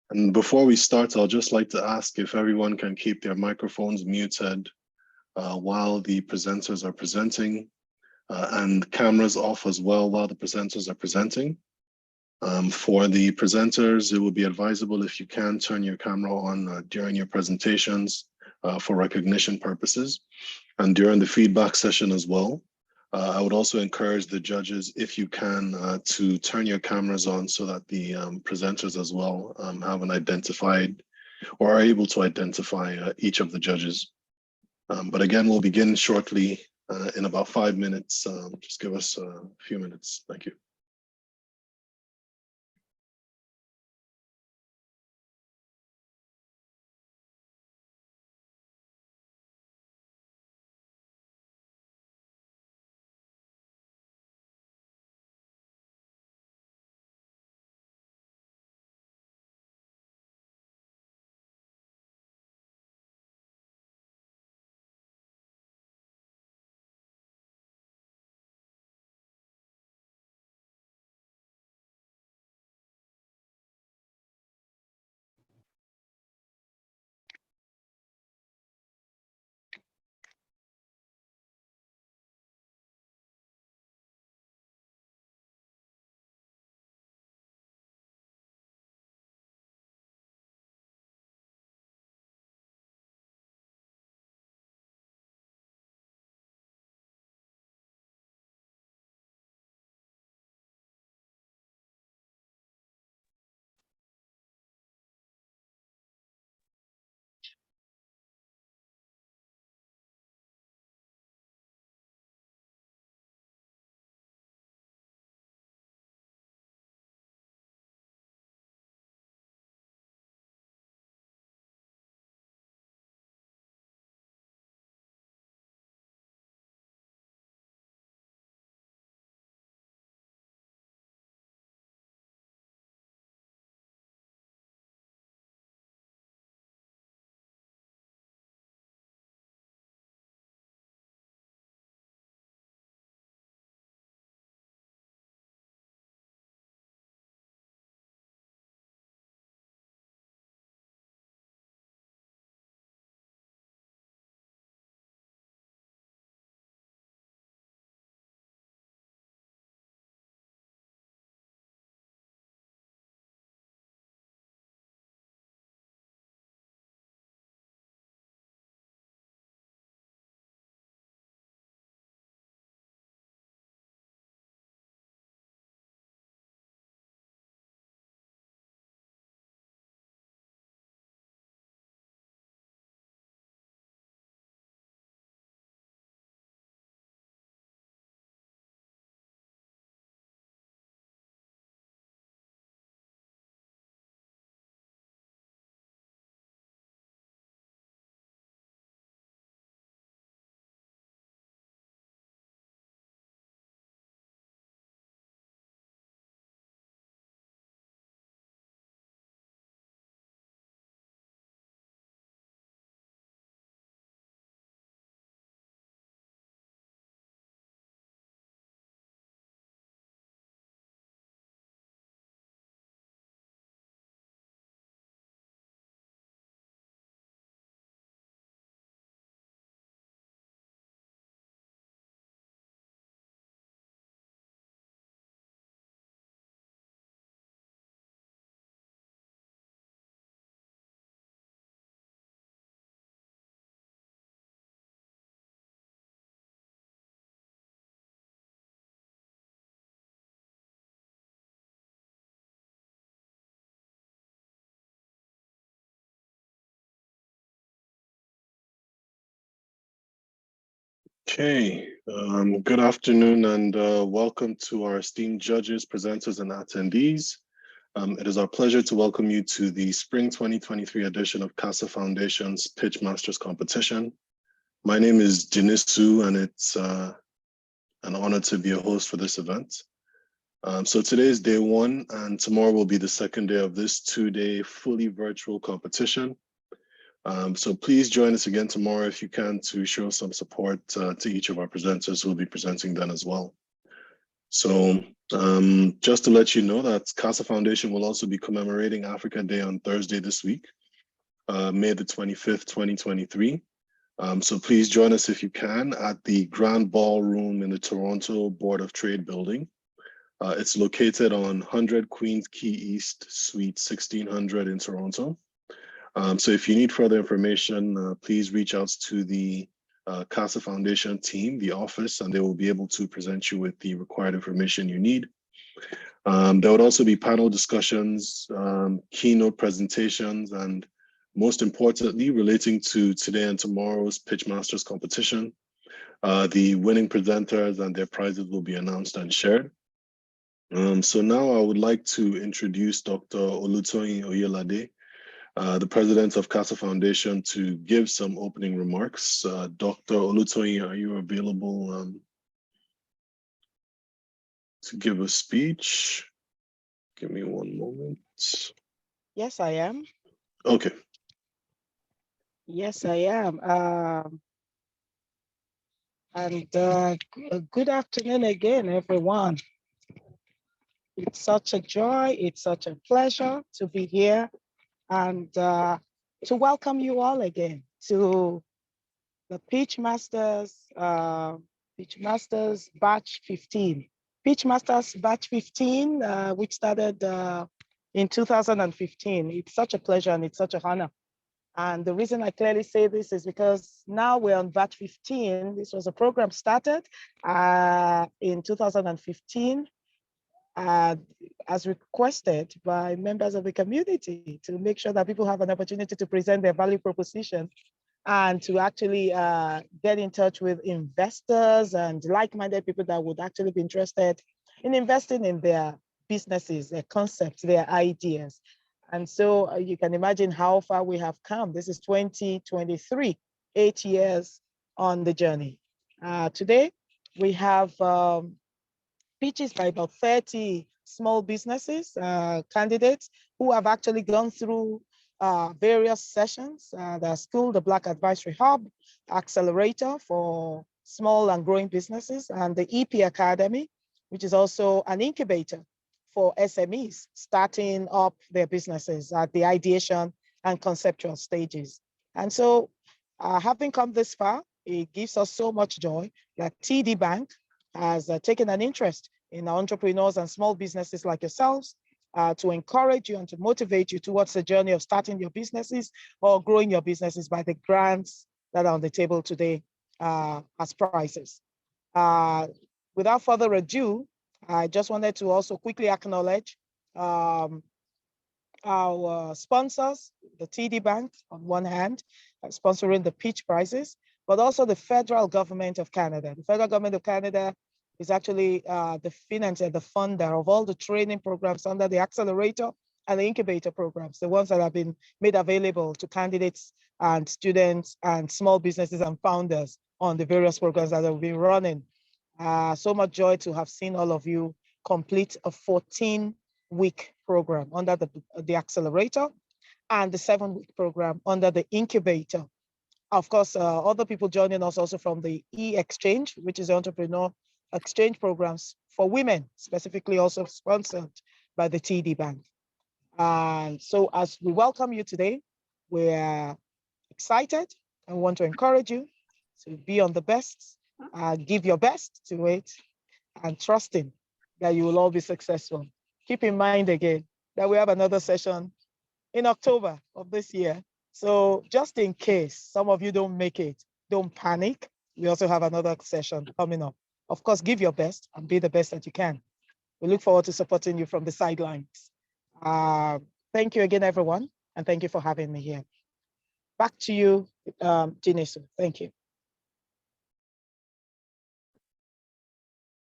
And before we start, I'll just like to ask if everyone can keep their microphones muted while the presenters are presenting, and cameras off as well while the presenters are presenting. For the presenters, it would be advisable if you can turn your camera on during your presentations for recognition purposes, and during the feedback session as well. I would also encourage the judges, if you can, to turn your cameras on so that the presenters as well have an identified or are able to identify each of the judges. But again, we'll begin shortly in about 5 minutes. Just give us a few minutes. Thank you. Okay, good afternoon and welcome to our esteemed judges, presenters, and attendees. It is our pleasure to welcome you to the Spring 2023 edition of CASA Foundation's Pitch Masters Competition. My name is Jinisu, and it's an honor to be a host for this event. So today is day one, and tomorrow will be the second day of this two-day fully virtual competition. So please join us again tomorrow if you can, to show some support to each of our presenters who will be presenting then as well. So just to let you know that CASA Foundation will also be commemorating Africa Day on Thursday this week, May the 25th, 2023. So please join us if you can at the Grand Ballroom in the Toronto Board of Trade building. It's located on 100 Queens Quay East, Suite 1600 in Toronto. So if you need further information, please reach out to the CASA Foundation team, the office, and they will be able to present you with the required information you need. There would also be panel discussions, keynote presentations, and most importantly, relating to today and tomorrow's Pitch Masters competition. The winning presenters and their prizes will be announced and shared. So now I would like to introduce Dr. Olutoyin Oyelade, the president of CASA Foundation, to give some opening remarks. Dr. Olutoyin, are you available to give a speech? Give me one moment. Yes, I am. Okay. Yes, I am. Good afternoon again, everyone. It's such a joy, it's such a pleasure to be here and to welcome you all again to the Pitch Masters Batch 15. Pitch Masters Batch 15, which started in 2015. It's such a pleasure and it's such an honor. And the reason I clearly say this is because now we're on batch 15. This was a program started in 2015 as requested by members of the community to make sure that people have an opportunity to present their value proposition and to actually get in touch with investors and like-minded people that would actually be interested in investing in their businesses, their concepts, their ideas. And so you can imagine how far we have come. This is 2023, 8 years on the journey. Today, we have pitches by about 30 small businesses, candidates who have actually gone through various sessions, the school, the Black Advisory Hub, Accelerator for small and growing businesses, and the EP Academy, which is also an incubator for SMEs starting up their businesses at the ideation and conceptual stages. And so having come this far, it gives us so much joy that TD Bank has taken an interest in entrepreneurs and small businesses like yourselves to encourage you and to motivate you towards the journey of starting your businesses or growing your businesses by the grants that are on the table today as prizes. Without further ado, I just wanted to also quickly acknowledge our sponsors, the TD Bank on one hand, sponsoring the Pitch prizes, but also the federal government of Canada. The federal government of Canada is actually the financer, the funder of all the training programs under the Accelerator and the Incubator programs, the ones that have been made available to candidates and students and small businesses and founders on the various programs that have been running. So much joy to have seen all of you complete a 14-week program under the Accelerator and the 7-week program under the Incubator. Of course, other people joining us also from the E-Exchange, which is the entrepreneur exchange programs for women, specifically also sponsored by the TD Bank. And so as we welcome you today, we're excited and want to encourage you to be on the best, give your best to it, and trusting that you will all be successful. Keep in mind again that we have another session in October of this year. So just in case some of you don't make it, don't panic. We also have another session coming up. Of course, give your best and be the best that you can. We look forward to supporting you from the sidelines. Thank you again, everyone, and thank you for having me here. Back to you, Jinisu. Thank you.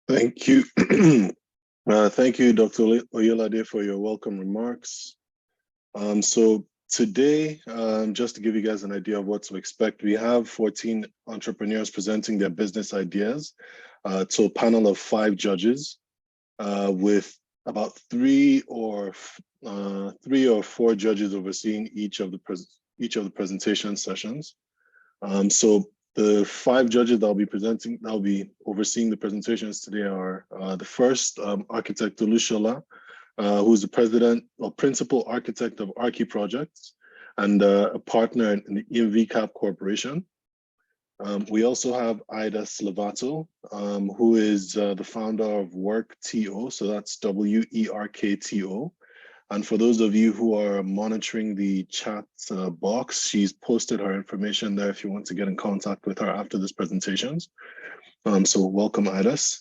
Thank you. Thank you, Dr. Oyelade, for your welcome remarks. So today, just to give you guys an idea of what to expect, we have 14 entrepreneurs presenting their business ideas to a panel of 5 judges with about 3 or 4 judges overseeing each of the presentation sessions. So The 5 judges that'll be overseeing the presentations today are the first, architect Olushola, who's the president or principal architect of Archi Projects and a partner in the EMVCAP Corporation. We also have Ida Slavato, who is the founder of WorkTO, so that's WERKTO. And for those of you who are monitoring the chat box, she's posted her information there if you want to get in contact with her after this presentations. So welcome, Idas.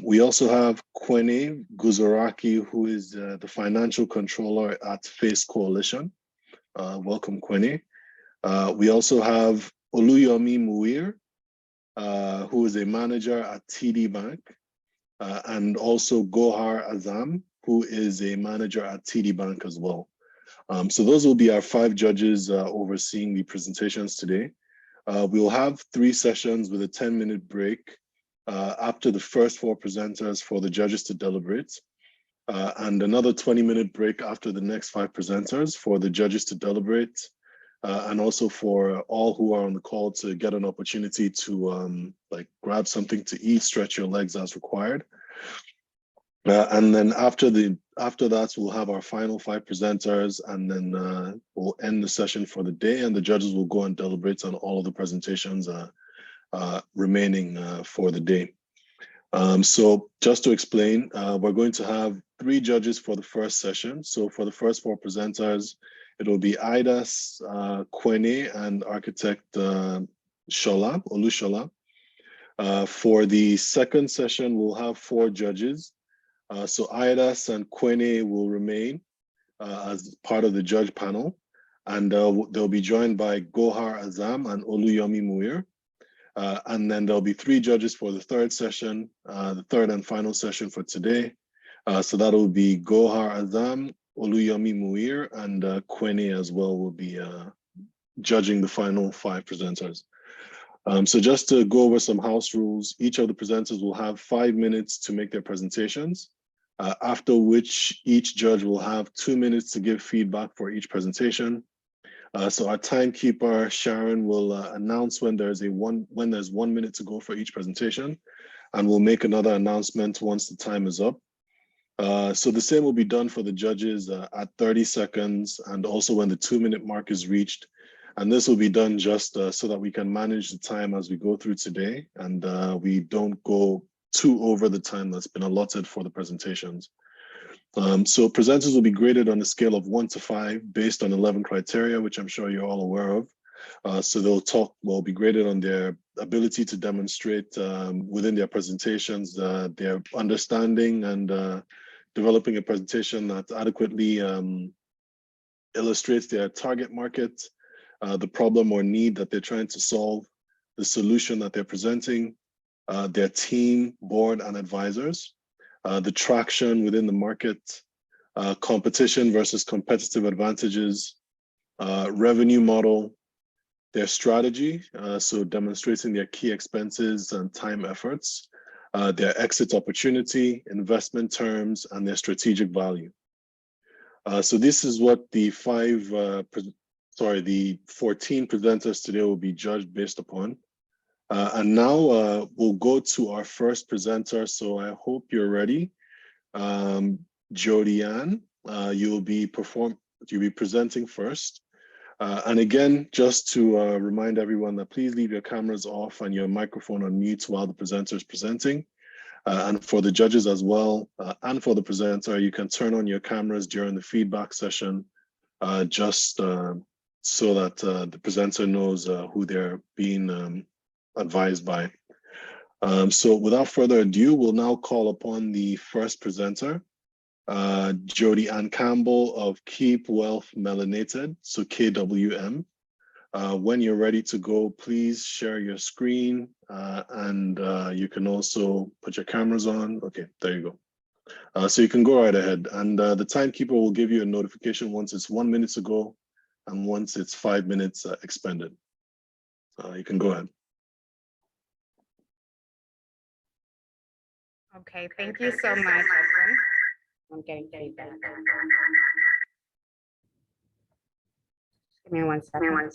We also have Kwene Guzaraki, who is the financial controller at Face Coalition. Welcome, Kwene. We also have Oluyomi Muir, who is a manager at TD Bank, and also Gohar Azam, who is a manager at TD Bank as well. So those will be our 5 judges overseeing the presentations today. We will have 3 sessions with a 10-minute break after the first 4 presenters for the judges to deliberate, and another 20-minute break after the next 5 presenters for the judges to deliberate, and also for all who are on the call to get an opportunity to like grab something to eat, stretch your legs as required. And then after that, we'll have our final 5 presenters, and then we'll end the session for the day, and the judges will go and deliberate on all of the presentations remaining for the day. So just to explain, we're going to have 3 judges for the first session. So for the first 4 presenters, it will be Idas, Kwene, and architect Shola, Olushola. For the second session, we'll have 4 judges. So Idas and Kwene will remain as part of the judge panel, and they'll be joined by Gohar Azam and Oluyomi Muir. And then there'll be 3 judges for the third session, the third and final session for today. So that'll be Gohar Azam, Oluyomi Muir, and Kwene as well will be judging the final 5 presenters. So just to go over some house rules, each of the presenters will have 5 minutes to make their presentations, after which each judge will have 2 minutes to give feedback for each presentation. So our timekeeper, Sharon, will announce when there's 1 minute to go for each presentation, and we'll make another announcement once the time is up. So the same will be done for the judges at 30 seconds, and also when the 2-minute mark is reached. And this will be done just so that we can manage the time as we go through today, and we don't go too over the time that's been allotted for the presentations. So presenters will be graded on a scale of 1 to 5 based on 11 criteria, which I'm sure you're all aware of. So they'll be graded on their ability to demonstrate within their presentations, their understanding and developing a presentation that adequately illustrates their target market, the problem or need that they're trying to solve, the solution that they're presenting, their team, board, and advisors, the traction within the market, competition versus competitive advantages, revenue model, their strategy, so demonstrating their key expenses and time efforts, their exit opportunity, investment terms, and their strategic value. So this is what the 14 presenters today will be judged based upon. And now we'll go to our first presenter. So I hope you're ready. Jody Ann, you'll be presenting first. And again, just to remind everyone that please leave your cameras off and your microphone on mute while the presenter is presenting. And for the judges as well, and for the presenter, you can turn on your cameras during the feedback session, just so that the presenter knows who they're being advised by. So without further ado, we'll now call upon the first presenter, Jody Ann Campbell of Keep Wealth Melanated, so KWM. When you're ready to go, please share your screen, and you can also put your cameras on. Okay, there you go. So you can go right ahead, and the timekeeper will give you a notification once it's 1 minute to go and once it's 5 minutes expended. You can go ahead. Okay, thank you so much, everyone. I'm getting feedback. Give me 1 second.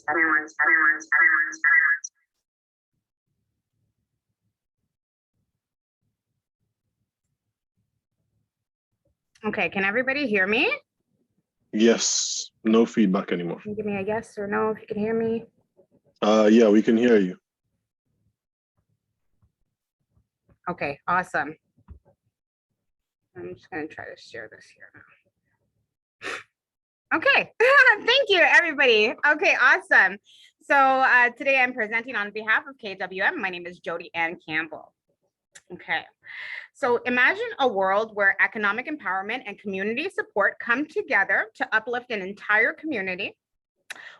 Okay, can everybody hear me? Yes, no feedback anymore. Can you give me a yes or no if you can hear me? Yeah, we can hear you. Okay, awesome. I'm just gonna try to share this here now. Okay, thank you, everybody. Okay, awesome. So today I'm presenting on behalf of KWM. My name is Jody Ann Campbell. Okay, so imagine a world where economic empowerment and community support come together to uplift an entire community.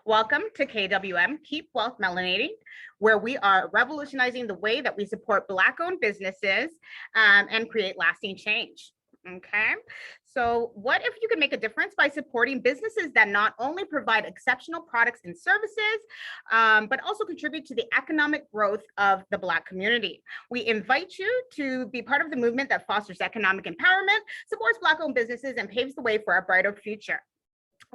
Welcome to KWM, Keep Wealth Melanating, where we are revolutionizing the way that we support Black-owned businesses and create lasting change. Okay, so what if you could make a difference by supporting businesses that not only provide exceptional products and services, but also contribute to the economic growth of the Black community? We invite you to be part of the movement that fosters economic empowerment, supports Black-owned businesses, and paves the way for a brighter future.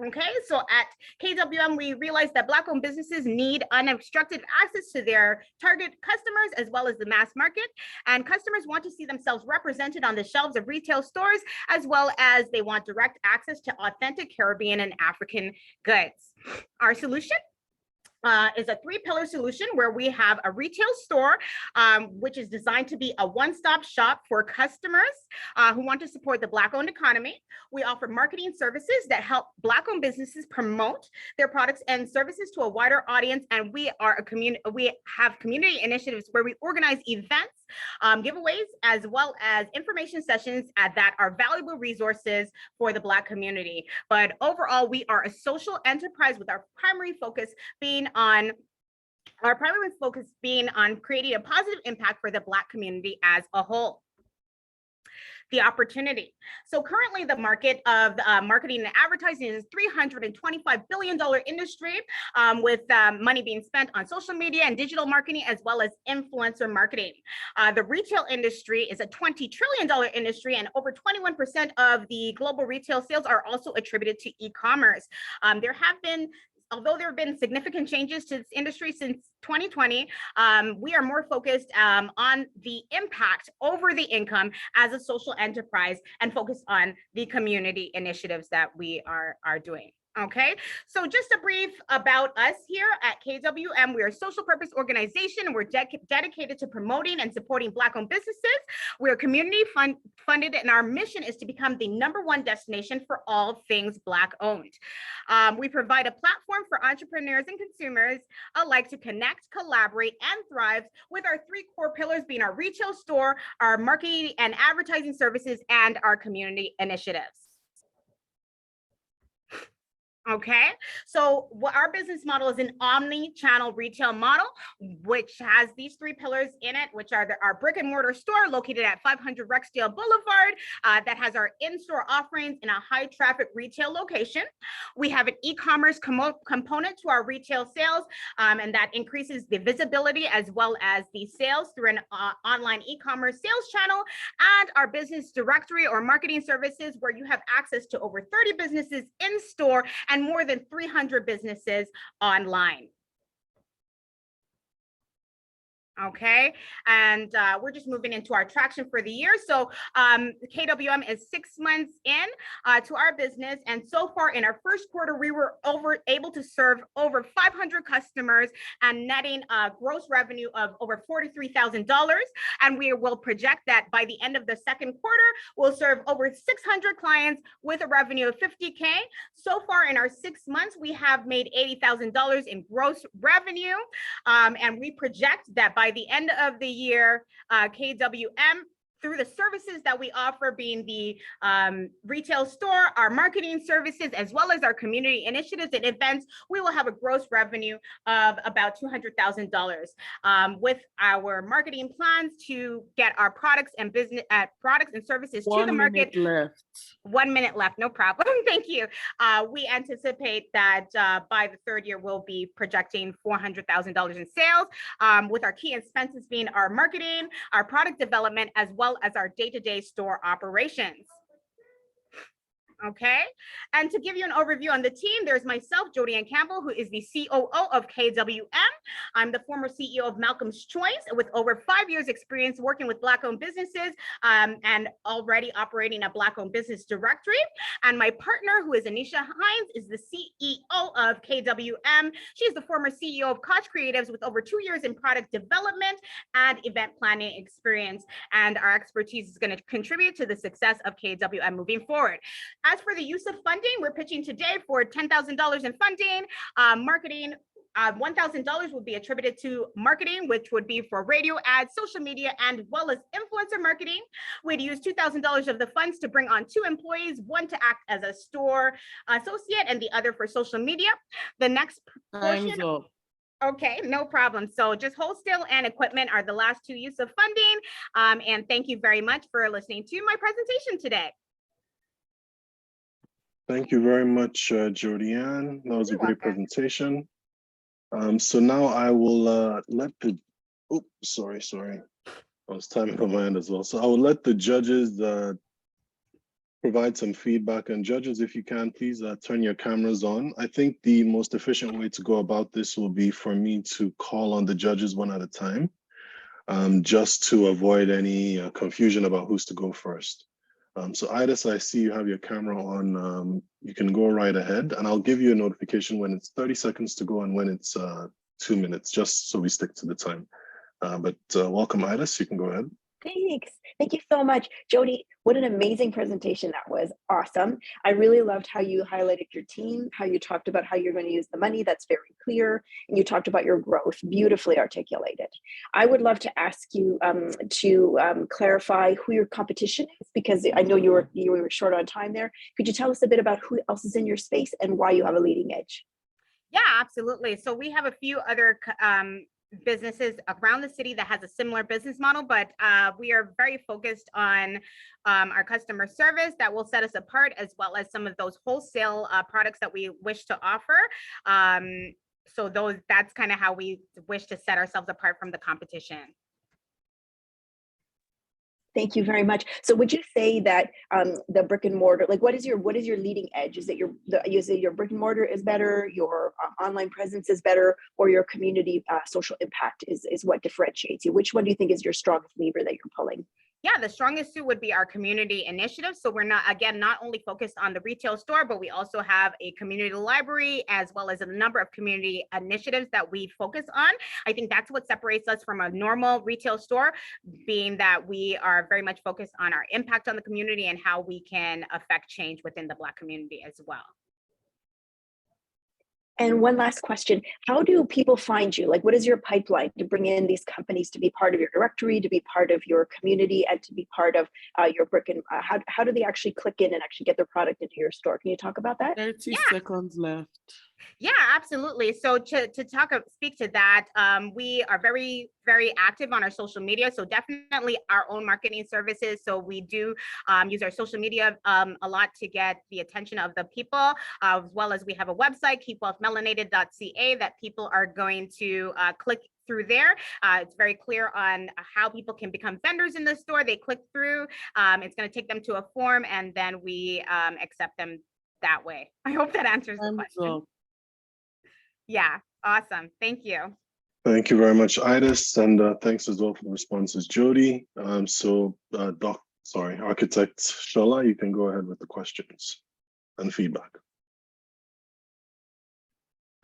Okay, so at KWM, we realize that Black-owned businesses need unobstructed access to their target customers as well as the mass market. And customers want to see themselves represented on the shelves of retail stores, as well as they want direct access to authentic Caribbean and African goods. Our solution is a three-pillar solution where we have a retail store, which is designed to be a one-stop shop for customers who want to support the Black-owned economy. We offer marketing services that help Black-owned businesses promote their products and services to a wider audience. And we are a community. We have community initiatives where we organize events, giveaways, as well as information sessions that are valuable resources for the Black community. But overall, we are a social enterprise with our primary focus being on creating a positive impact for the Black community as a whole. The opportunity. So currently the market of marketing and advertising is $325 billion industry with money being spent on social media and digital marketing, as well as influencer marketing. The retail industry is a $20 trillion industry, and over 21% of the global retail sales are also attributed to e-commerce. Although there have been significant changes to this industry since 2020, we are more focused on the impact over the income as a social enterprise and focused on the community initiatives that we are doing. Okay, so just a brief about us here at KWM. We are a social purpose organization, and we're dedicated to promoting and supporting Black-owned businesses. We're community funded, and our mission is to become the #1 destination for all things Black-owned. We provide a platform for entrepreneurs and consumers alike to connect, collaborate, and thrive, with our three core pillars being our retail store, our marketing and advertising services, and our community initiatives. Okay, so what our business model is an omni-channel retail model, which has these three pillars in it, which are our brick and mortar store located at 500 Rexdale Boulevard that has our in-store offerings in a high traffic retail location. We have an e-commerce component to our retail sales, and that increases the visibility as well as the sales through an online e-commerce sales channel, and our business directory or marketing services, where you have access to over 30 businesses in store and more than 300 businesses online. Okay, and we're just moving into our traction for the year. So KWM is 6 months in to our business, and so far in our first quarter, we were able to serve over 500 customers and netting gross revenue of over $43,000. And we will project that by the end of the second quarter, we'll serve over 600 clients with a revenue of $50K. So far in our 6 months, we have made $80,000 in gross revenue, and we project that by the end of the year, KWM, through the services that we offer, being the retail store, our marketing services, as well as our community initiatives and events, we will have a gross revenue of about $200,000 with our marketing plans to get our products and services to the market. 1 minute left. 1 minute left, no problem. Thank you. We anticipate that by the third year, we'll be projecting $400,000 in sales, with our key expenses being our marketing, our product development, as well as our day-to-day store operations. Okay, and to give you an overview on the team, there's myself, Jody Ann Campbell, who is the COO of KWM. I'm the former CEO of Malcolm's Choice with over 5 years experience working with Black-owned businesses and already operating a Black-owned business directory. And my partner, who is Anisha Hines, is the CEO of KWM. She is the former CEO of Koch Creatives with over 2 years in product development and event planning experience. And our expertise is going to contribute to the success of KWM moving forward. As for the use of funding, we're pitching today for $10,000 in funding, marketing. $1,000 would be attributed to marketing, which would be for radio ads, social media, and well as influencer marketing. We'd use $2,000 of the funds to bring on 2 employees, one to act as a store associate and the other for social media. The next portion. Time's up. Okay, no problem. So just wholesale and equipment are the last 2 use of funding. And thank you very much for listening to my presentation today. Thank you very much, Jody Ann. That was a great presentation. So now I will let the, sorry. I was timing on my end as well. So I will let the judges provide some feedback. And judges, if you can, please turn your cameras on. I think the most efficient way to go about this will be for me to call on the judges one at a time, just to avoid any confusion about who's to go first. So Idas, I see you have your camera on. You can go right ahead, and I'll give you a notification when it's 30 seconds to go and when it's 2 minutes, just so we stick to the time. But welcome, Idas. You can go ahead. Thanks. Thank you so much, Jody. What an amazing presentation. That was awesome. I really loved how you highlighted your team, how you talked about how you're going to use the money. That's very clear. And you talked about your growth, beautifully articulated. I would love to ask you to clarify who your competition is, because I know you were short on time there. Could you tell us a bit about who else is in your space and why you have a leading edge? Yeah, absolutely. So we have a few other businesses around the city that has a similar business model, but we are very focused on our customer service that will set us apart, as well as some of those wholesale products that we wish to offer. So that's kind of how we wish to set ourselves apart from the competition. Thank you very much. So would you say that the brick and mortar, like what is your leading edge? Is it your brick and mortar is better, your online presence is better, or your community social impact is what differentiates you? Which one do you think is your strongest lever that you're pulling? Yeah, the strongest suit would be our community initiative. So we're not only focused on the retail store, but we also have a community library, as well as a number of community initiatives that we focus on. I think that's what separates us from a normal retail store, being that we are very much focused on our impact on the community and how we can affect change within the Black community as well. And one last question, how do people find you? Like, what is your pipeline to bring in these companies to be part of your directory, to be part of your community, and to be part of your brick and how do they actually click in and actually get their product into your store? Can you talk about that? 30 seconds left. Yeah, absolutely. So to speak to that, we are very, very active on our social media. So definitely our own marketing services. So we do use our social media a lot to get the attention of the people, as well as we have a website, keepwealthmelanated.ca, that people are going to click through there. It's very clear on how people can become vendors in the store. They click through, it's going to take them to a form, and then we accept them that way. I hope that answers the question. Yeah, awesome. Thank you. Thank you very much, Idas, and thanks as well for the responses, Jody. Architect Shola, you can go ahead with the questions and feedback.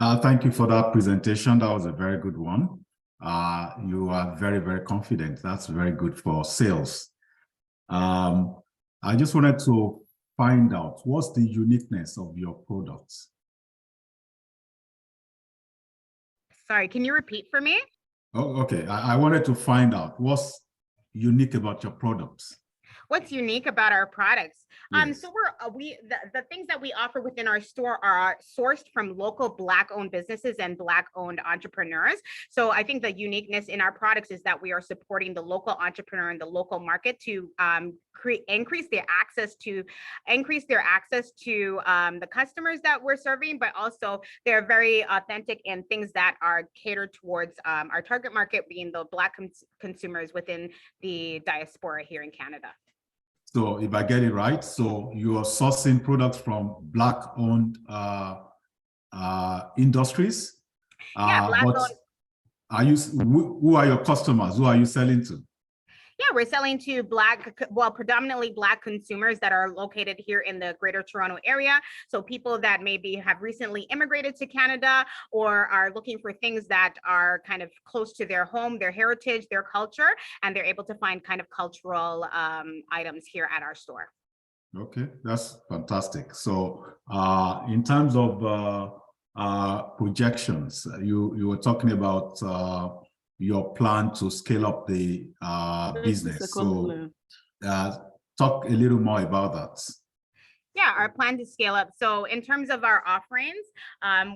Thank you for that presentation. That was a very good one. You are very, very confident. That's very good for sales. I just wanted to find out, what's the uniqueness of your products? Sorry, can you repeat for me? Oh, okay. I wanted to find out what's unique about your products. What's unique about our products? Yes. So the things that we offer within our store are sourced from local Black-owned businesses and Black-owned entrepreneurs. So I think the uniqueness in our products is that we are supporting the local entrepreneur in the local market to increase their access to the customers that we're serving, but also they're very authentic in things that are catered towards our target market, being the Black consumers within the diaspora here in Canada. So if I get it right, so you are sourcing products from Black-owned industries. Yeah, Black-owned. Who are your customers? Who are you selling to? Yeah, we're selling to predominantly Black consumers that are located here in the Greater Toronto area. So people that maybe have recently immigrated to Canada or are looking for things that are kind of close to their home, their heritage, their culture, and they're able to find kind of cultural items here at our store. Okay, that's fantastic. So in terms of projections, you were talking about your plan to scale up the business. So talk a little more about that. Yeah, our plan to scale up. So in terms of our offerings,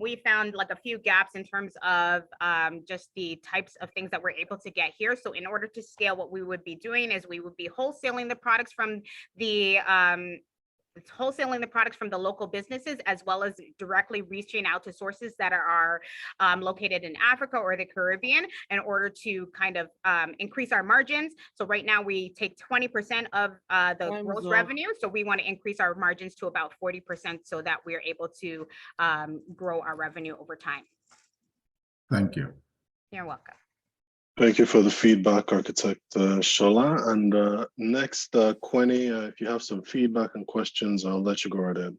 we found like a few gaps in terms of just the types of things that we're able to get here. So in order to scale, what we would be doing is we would be wholesaling the products from the local businesses, as well as directly reaching out to sources that are located in Africa or the Caribbean in order to kind of increase our margins. So right now we take 20% of the gross revenue. So we want to increase our margins to about 40% so that we're able to grow our revenue over time. Thank you. You're welcome. Thank you for the feedback, Architect Shola. And next, Quenny, if you have some feedback and questions, I'll let you go right ahead.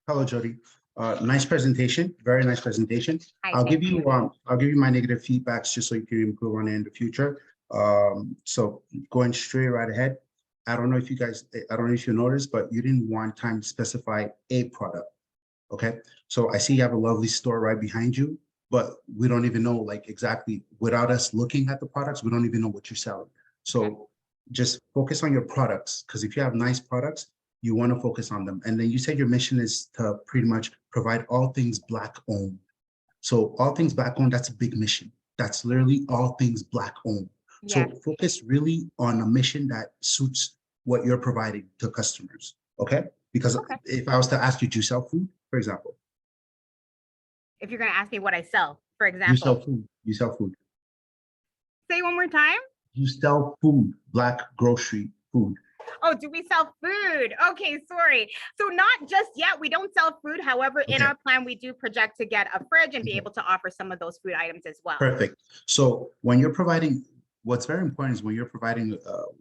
Hello, Jody. Nice presentation. Very nice presentation. Hi, I'll give you my negative feedbacks just so you can improve on it in the future. So going straight right ahead. I don't know if you noticed, but you didn't want time to specify a product. Okay. So I see you have a lovely store right behind you, but we don't even know like exactly, without us looking at the products, we don't even know what you're selling. So just focus on your products, because if you have nice products, you want to focus on them. And then you said your mission is to pretty much provide all things Black owned. So all things Black owned, that's a big mission. That's literally all things Black owned. Yeah. So focus really on a mission that suits what you're providing to customers. Okay. Because if I was to ask you, do you sell food, for example? If you're going to ask me what I sell, for example. You sell food. You sell food. Say one more time. You sell food, Black grocery food. Oh, do we sell food? Okay, sorry. So not just yet, we don't sell food. However, in our plan, we do project to get a fridge and be able to offer some of those food items as well. Perfect. So when you're providing, what's very important is when you're providing,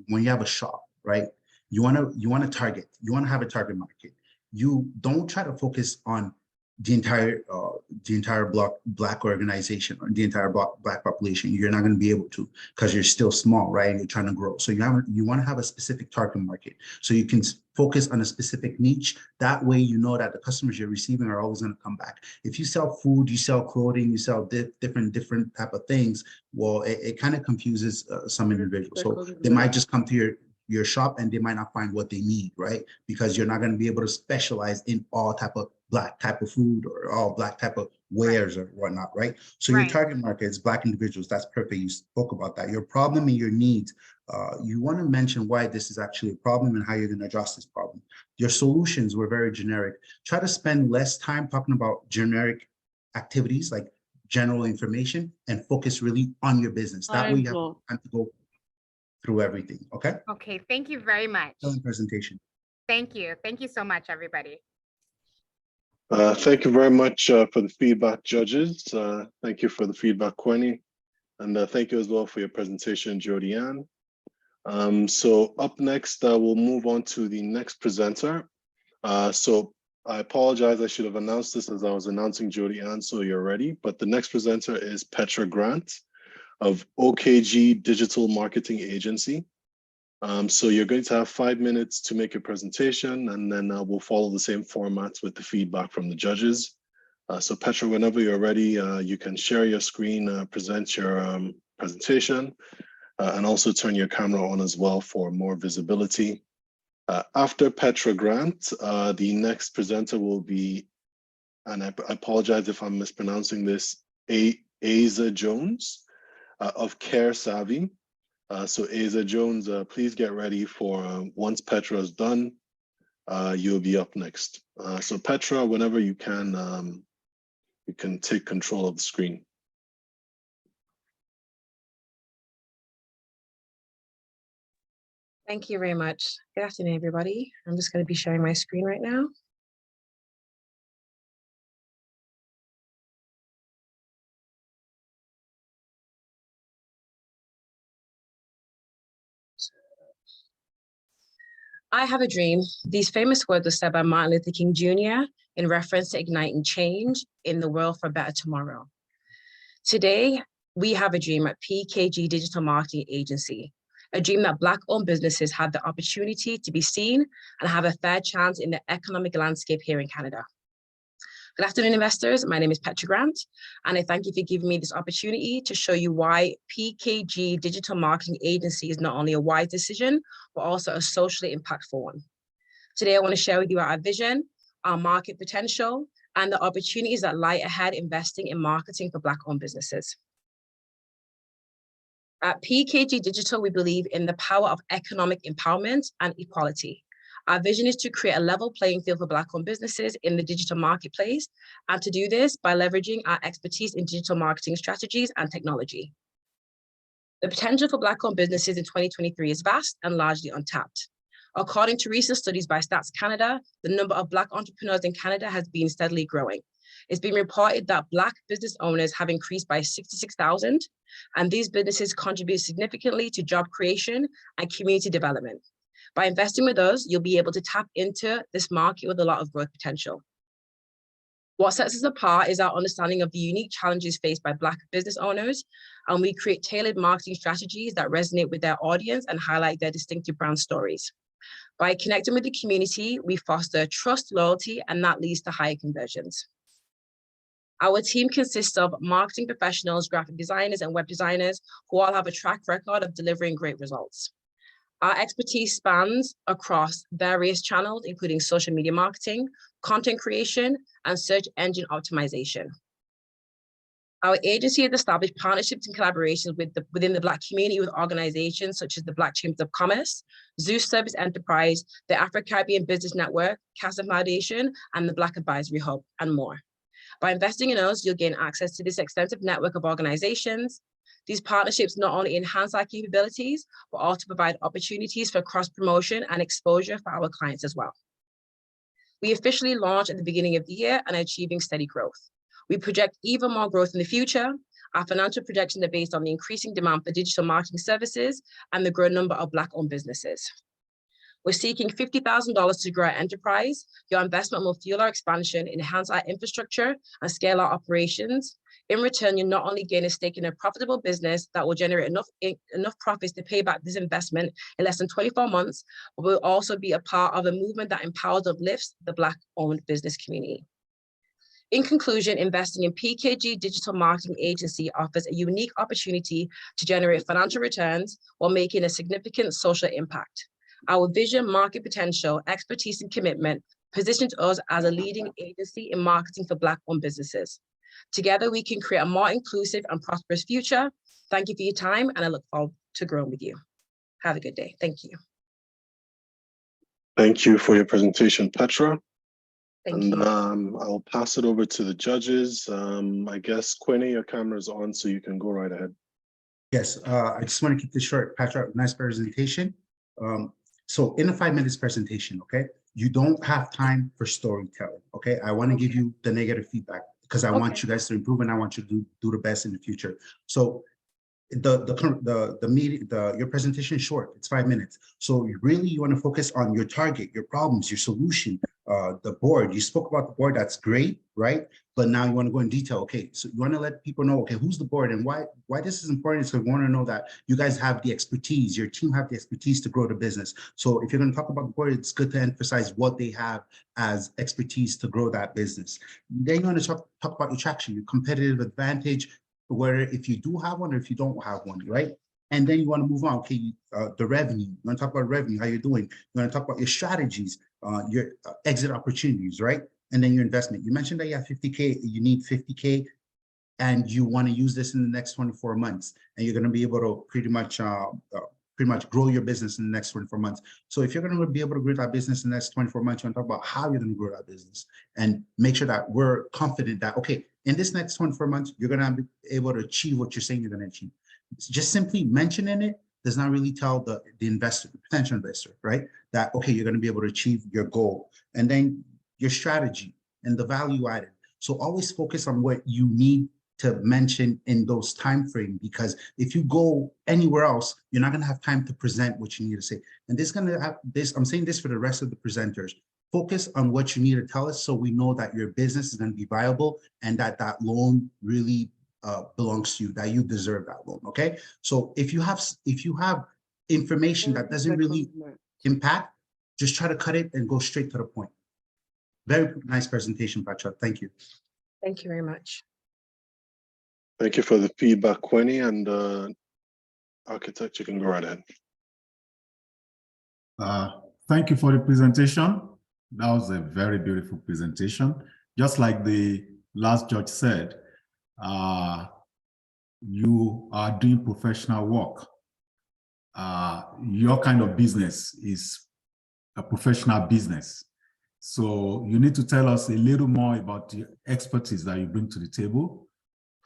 when you have a shop, right? You want to target, you want to have a target market. You don't try to focus on the entire Black organization or the entire Black population. You're not going to be able to, because you're still small, right? You're trying to grow. So you want to have a specific target market, so you can focus on a specific niche. That way, you know that the customers you're receiving are always going to come back. If you sell food, you sell clothing, you sell different type of things, well, it kind of confuses some individuals. So they might just come to your shop and they might not find what they need, right? Because you're not going to be able to specialize in all type of Black type of food or all Black type of wares or whatnot, right? So your target market is Black individuals. That's perfect. You spoke about that. Your problem and your needs. You want to mention why this is actually a problem and how you're going to address this problem. Your solutions were very generic. Try to spend less time talking about generic activities like general information and focus really on your business. That way you have time to go through everything. Okay. Okay. Thank you very much. Presentation. Thank you. Thank you so much, everybody. Thank you very much for the feedback, judges. Thank you for the feedback, Quenny. And thank you as well for your presentation, Jody Ann. So up next, we'll move on to the next presenter. So I apologize, I should have announced this as I was announcing Jody Ann, so you're ready. But the next presenter is Petra Grant of OKG Digital Marketing Agency. So you're going to have 5 minutes to make your presentation, and then we'll follow the same format with the feedback from the judges. So Petra, whenever you're ready, you can share your screen, present your presentation, and also turn your camera on as well for more visibility. After Petra Grant, the next presenter will be, and I apologize if I'm mispronouncing this, Asa Jones of Care Savvy. So Asa Jones, please get ready for once Petra is done, you'll be up next. So Petra, whenever you can take control of the screen. Thank you very much. Good afternoon, everybody. I'm just going to be sharing my screen right now. I have a dream. These famous words were said by Martin Luther King Jr. in reference to igniting change in the world for a better tomorrow. Today, we have a dream at PKG Digital Marketing Agency, a dream that Black-owned businesses have the opportunity to be seen and have a fair chance in the economic landscape here in Canada. Good afternoon, investors. My name is Petra Grant, and I thank you for giving me this opportunity to show you why PKG Digital Marketing Agency is not only a wise decision, but also a socially impactful one. Today, I want to share with you our vision, our market potential, and the opportunities that lie ahead investing in marketing for Black-owned businesses. At PKG Digital, we believe in the power of economic empowerment and equality. Our vision is to create a level playing field for Black-owned businesses in the digital marketplace, and to do this by leveraging our expertise in digital marketing strategies and technology. The potential for Black-owned businesses in 2023 is vast and largely untapped. According to recent studies by Stats Canada, the number of Black entrepreneurs in Canada has been steadily growing. It's been reported that Black business owners have increased by 66,000, and these businesses contribute significantly to job creation and community development. By investing with us, you'll be able to tap into this market with a lot of growth potential. What sets us apart is our understanding of the unique challenges faced by Black business owners, and we create tailored marketing strategies that resonate with their audience and highlight their distinctive brand stories. By connecting with the community, we foster trust, loyalty, and that leads to higher conversions. Our team consists of marketing professionals, graphic designers, and web designers who all have a track record of delivering great results. Our expertise spans across various channels, including social media marketing, content creation, and search engine optimization. Our agency has established partnerships and collaborations within the Black community with organizations such as the Black Chambers of Commerce, Zeus Service Enterprise, the Afro-Caribbean Business Network, CASA Foundation, and the Black Advisory Hub, and more. By investing in us, you'll gain access to this extensive network of organizations. These partnerships not only enhance our capabilities, but also provide opportunities for cross-promotion and exposure for our clients as well. We officially launched at the beginning of the year and are achieving steady growth. We project even more growth in the future. Our financial projections are based on the increasing demand for digital marketing services and the growing number of Black-owned businesses. We're seeking $50,000 to grow our enterprise. Your investment will fuel our expansion, enhance our infrastructure, and scale our operations. In return, you'll not only gain a stake in a profitable business that will generate enough profits to pay back this investment in less than 24 months, but will also be a part of a movement that empowers and uplifts the Black-owned business community. In conclusion, investing in PKG Digital Marketing Agency offers a unique opportunity to generate financial returns while making a significant social impact. Our vision, market potential, expertise, and commitment positions us as a leading agency in marketing for Black-owned businesses. Together, we can create a more inclusive and prosperous future. Thank you for your time, and I look forward to growing with you. Have a good day. Thank you. Thank you for your presentation, Petra. Thank you. I'll pass it over to the judges. I guess, Quinny, your camera is on, so you can go right ahead. Yes, I just want to keep this short. Petra, nice presentation. So in a 5 minutes presentation, okay, you don't have time for storytelling, okay? I want to give you the negative feedback because I want you guys to improve and I want you to do the best in the future. So your presentation is short, it's 5 minutes. So really you want to focus on your target, your problems, your solution, the board. You spoke about the board, that's great, right? But now you want to go in detail. Okay, so you want to let people know, okay, who's the board and why this is important. So we want to know that you guys have the expertise, your team have the expertise to grow the business. So if you're going to talk about the board, it's good to emphasize what they have as expertise to grow that business. Then you want to talk about your traction, your competitive advantage, whether if you do have one or if you don't have one, right? And then you want to move on, okay, the revenue. You want to talk about revenue, how you're doing. You want to talk about your strategies, your exit opportunities, right? And then your investment. You mentioned that you have 50K, you need 50K, and you want to use this in the next 24 months. And you're going to be able to pretty much grow your business in the next 24 months. So if you're going to be able to grow that business in the next 24 months, you want to talk about how you're going to grow that business and make sure that we're confident that, okay, in this next 24 months, you're going to be able to achieve what you're saying you're going to achieve. It's just simply mentioning it does not really tell the investor, the potential investor, right? That, okay, you're going to be able to achieve your goal. And then your strategy and the value added. So always focus on what you need to mention in those time frame, because if you go anywhere else, you're not going to have time to present what you need to say. And this is going to have this, I'm saying this for the rest of the presenters. Focus on what you need to tell us so we know that your business is going to be viable and that that loan really belongs to you, that you deserve that loan. Okay. So if you have information that doesn't really impact, just try to cut it and go straight to the point. Very nice presentation, Petra. Thank you. Thank you very much. Thank you for the feedback, Quinny, and Architect, you can go right ahead. Thank you for the presentation. That was a very beautiful presentation. Just like the last judge said, you are doing professional work. Your kind of business is a professional business. So you need to tell us a little more about the expertise that you bring to the table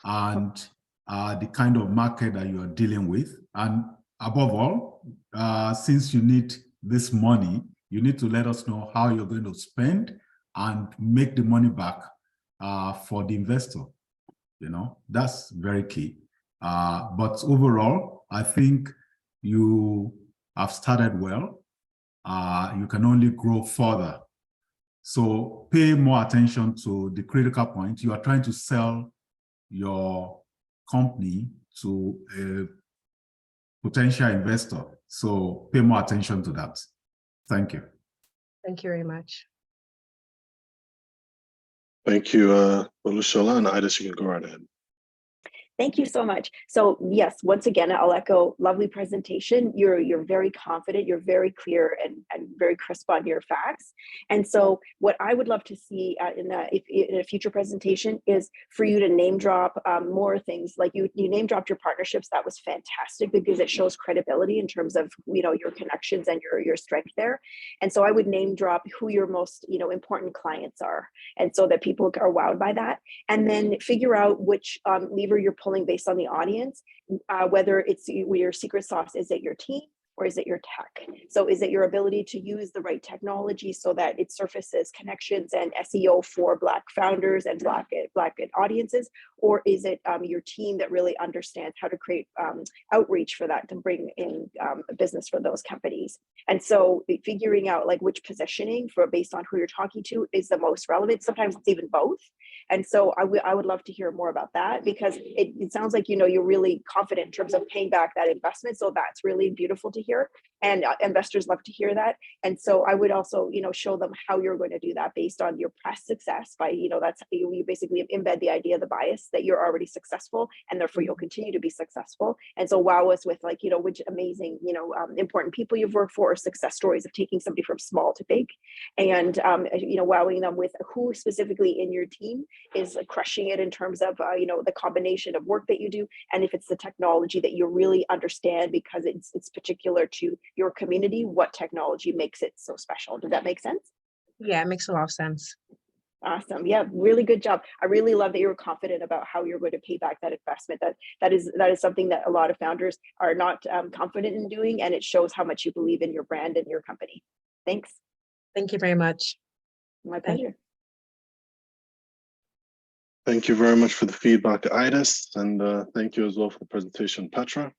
and the kind of market that you are dealing with. And above all, since you need this money, you need to let us know how you're going to spend and make the money back for the investor. You know, that's very key. But overall, I think you have started well. You can only grow further. So pay more attention to the critical point. You are trying to sell your company to a potential investor. So pay more attention to that. Thank you. Thank you very much. Thank you, Olushola, and Ida, you can go right ahead. Thank you so much. So yes, once again, I'll echo, lovely presentation. You're very confident, you're very clear and very crisp on your facts. And so what I would love to see in a future presentation is for you to name drop more things. Like you name dropped your partnerships. That was fantastic because it shows credibility in terms of, you know, your connections and your strength there. And so I would name drop who your most, you know, important clients are. And so that people are wowed by that. And then figure out which lever you're pulling based on the audience, whether it's your secret sauce. Is it your team or is it your tech? So is it your ability to use the right technology so that it surfaces connections and SEO for Black founders and Black audiences? Or is it your team that really understands how to create outreach for that to bring in business for those companies? And so figuring out like which positioning for based on who you're talking to is the most relevant. Sometimes it's even both. And so I would love to hear more about that, because it sounds like, you know, you're really confident in terms of paying back that investment. So that's really beautiful to hear. And investors love to hear that. And so I would also, you know, show them how you're going to do that based on your past success by, you know, that's you basically embed the idea of the bias that you're already successful and therefore you'll continue to be successful. And so wow us with like, you know, which amazing, you know, important people you've worked for, or success stories of taking somebody from small to big, and, you know, wowing them with who specifically in your team is crushing it in terms of, you know, the combination of work that you do. And if it's the technology that you really understand because it's particular to your community, what technology makes it so special. Does that make sense? Yeah, it makes a lot of sense. Awesome. Yeah, really good job. I really love that you were confident about how you're going to pay back that investment. That is something that a lot of founders are not confident in doing, and it shows how much you believe in your brand and your company. Thanks. Thank you very much. My pleasure. Thank you very much for the feedback, Idis, and thank you as well for the presentation, Petra.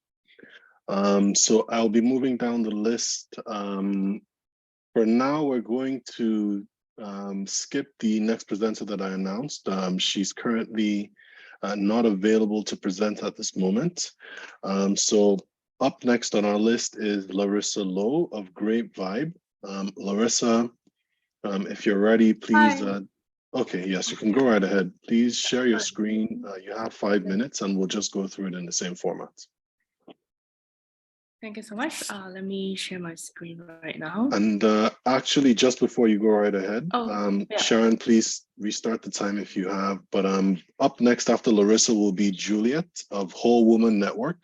So I'll be moving down the list. For now, we're going to skip the next presenter that I announced. She's currently not available to present at this moment. So up next on our list is Larissa Lowe of Great Vibe. Larissa, if you're ready, please. Okay, yes, you can go right ahead. Please share your screen. You have 5 minutes and we'll just go through it in the same format. Thank you so much. Let me share my screen right now. And actually, just before you go right ahead, yeah. Sharon, please restart the time if you have. But up next after Larissa will be Juliet of Whole Woman Network.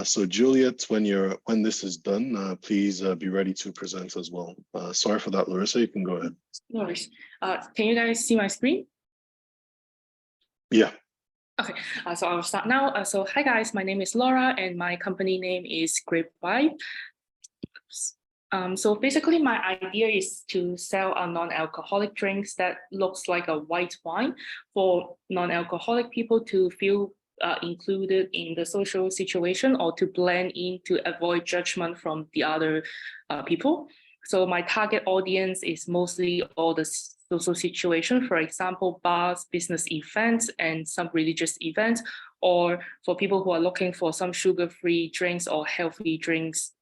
So Juliet, when this is done, please be ready to present as well. Sorry for that, Larissa. You can go ahead. No worries. Can you guys see my screen? Yeah. Okay, so I'll start now. So hi guys, my name is Laura and my company name is Great Vibe. So basically, my idea is to sell a non-alcoholic drinks that looks like a white wine for non-alcoholic people to feel included in the social situation or to blend in to avoid judgment from the other people. So my target audience is mostly all the social situation, for example, bars, business events, and some religious events, or for people who are looking for some sugar-free drinks or healthy drinks.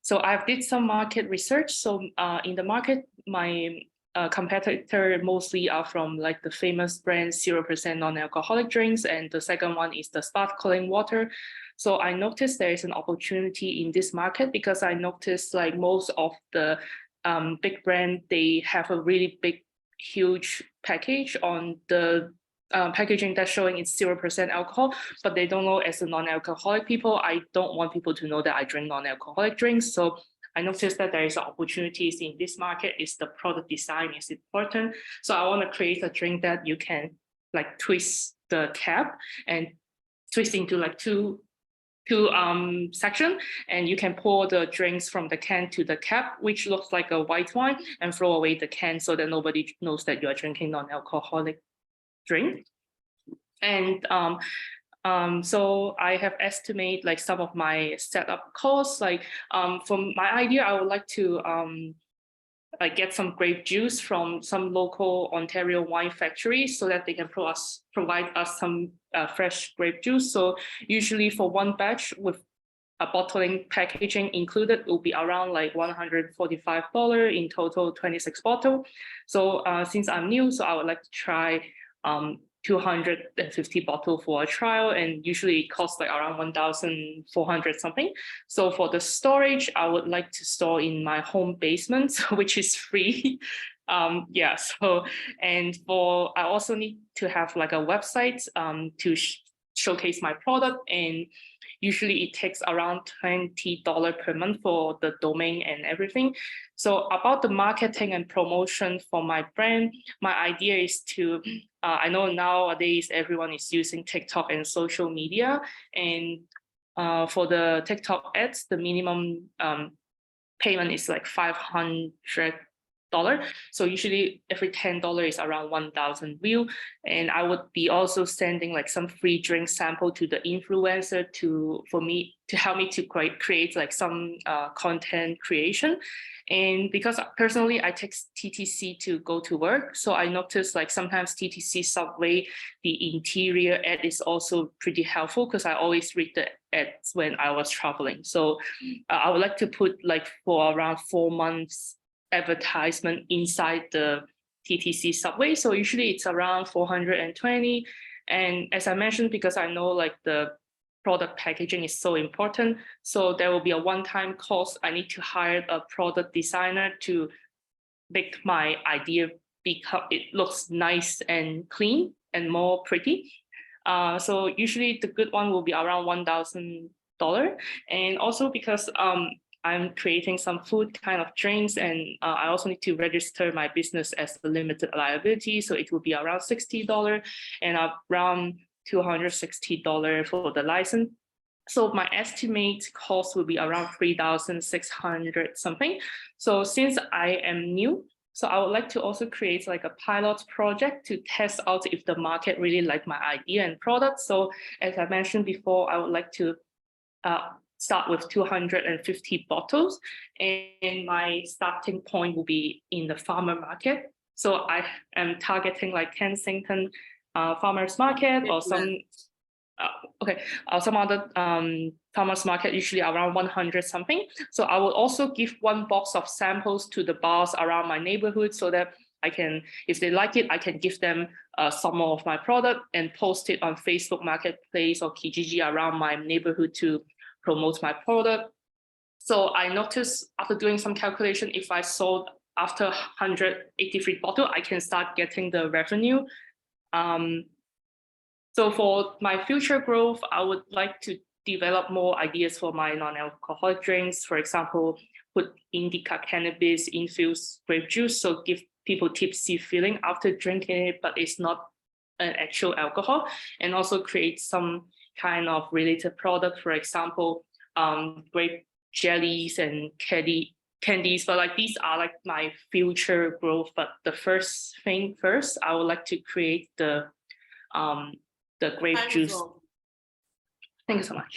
So I've did some market research. So in the market, my competitor mostly are from like the famous brand 0% non-alcoholic drinks. And the second one is the sparkling water. So I noticed there is an opportunity in this market because I noticed like most of the big brand, they have a really big, huge package on the packaging that's showing it's 0% alcohol, but they don't know as a non-alcoholic people. I don't want people to know that I drink non-alcoholic drinks. So I noticed that there is opportunities in this market. Is the product design is important. So I want to create a drink that you can like twist the cap and twist into like two section, and you can pour the drinks from the can to the cap, which looks like a white wine, and throw away the can so that nobody knows that you are drinking non-alcoholic drink. And so I have estimated like some of my setup costs. Like from my idea, I would like to like get some grape juice from some local Ontario wine factory so that they can provide us some fresh grape juice. So usually for one batch with a bottling packaging included, it will be around like $145 in total, 26 bottles. So since I'm new, so I would like to try 250 bottles for a trial, and usually it costs like around 1,400 something. So for the storage, I would like to store in my home basement, which is free. Yeah, so, and I also need to have like a website to showcase my product, and usually it takes around $20 per month for the domain and everything. So about the marketing and promotion for my brand, my idea is to, I know nowadays everyone is using TikTok and social media, and for the TikTok ads, the minimum payment is like $500. So usually every $10 is around 1,000 views. And I would be also sending like some free drink sample to the influencer to help me to create like some content creation. And because personally I take TTC to go to work, so I noticed like sometimes TTC subway, the interior ad is also pretty helpful because I always read the ads when I was traveling. So I would like to put like for around 4 months advertisement inside the TTC subway. So usually it's around 420. And as I mentioned, because I know like the product packaging is so important, so there will be a one-time cost. I need to hire a product designer to make my idea because it looks nice and clean and more pretty. So usually the good one will be around $1,000. And also because I'm creating some food kind of drinks, and I also need to register my business as a limited liability. So it will be around $60 and around $260 for the license. So my estimate cost will be around 3,600 something. So since I am new, so I would like to also create like a pilot project to test out if the market really like my idea and product. So as I mentioned before, I would like to start with 250 bottles, and my starting point will be in the farmer market. So I am targeting like Kensington farmers market or some some other farmers market, usually around 100 something. So I will also give one box of samples to the bars around my neighborhood so that I can, if they like it, I can give them some more of my product and post it on Facebook Marketplace or Kijiji around my neighborhood to promote my product. So I noticed after doing some calculation, if I sold after 183 bottles, I can start getting the revenue. So for my future growth, I would like to develop more ideas for my non-alcoholic drinks. For example, put indica cannabis infused grape juice, so give people tipsy feeling after drinking it, but it's not an actual alcohol. And also create some kind of related product, for example, grape jellies and candies, but like these are like my future growth. But the first thing first, I would like to create the grape juice. Thank you so much.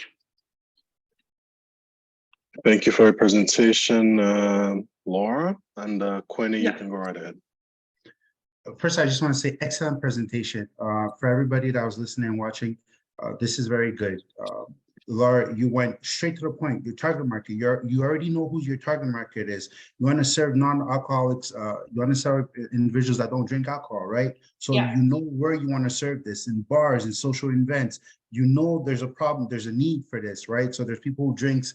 Thank you for your presentation, Laura, and Quinny, you Yeah. can go right ahead. First, I just want to say excellent presentation. For everybody that was listening and watching, this is very good. Laura, you went straight to the point. Your target market, you already know who your target market is. You want to serve non-alcoholics, you want to serve individuals that don't drink alcohol, right? So Yeah. you know where you want to serve this, in bars, in social events. You know there's a problem, there's a need for this, right? So there's people who drinks,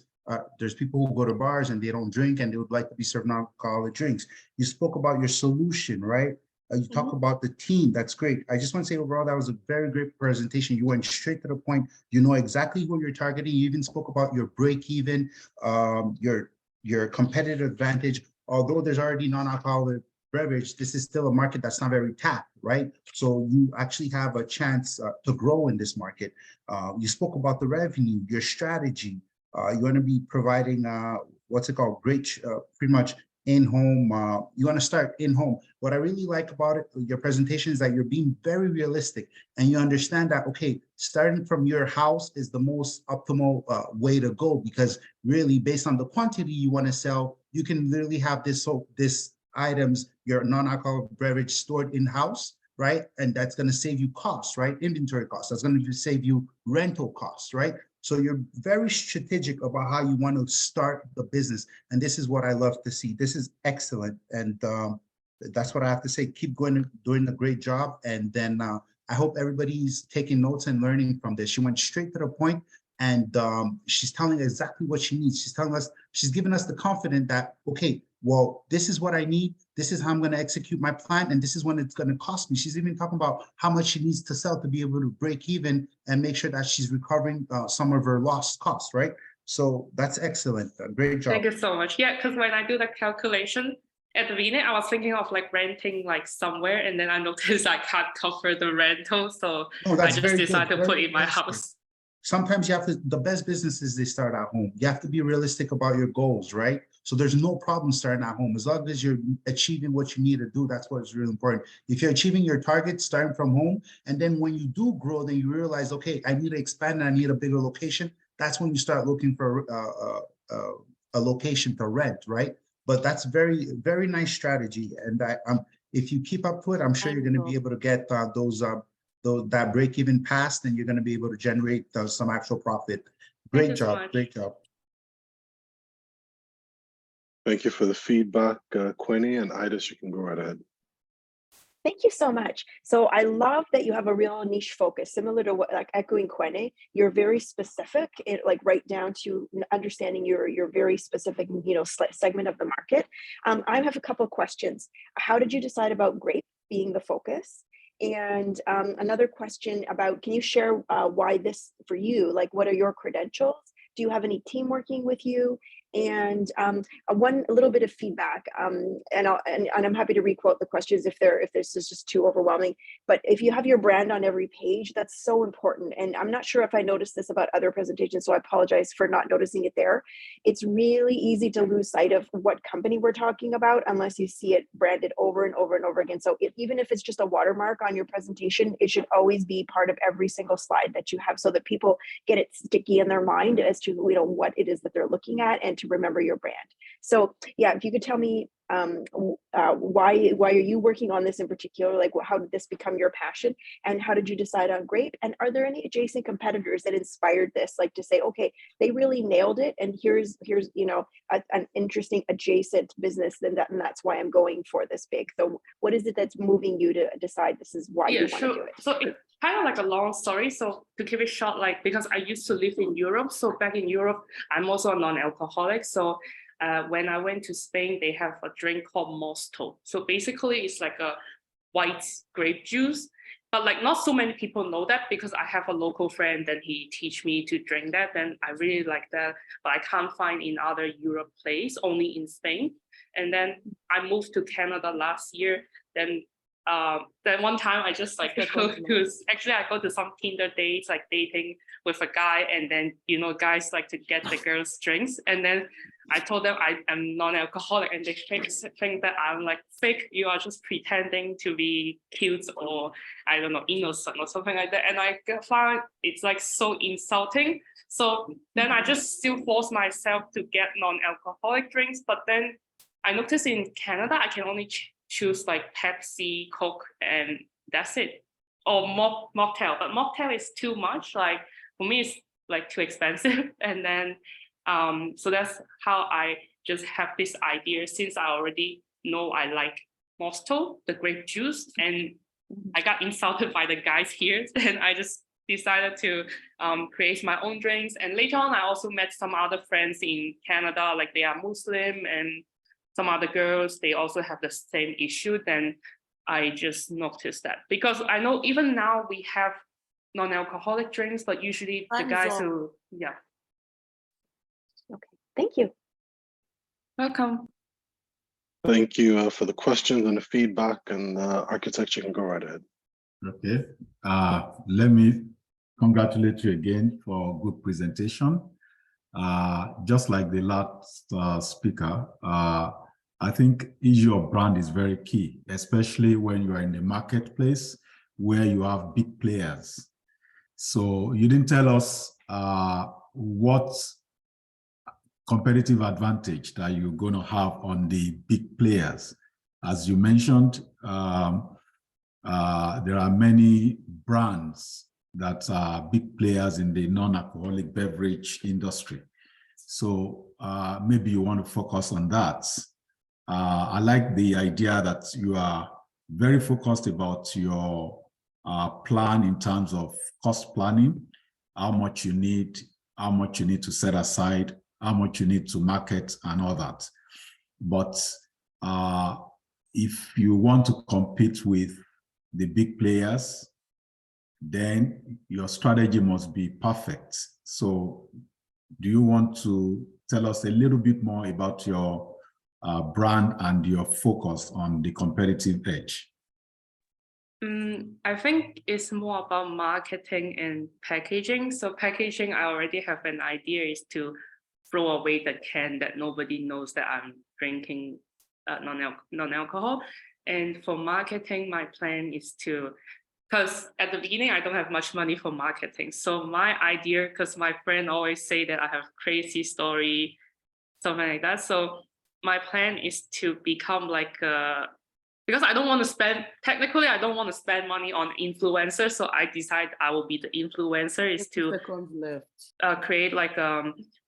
there's people who go to bars and they don't drink and they would like to be served non-alcoholic drinks. You spoke about your solution, right? You talk about the team. That's great. I just want to say overall, that was a very great presentation. You went straight to the point. You know exactly who you're targeting. You even spoke about your break even, your competitive advantage. Although there's already non-alcoholic beverage, this is still a market that's not very tapped, right? So you actually have a chance to grow in this market. You spoke about the revenue, your strategy. You want to be providing, what's it called? Great, pretty much in-home, you want to start in-home. What I really like about it, your presentation, is that you're being very realistic and you understand that, okay, starting from your house is the most optimal way to go, because really based on the quantity you want to sell, you can literally have this items, your non-alcoholic beverage stored in-house, right? And that's going to save you costs, right? Inventory costs. That's going to save you rental costs, right? So you're very strategic about how you want to start the business. And this is what I love to see. This is excellent. And that's what I have to say. Keep going, doing a great job. And then I hope everybody's taking notes and learning from this. She went straight to the point, and she's telling exactly what she needs. She's telling us, she's giving us the confidence that, okay, well, this is what I need. This is how I'm going to execute my plan. And this is what it's going to cost me. She's even talking about how much she needs to sell to be able to break even and make sure that she's recovering some of her lost costs, right? So that's excellent. Great job. Thank you so much. Yeah, because when I do the calculation at the beginning, I was thinking of like renting like somewhere, and then I noticed I can't cover the rental. So I just decided to put in my house. Sometimes you have to, the best businesses, they start at home. You have to be realistic about your goals, right? So there's no problem starting at home. As long as you're achieving what you need to do, that's what's really important. If you're achieving your target, starting from home, and then when you do grow, then you realize, okay, I need to expand and I need a bigger location. That's when you start looking for a location to rent, right? But that's very, very nice strategy. And if you keep up to it, I'm sure you're going to be able to get that break even passed, and you're going to be able to generate some actual profit. Great job. Great job. Thank you for the feedback, Quinny, and Idis, you can go right ahead. Thank you so much. So I love that you have a real niche focus, similar to what, like echoing Quinny, you're very specific, like right down to understanding your very specific, segment of the market. I have a couple of questions. How did you decide about grape being the focus? And another question about, can you share why this for you? Like, what are your credentials? Do you have any team working with you? And a little bit of feedback, and I'm happy to requote the questions if this is just too overwhelming. But if you have your brand on every page, that's so important. And I'm not sure if I noticed this about other presentations, so I apologize for not noticing it there. It's really easy to lose sight of what company we're talking about unless you see it branded over and over and over again. So even if it's just a watermark on your presentation, it should always be part of every single slide that you have, so that people get it sticky in their mind as to what it is that they're looking at, and to remember your brand. So yeah, if you could tell me why are you working on this in particular? Like, how did this become your passion, and how did you decide on grape? And are there any adjacent competitors that inspired this, like to say, okay, they really nailed it, and here's an interesting adjacent business, and that's why I'm going for this big. So what is it that's moving you to decide this is why you want to do it? So it's kind of like a long story. So to keep it short, like, because I used to live in Europe, so back in Europe, I'm also a non-alcoholic. So when I went to Spain, they have a drink called Mosto. So basically, it's like a white grape juice. But like, not so many people know that, because I have a local friend and he teach me to drink that. And I really like that, but I can't find in other Europe place, only in Spain. And then I moved to Canada last year. Then then one time I just like go to, actually I go to some Tinder dates, like dating with a guy, and then, you know, guys like to get the girls drinks. And then I told them I am non-alcoholic, and they think that I'm like fake. You are just pretending to be cute or I don't know, innocent or something like that. And I found it's like so insulting. So then I just still force myself to get non-alcoholic drinks. But then I noticed in Canada, I can only choose like Pepsi, Coke, and that's it. Or mocktail, but mocktail is too much. Like for me, it's like too expensive. And then so that's how I just have this idea, since I already know I like Mosto, the grape juice, and I got insulted by the guys here, and I just decided to create my own drinks. And later on, I also met some other friends in Canada, like they are Muslim, and some other girls, they also have the same issue. Then I just noticed that, because I know even now we have non-alcoholic drinks, but usually the guys who, yeah. Okay, thank you. Welcome. Thank you for the questions and the feedback, and architecture can go right ahead. Okay, let me congratulate you again for a good presentation. Just like the last speaker, I think issue of brand is very key, especially when you are in the marketplace where you have big players. So you didn't tell us what competitive advantage that you're going to have on the big players. As you mentioned, there are many brands that are big players in the non-alcoholic beverage industry. So maybe you want to focus on that. I like the idea that you are very focused about your plan in terms of cost planning, how much you need to set aside, how much you need to market and all that. But if you want to compete with the big players, then your strategy must be perfect. So do you want to tell us a little bit more about your brand and your focus on the competitive edge? I think it's more about marketing and packaging. So packaging, I already have an idea, is to throw away the can that nobody knows that I'm drinking non-alcohol. And for marketing, my plan is to, because at the beginning, I don't have much money for marketing. So my idea, because my friend always say that I have crazy story, something like that. So my plan is to become like because I don't want to spend, technically, I don't want to spend money on influencers. So I decide I will be the influencer, is to create like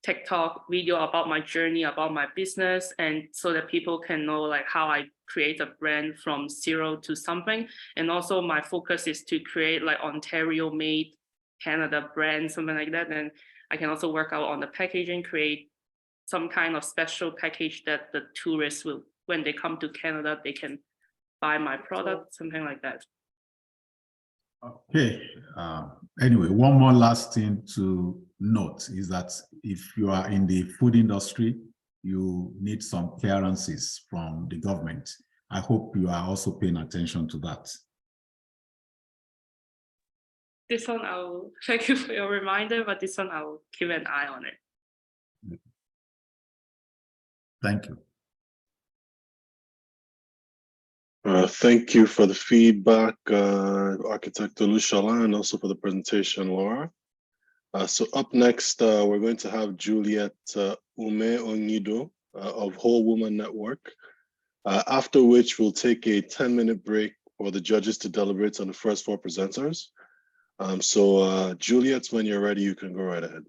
TikTok video about my journey, about my business, and so that people can know like how I create a brand from zero to something. And also my focus is to create like Ontario made Canada brand, something like that. And I can also work out on the packaging, create some kind of special package that the tourists will, when they come to Canada, they can buy my product, something like that. Okay. Anyway, one more last thing to note is that if you are in the food industry, you need some clearances from the government. I hope you are also paying attention to that. This one, I will thank you for your reminder, but this one I will keep an eye on it. Thank you. Thank you for the feedback, Architect Olushola, and also for the presentation, Laura. So up next, we're going to have Juliet Onido of Whole Woman Network, after which we'll take a 10-minute break for the judges to deliberate on the first 4 presenters. So Juliet, when you're ready, you can go right ahead.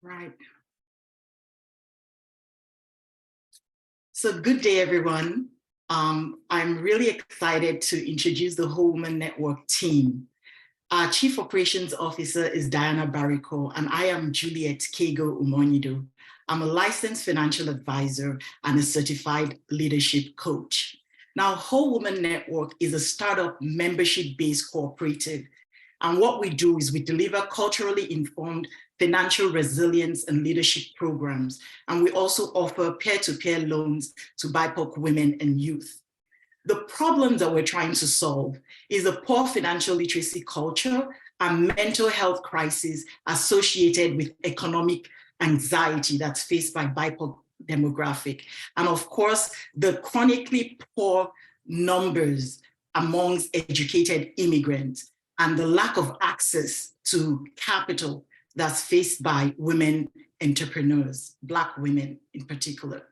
Right. So good day, everyone. I'm really excited to introduce the Whole Woman Network team. Our Chief Operations Officer is Diana Barrico, and I am Juliet Kego Umonido. I'm a licensed financial advisor and a certified leadership coach. Now, Whole Woman Network is a startup membership-based cooperative. And what we do is we deliver culturally informed financial resilience and leadership programs. And we also offer peer-to-peer loans to BIPOC women and youth. The problems that we're trying to solve is a poor financial literacy culture and mental health crisis associated with economic anxiety that's faced by BIPOC demographic. And of course, the chronically poor numbers amongst educated immigrants and the lack of access to capital that's faced by women entrepreneurs, Black women in particular.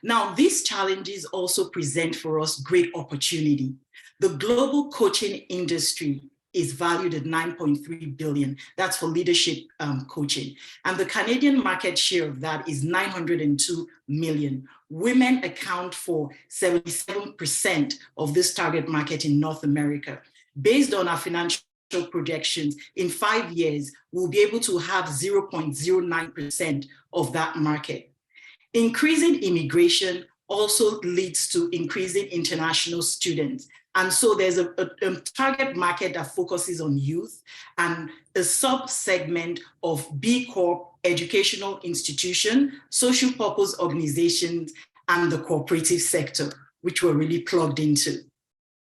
Now, these challenges also present for us great opportunity. The global coaching industry is valued at 9.3 billion. That's for leadership coaching. And the Canadian market share of that is 902 million. Women account for 77% of this target market in North America. Based on our financial projections, in 5 years, we'll be able to have 0.09% of that market. Increasing immigration also leads to increasing international students. And so there's a target market that focuses on youth and a sub-segment of B Corp, educational institution, social purpose organizations, and the cooperative sector, which we're really plugged into.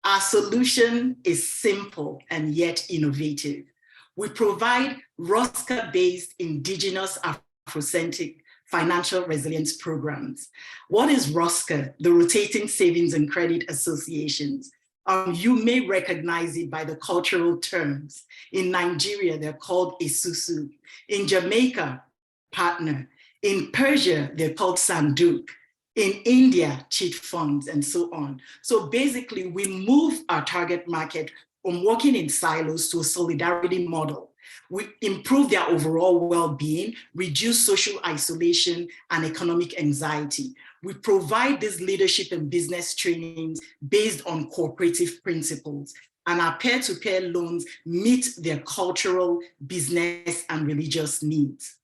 Our solution is simple and yet innovative. We provide ROSCA-based Indigenous Afrocentric financial resilience programs. What is ROSCA? The Rotating Savings and Credit Associations. You may recognize it by the cultural terms. In Nigeria, they're called Esusu. In Jamaica, partner. In Persia, they're called Sanduk. In India, cheat funds, and so on. So basically, we move our target market from working in silos to a solidarity model. We improve their overall well-being, reduce social isolation and economic anxiety. We provide these leadership and business trainings based on cooperative principles, and our peer-to-peer loans meet their cultural, business, and religious needs.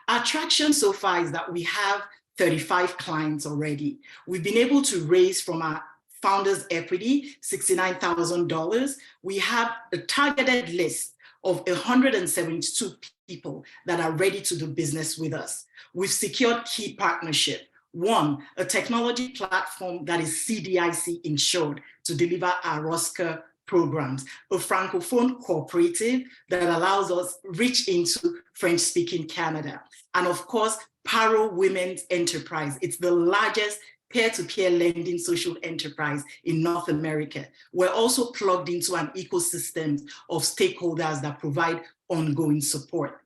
Our traction so far is that we have 35 clients already. We've been able to raise from our founders' equity, $69,000. We have a targeted list of 172 people that are ready to do business with us. We've secured key partnership. One, a technology platform that is CDIC insured to deliver our ROSCA programs, a Francophone cooperative that allows us reach into French-speaking Canada. And of course, Paro Women's Enterprise. It's the largest peer-to-peer lending social enterprise in North America. We're also plugged into an ecosystem of stakeholders that provide ongoing support.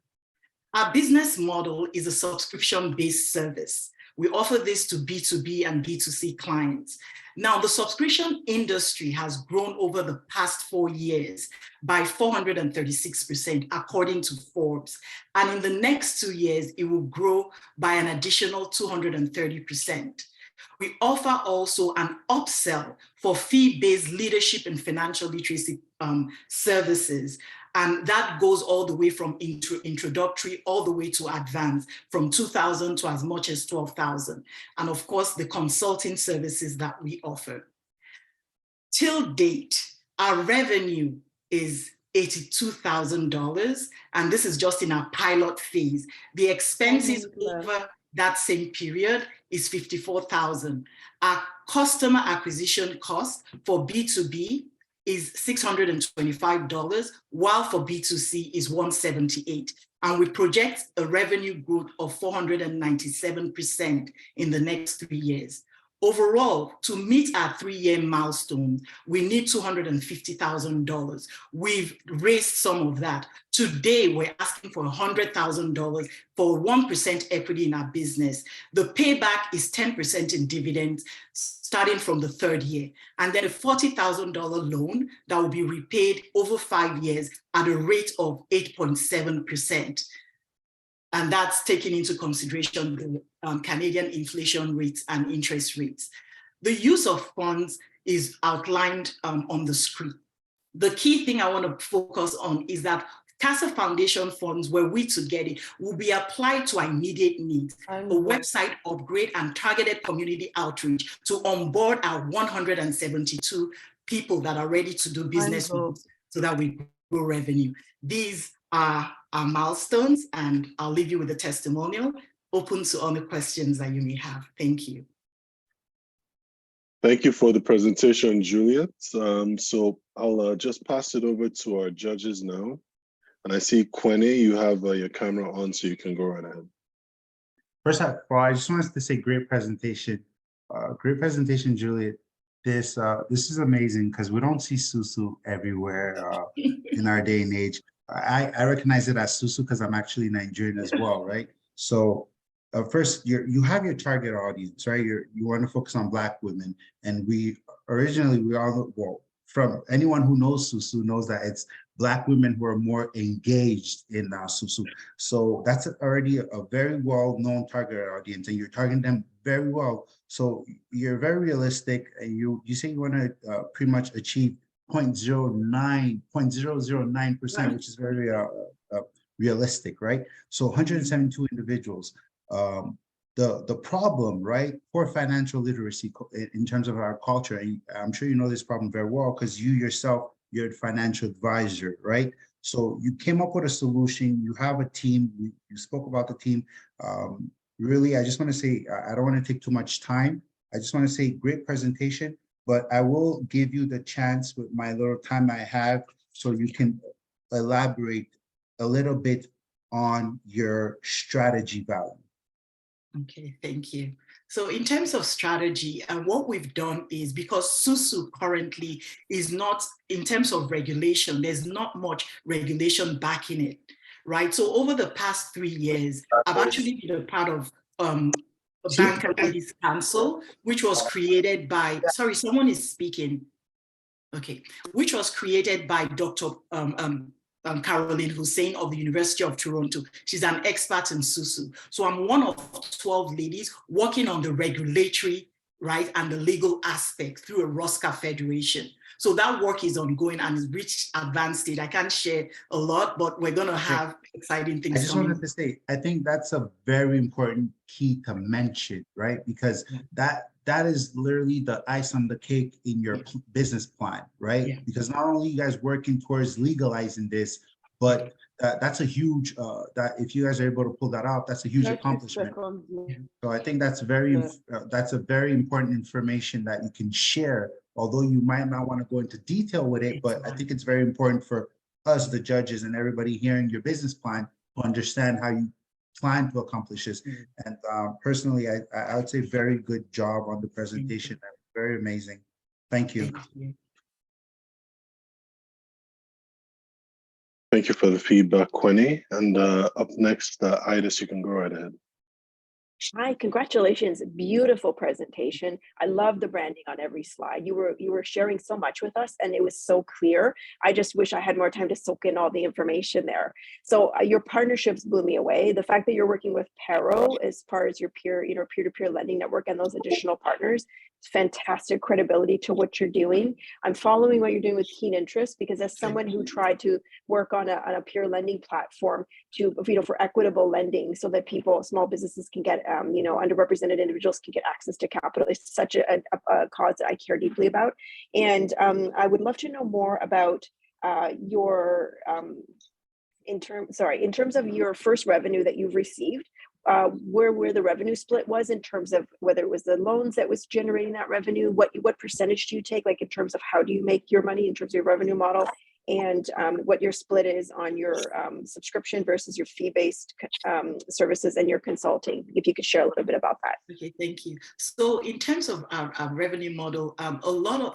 Our business model is a subscription-based service. We offer this to B2B and B2C clients. Now, the subscription industry has grown over the past 4 years by 436%, according to Forbes. And in the next 2 years, it will grow by an additional 230%. We offer also an upsell for fee-based leadership and financial literacy services. And that goes all the way from introductory all the way to advanced, from 2,000 to as much as 12,000. And of course, the consulting services that we offer. Till date, our revenue is $82,000. And this is just in our pilot phase. The expenses over that same period is $54,000. Our customer acquisition cost for B2B is $625, while for B2C is $178. And we project a revenue growth of 497% in the next 3 years. Overall, to meet our 3-year milestone, we need $250,000. We've raised some of that. Today, we're asking for $100,000 for 1% equity in our business. The payback is 10% in dividends, starting from the 3rd year. And then a $40,000 loan that will be repaid over 5 years at a rate of 8.7%. And that's taking into consideration the Canadian inflation rates and interest rates. The use of funds is outlined on the screen. The key thing I want to focus on is that CASA Foundation funds, where we to get it, will be applied to our immediate needs, a website upgrade and targeted community outreach to onboard our 172 people that are ready to do business with us so that we grow revenue. These are our milestones, and I'll leave you with a testimonial, open to all the questions that you may have. Thank you. Thank you for the presentation, Juliet. So I'll just pass it over to our judges now. And I see Quene, you have your camera on, so you can go right ahead. First of all, I just wanted to say great presentation. Great presentation, Juliet. This is amazing because we don't see Susu everywhere in our day and age. I recognize it as Susu because I'm actually Nigerian as well, right? So first, you have your target audience, right? You want to focus on Black women, and we all, well, from anyone who knows Susu knows that it's Black women who are more engaged in Susu. So that's already a very well-known target audience, and you're targeting them very well. So you're very realistic, and you say you want to pretty much achieve 0.009%, which is very realistic, right? So 172 individuals. The problem, right, for financial literacy in terms of our culture, and I'm sure you know this problem very well because you yourself, you're a financial advisor, right? So you came up with a solution, you have a team, you spoke about the team. Really, I just want to say, I don't want to take too much time. I just want to say great presentation, but I will give you the chance with my little time I have so you can elaborate a little bit on your strategy value. Okay, thank you. So in terms of strategy, and what we've done is, because Susu currently is not, in terms of regulation, there's not much regulation backing it, right? So over the past 3 years, I've actually been a part of a Banker Ladies Council, which was created by, sorry, someone is speaking. Okay, which was created by Dr. Caroline Hussein of the University of Toronto. She's an expert in Susu. So I'm one of 12 ladies working on the regulatory, right, and the legal aspect through a ROSCA federation. So that work is ongoing and has reached advanced state. I can't share a lot, but we're going to have exciting things. I just wanted to say, I think that's a very important key to mention, right? Because that is literally the ice on the cake in your business plan, right? Yeah. Because not only you guys working towards legalizing this, but that's a huge, that if you guys are able to pull that out, that's a huge accomplishment. So I think that's a very important information that you can share, although you might not want to go into detail with it, but I think it's very important for us, the judges, and everybody hearing your business plan to understand how you plan to accomplish this. And personally, I would say very good job on the presentation. Very amazing. Thank you. Thank you for the feedback, Quene. And up next, Idis, you can go right ahead. Hi, congratulations. Beautiful presentation. I love the branding on every slide. You were sharing so much with us and it was so clear. I just wish I had more time to soak in all the information there. So your partnerships blew me away. The fact that you're working with Pero as far as your peer-to-peer lending network and those additional partners, it's fantastic credibility to what you're doing. I'm following what you're doing with keen interest because as someone who tried to work on a peer lending platform to, for equitable lending so that small businesses can get underrepresented individuals can get access to capital. It's such a cause that I care deeply about. And I would love to know more about your, in terms of your first revenue that you've received, where the revenue split was in terms of whether it was the loans that was generating that revenue, what percentage do you take, like in terms of how do you make your money in terms of your revenue model, and what your split is on your subscription versus your fee-based services and your consulting, if you could share a little bit about that. Okay, thank you. So in terms of our revenue model,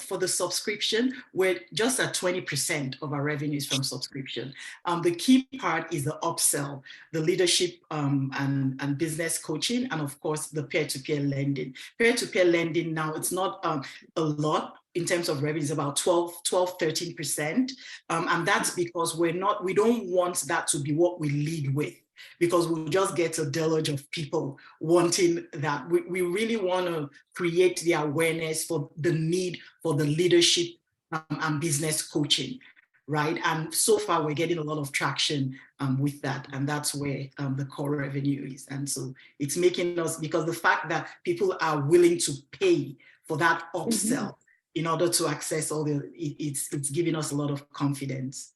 for the subscription, we're just at 20% of our revenues from subscription. The key part is the upsell, the leadership and business coaching, and of course, the peer-to-peer lending. Peer-to-peer lending now, it's not a lot. In terms of revenue, is about 13%. And that's because we don't want that to be what we lead with, because we'll just get a deluge of people wanting that. We really want to create the awareness for the need for the leadership and business coaching, right? And so far we're getting a lot of traction with that. And that's where the core revenue is. And so it's making us, because the fact that people are willing to pay for that upsell, in order to access all it's giving us a lot of confidence.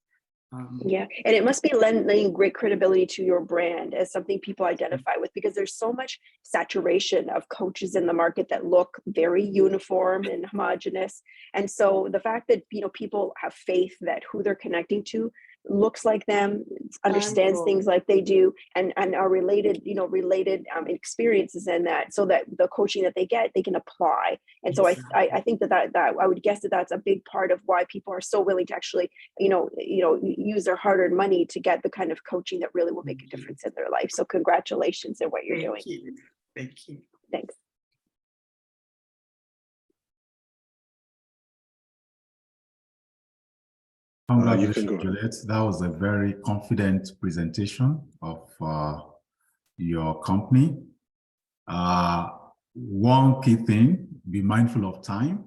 Yeah, and it must be lending great credibility to your brand as something people identify with, because there's so much saturation of coaches in the market that look very uniform and homogenous. And so the fact that, you know, people have faith that who they're connecting to looks like them, understands things like they do, and are related, you know, experiences in that, so that the coaching that they get, they can apply. And so I think that I would guess that that's a big part of why people are so willing to actually, you know, use their hard-earned money to get the kind of coaching that really will make a difference in their life. So congratulations on what you're doing. Thank you. Thanks. Congratulations, go. Juliet. That was a very confident presentation of your company. One key thing, be mindful of time.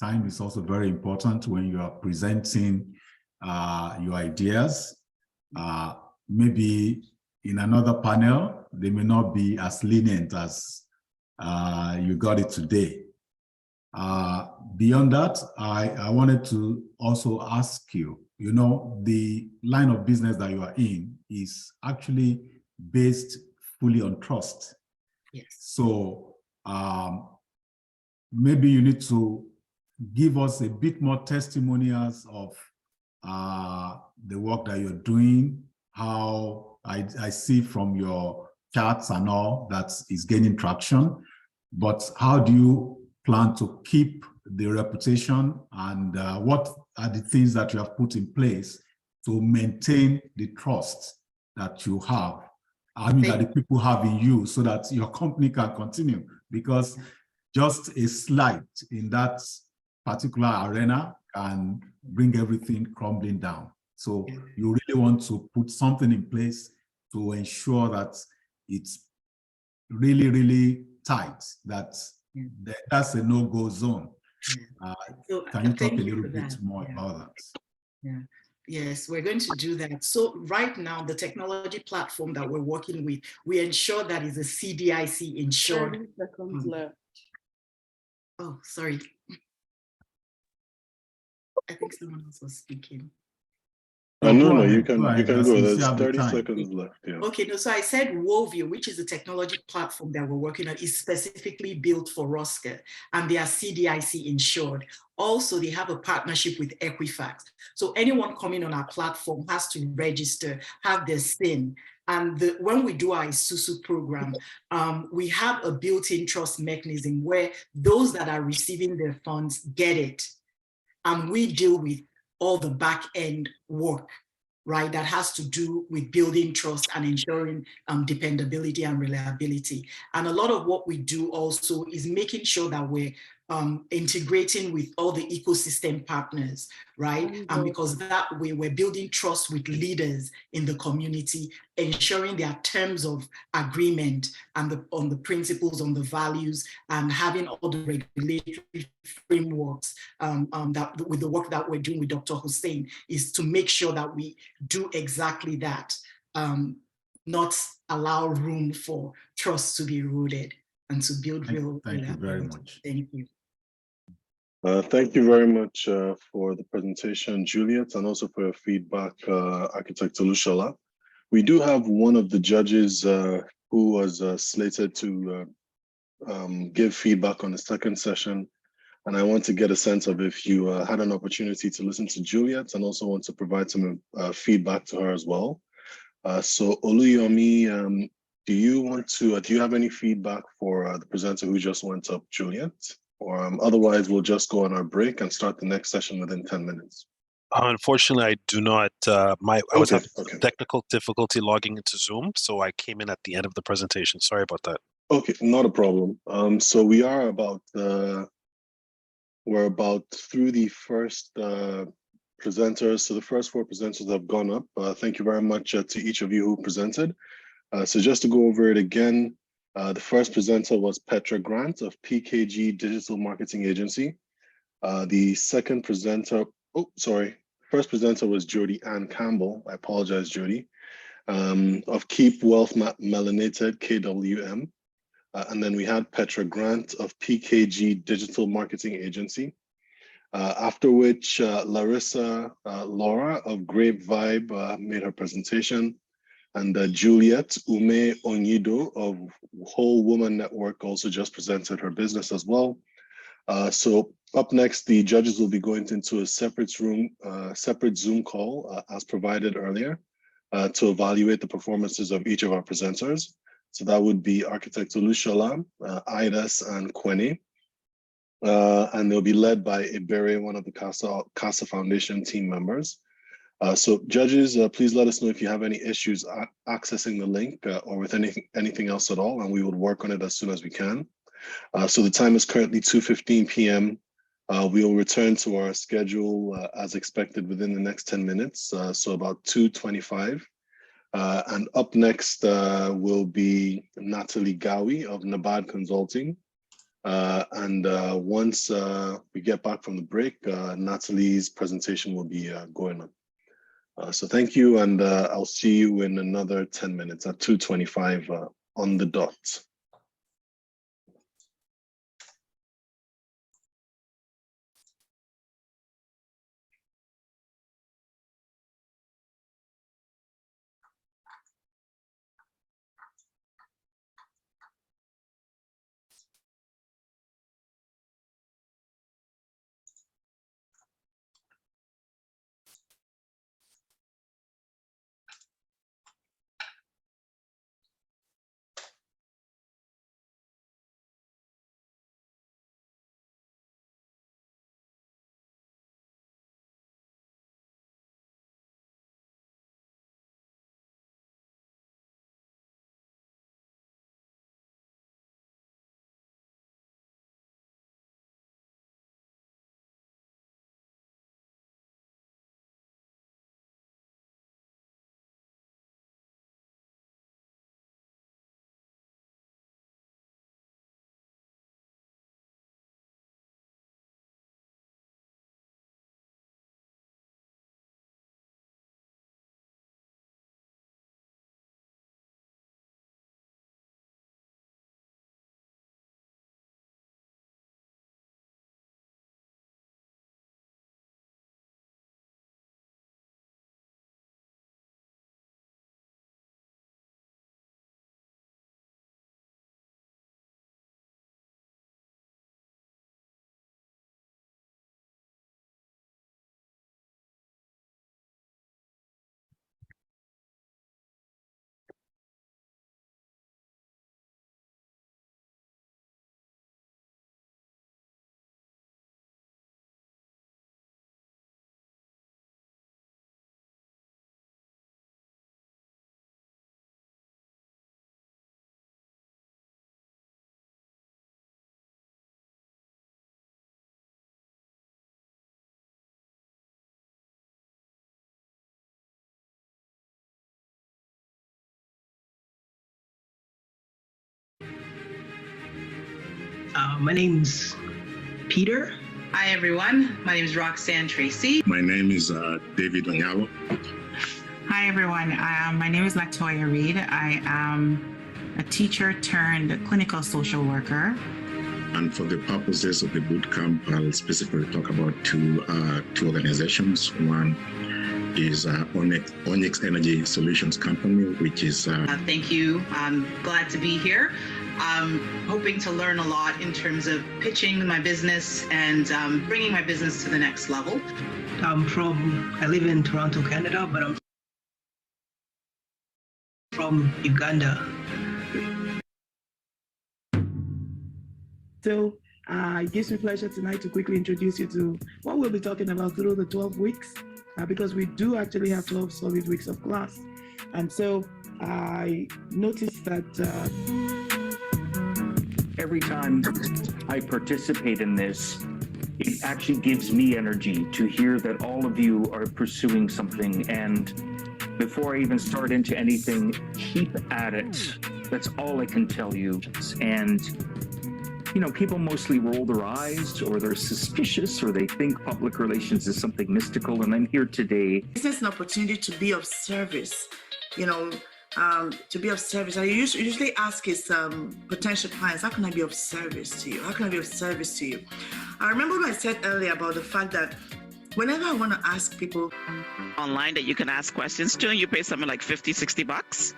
Time is also very important when you are presenting your ideas. Maybe in another panel, they may not be as lenient as you got it today. Beyond that, I wanted to also ask you, you know, the line of business that you are in is actually based fully on trust. Yes. So maybe you need to give us a bit more testimonials of the work that you're doing, how I see from your charts and all that is gaining traction, but how do you plan to keep the reputation, and what are the things that you have put in place to maintain the trust that you have? I mean, that the people have in you, so that your company can continue, because just a slight in that particular arena can bring everything crumbling down. So you really want to put something in place to ensure that it's really, really tight, that that's a no-go zone. So, can you talk thank a you little for bit that. more about that? Yeah. Yes, we're going to do that. So right now, the technology platform that we're working with, we ensure that is a CDIC insured. 30 seconds left. Oh, sorry. I think someone else was speaking. No, you can go. There's have 30 time. seconds left. Yeah. Okay, no, so I said Wovio, which is the technology platform that we're working on, is specifically built for Rosca, and they are CDIC insured. Also, they have a partnership with Equifax. So anyone coming on our platform has to register, have their SIN. And when we do our Isusu program, we have a built-in trust mechanism where those that are receiving their funds get it. And we deal with all the back-end work, right, that has to do with building trust and ensuring dependability and reliability. And a lot of what we do also is making sure that we're integrating with all the ecosystem partners, right? And because that way we're building trust with leaders in the community, ensuring there are terms of agreement and on the principles, on the values, and having all the regulatory frameworks that with the work that we're doing with Dr. Hussein is to make sure that we do exactly that, not allow room for trust to be eroded and to build real. Thank you very much. Thank you. Thank you very much for the presentation, Juliet, and also for your feedback, Architect Olushola. We do have one of the judges who was slated to give feedback on the second session. And I want to get a sense of if you had an opportunity to listen to Juliet, and also want to provide some feedback to her as well. So Oluyomi, do you have any feedback for the presenter who just went up, Juliet? Or otherwise, we'll just go on our break and start the next session within 10 minutes. Unfortunately, I do not. I was having technical difficulty logging into Zoom, so I came in at the end of the presentation. Sorry about that. Okay, not a problem. So we are we're about through the first presenters. So the first 4 presenters have gone up. Thank you very much to each of you who presented. So just to go over it again, the first presenter was Petra Grant of PKG Digital Marketing Agency. The second presenter, first presenter was Jody Ann Campbell. I apologize, Jody, of Keep Wealth Melanated, KWM. And then we had Petra Grant of PKG Digital Marketing Agency. After which Larissa Laura of Grape Vibe made her presentation, and Juliet Ume Onido of Whole Woman Network also just presented her business as well. So up next, the judges will be going into a separate Zoom call as provided earlier to evaluate the performances of each of our presenters. So that would be Architect Olushola, Idas, and Kweni. And they'll be led by Ibere, one of the CASA Foundation team members. So judges, please let us know if you have any issues accessing the link or with anything else at all, and we will work on it as soon as we can. So the time is currently 2:15 p.m. We will return to our schedule as expected within the next 10 minutes, so about 2:25. And up next will be Natalie Gowie of Nabad Consulting. And once we get back from the break, Natalie's presentation will be going on. So thank you, and I'll see you in another 10 minutes at 2:25 on the dot. My name's Peter. Hi, everyone. My name is Roxanne Tracy. My name is David Onyalo. Hi, everyone. My name is Latoya Reed. I am a teacher turned clinical social worker. And for the purposes of the bootcamp, I'll specifically talk about two organizations. One is Onyx Energy Solutions Company, which is... Thank you. I'm glad to be here. I'm hoping to learn a lot in terms of pitching my business and bringing my business to the next level. I live in Toronto, Canada, but I'm from Uganda. So it gives me pleasure tonight to quickly introduce you to what we'll be talking about through the 12 weeks, because we do actually have 12 solid weeks of class. And so I noticed that every time I participate in this, it actually gives me energy to hear that all of you are pursuing something. And before I even start into anything, keep at it. That's all I can tell you. And you know, people mostly roll their eyes or they're suspicious or they think public relations is something mystical. And I'm here today. This is an opportunity to be of service, you know, to be of service, I usually ask his potential clients, how can I be of service to you? How can I be of service to you? I remember what I said earlier about the fact that whenever I want to ask people online that you can ask questions to, you pay something like $50-$60,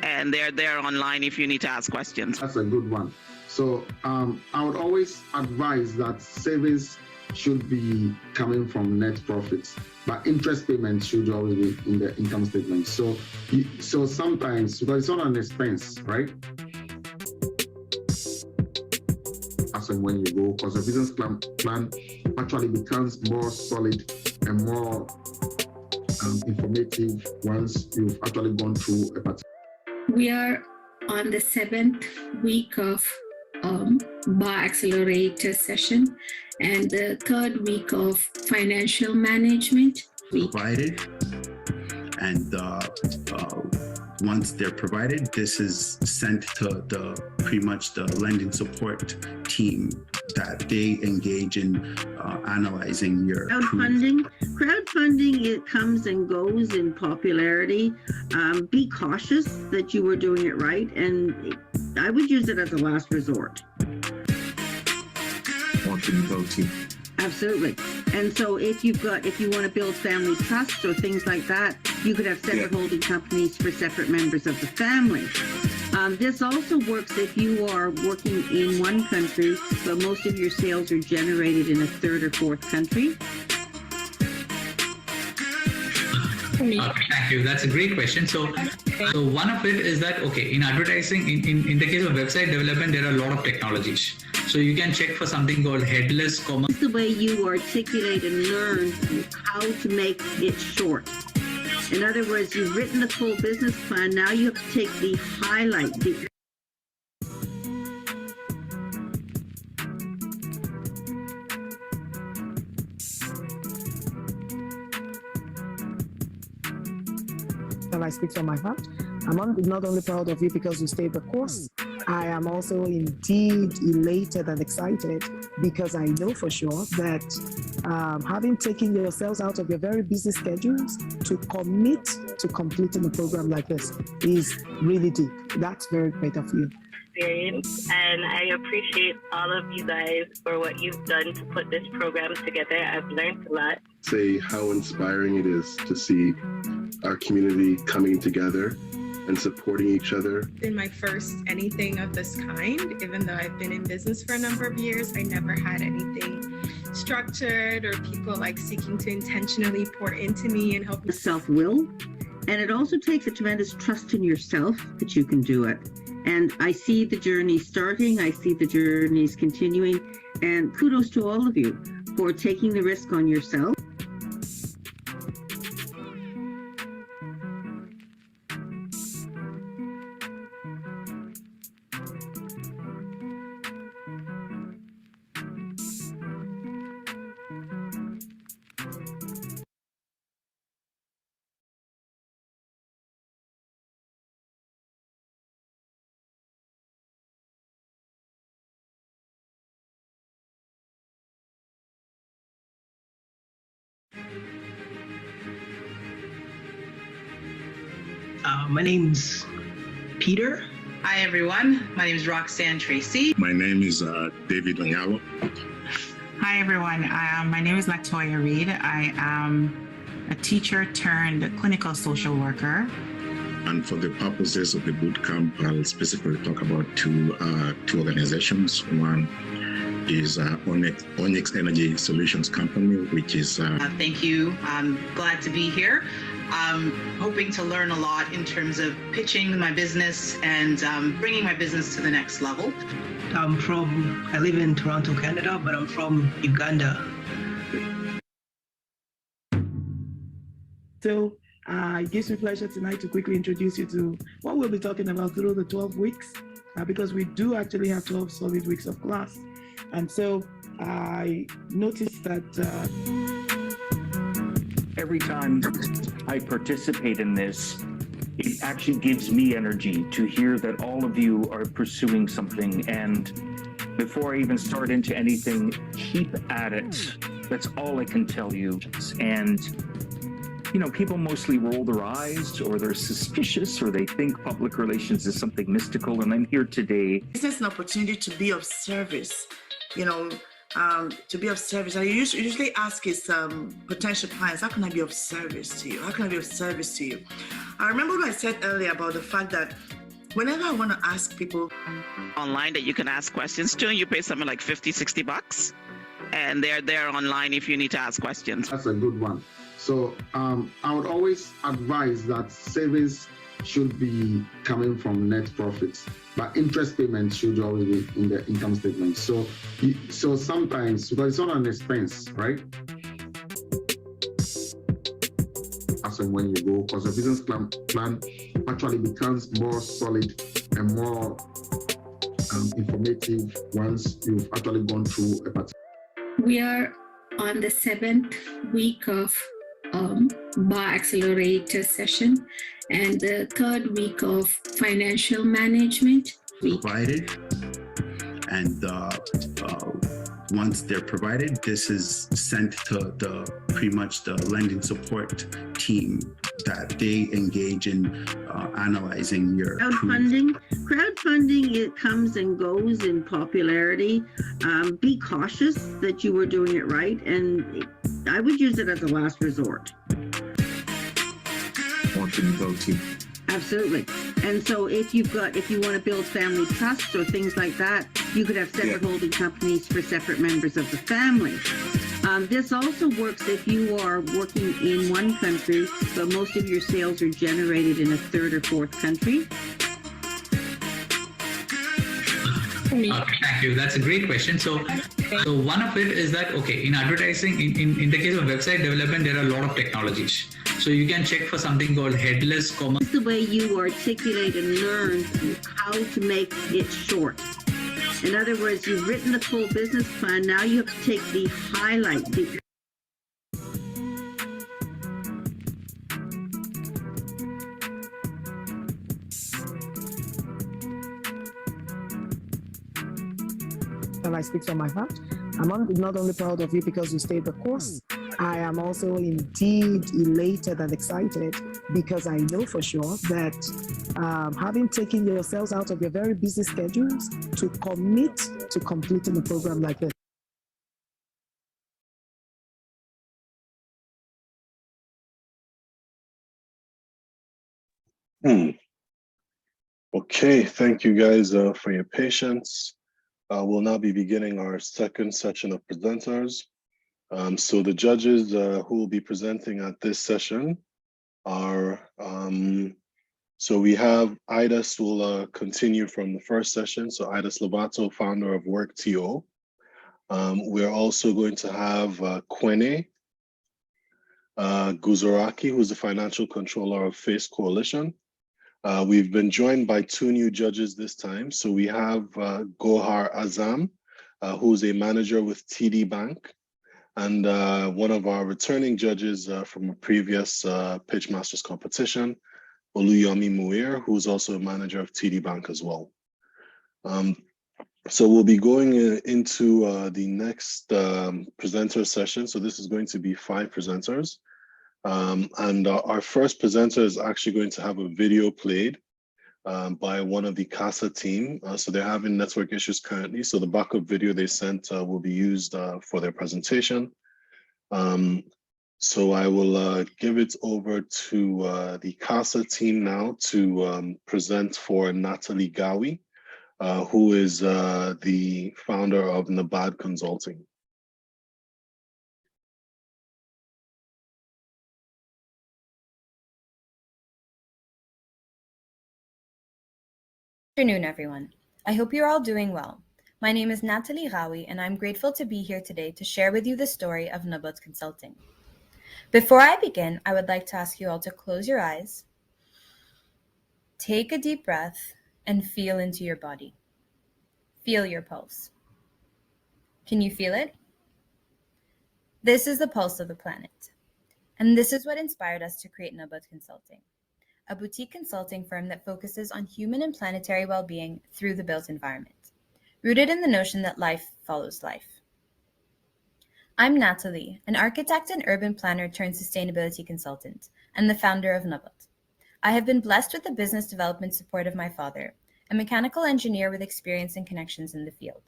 and they're there online if you need to ask questions. That's a good one. So I would always advise that savings should be coming from net profits, but interest payments should always be in the income statement. So sometimes, because it's not an expense, right? As and when you go, because the business plan actually becomes more solid and more informative once you've actually gone through a particular. We are on the 7th week of Bar Accelerator session and the 3rd week of financial management. Provided, and once they're provided, this is sent to the pretty much the lending support team that they engage in analyzing your crowdfunding. It comes and goes in popularity. Be cautious that you were doing it right, and I would use it as a last resort. Absolutely. And so if you want to build family trusts or things like that, you could have separate holding companies for separate members of the family. This also works if you are working in one country, but most of your sales are generated in a 3rd or 4th country. Thank you. That's a great question. So one of it is that, okay, in advertising, in the case of website development, there are a lot of technologies. So you can check for something called headless commerce. It's the way you articulate and learn how to make it short. In other words, you've written the full business plan. Now you have to take the highlight. And I speak from my heart. I'm not only proud of you because you stayed the course, I am also indeed elated and excited because I know for sure that having taken yourselves out of your very busy schedules to commit to completing a program like this is really deep. That's very great of you. Experience, and I appreciate all of you guys for what you've done to put this program together. I've learned a lot. Say how inspiring it is to see our community coming together and supporting each other. In my first anything of this kind, even though I've been in business for a number of years, I never had anything structured or people like seeking to intentionally pour into me and help me. Self-will, and it also takes a tremendous trust in yourself that you can do it. And I see the journey starting, I see the journeys continuing, and kudos to all of you for taking the risk on yourself. My name's Peter. Hi, everyone. My name is Roxanne Tracy. My name is David Onyalo. Hi, everyone. My name is Latoya Reed. I am a teacher turned clinical social worker. And for the purposes of the bootcamp, I'll specifically talk about two organizations. One is Onyx Energy Solutions Company, which is... Thank you. I'm glad to be here. I'm hoping to learn a lot in terms of pitching my business and bringing my business to the next level. I live in Toronto, Canada, but I'm from Uganda. So it gives me pleasure tonight to quickly introduce you to what we'll be talking about through the 12 weeks, because we do actually have 12 solid weeks of class. And so I noticed that every time I participate in this, it actually gives me energy to hear that all of you are pursuing something. And before I even start into anything, keep at it. That's all I can tell you. And people mostly roll their eyes or they're suspicious or they think public relations is something mystical. And I'm here today. Business an opportunity to be of service, to be of service. I usually ask is potential clients, how can I be of service to you? How can I be of service to you? I remember what I said earlier about the fact that whenever I want to ask people online that you can ask questions to, you pay something like 50, 60 bucks. And they're there online if you need to ask questions. That's a good one. So I would always advise that savings should be coming from net profits, but interest payments should always be in the income statement. So sometimes, because it's not an expense, right? As and when you go, because the business plan actually becomes more solid and more informative once you've actually gone through a particular. We are on the 7th week of Bar Accelerator session and the 3rd week of financial management. Provided, and once they're provided, this is sent to pretty much the lending support team that they engage in analyzing your crowdfunding. It comes and goes in popularity. Be cautious that you were doing it right, and I would use it as a last resort. Absolutely. And so if you want to build family trusts or things like that, you could have separate holding companies for separate members of the family. This also works if you are working in one country, but most of your sales are generated in a 3rd or 4th country. Thank you. That's a great question. So one of it is that, okay, in advertising, in the case of website development, there are a lot of technologies. So you can check for something called headless commerce. It's the way you articulate and learn how to make it short. In other words, you've written the full business plan. Now you have to take the highlight. And I speak from my heart. I'm not only proud of you because you stayed the course. I am also indeed elated and excited because I know for sure that having taken yourselves out of your very busy schedules to commit to completing a program like this. Okay, thank you guys for your patience. We'll now be beginning our second session of presenters. So the judges who will be presenting at this session are, so we have Ida who will continue from the first session. So Ida Slovato, founder of WorkTO. We're also going to have Kwene Guzaraki, who's the financial controller of Face Coalition. We've been joined by 2 new judges this time. So we have Gohar Azam, who's a manager with TD Bank, and one of our returning judges from a previous Pitch Masters competition, Oluyomi Muir, who's also a manager of TD Bank as well. So we'll be going into the next presenter session. So this is going to be 5 presenters. And our first presenter is actually going to have a video played by one of the CASA team. So they're having network issues currently. So the backup video they sent will be used for their presentation. So I will give it over to the CASA team now to present for Natalie Gawi, who is the founder of Nabad Consulting. Good afternoon, everyone. I hope you're all doing well. My name is Natalie Gawi, and I'm grateful to be here today to share with you the story of Nabad Consulting. Before I begin, I would like to ask you all to close your eyes, take a deep breath, and feel into your body. Feel your pulse. Can you feel it? This is the pulse of the planet. And this is what inspired us to create Nabad Consulting, a boutique consulting firm that focuses on human and planetary well-being through the built environment, rooted in the notion that life follows life. I'm Natalie, an architect and urban planner turned sustainability consultant, and the founder of Nabat. I have been blessed with the business development support of my father, a mechanical engineer with experience and connections in the field.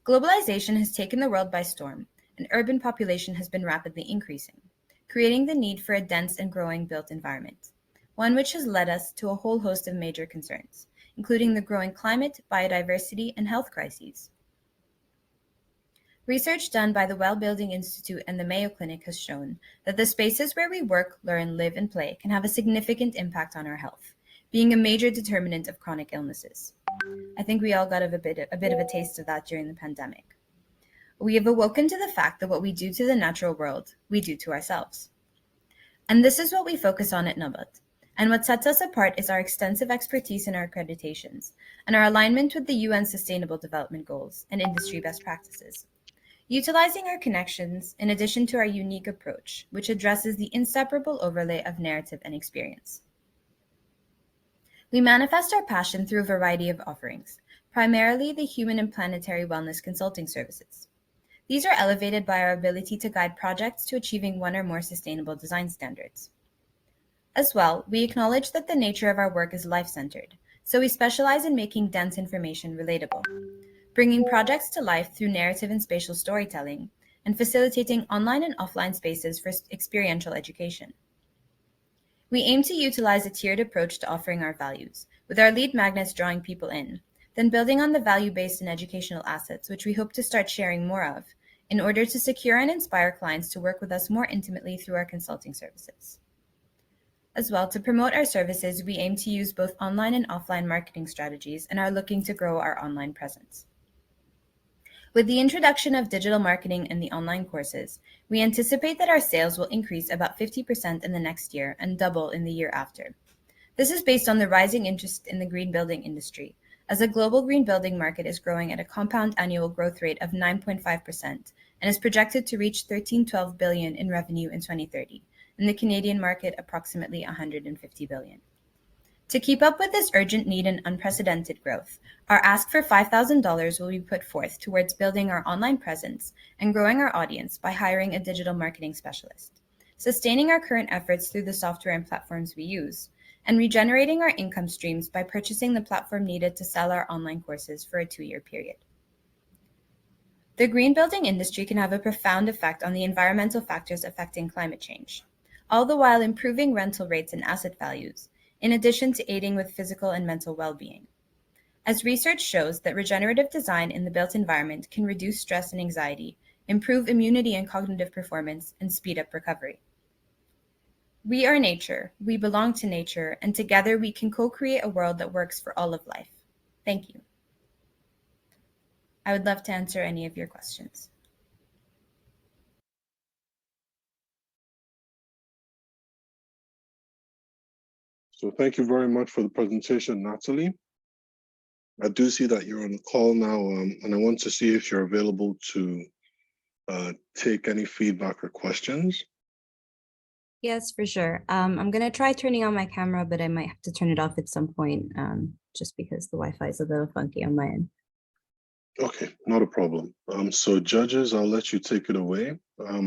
Globalization has taken the world by storm, and urban population has been rapidly increasing, creating the need for a dense and growing built environment, one which has led us to a whole host of major concerns, including the growing climate, biodiversity, and health crises. Research done by the Well Building Institute and the Mayo Clinic has shown that the spaces where we work, learn, live, and play can have a significant impact on our health, being a major determinant of chronic illnesses. I think we all got a bit of a taste of that during the pandemic. We have awoken to the fact that what we do to the natural world, we do to ourselves. And this is what we focus on at Nabat. And what sets us apart is our extensive expertise in our accreditations and our alignment with the UN Sustainable Development Goals and industry best practices. Utilizing our connections in addition to our unique approach, which addresses the inseparable overlay of narrative and experience. We manifest our passion through a variety of offerings, primarily the human and planetary wellness consulting services. These are elevated by our ability to guide projects to achieving one or more sustainable design standards. As well, we acknowledge that the nature of our work is life-centered, so we specialize in making dense information relatable, bringing projects to life through narrative and spatial storytelling, and facilitating online and offline spaces for experiential education. We aim to utilize a tiered approach to offering our values, with our lead magnets drawing people in, then building on the value-based and educational assets which we hope to start sharing more of, in order to secure and inspire clients to work with us more intimately through our consulting services. As well, to promote our services, we aim to use both online and offline marketing strategies and are looking to grow our online presence. With the introduction of digital marketing and the online courses, we anticipate that our sales will increase about 50% in the next year and double in the year after. This is based on the rising interest in the green building industry, as the global green building market is growing at a compound annual growth rate of 9.5% and is projected to reach $13-12 billion in revenue in 2030, and the Canadian market approximately $150 billion. To keep up with this urgent need and unprecedented growth, our ask for $5,000 will be put forth towards building our online presence and growing our audience by hiring a digital marketing specialist, sustaining our current efforts through the software and platforms we use, and regenerating our income streams by purchasing the platform needed to sell our online courses for a 2-year period. The green building industry can have a profound effect on the environmental factors affecting climate change, all the while improving rental rates and asset values, in addition to aiding with physical and mental well-being. As research shows that regenerative design in the built environment can reduce stress and anxiety, improve immunity and cognitive performance, and speed up recovery. We are nature, we belong to nature, and together we can co-create a world that works for all of life. Thank you. I would love to answer any of your questions. So thank you very much for the presentation, Natalie. I do see that you're on the call now, and I want to see if you're available to take any feedback or questions. Yes, for sure. I'm going to try turning on my camera, but I might have to turn it off at some point just because the Wi-Fi is a little funky on my end. Okay, not a problem. So judges, I'll let you take it away.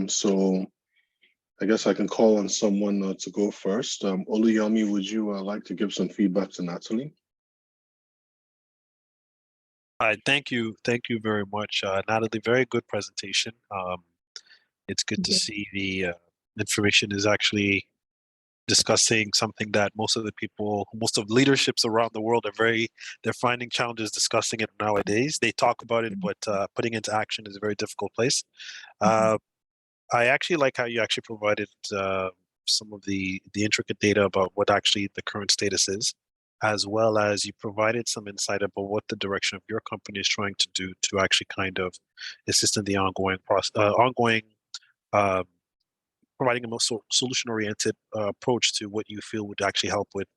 So I guess I can call on someone to go first. Oluyemi, would you like to give some feedback to Natalie? Thank you very much, Natalie. Very good presentation. It's good to see the information is actually discussing something that most of leaderships around the world they're finding challenges discussing it nowadays. They talk about it, but putting it into action is a very difficult place. I actually like how you actually provided some of the intricate data about what actually the current status is, as well as you provided some insight about what the direction of your company is trying to do to actually kind of assist in the ongoing process, providing a more solution-oriented approach to what you feel would actually help with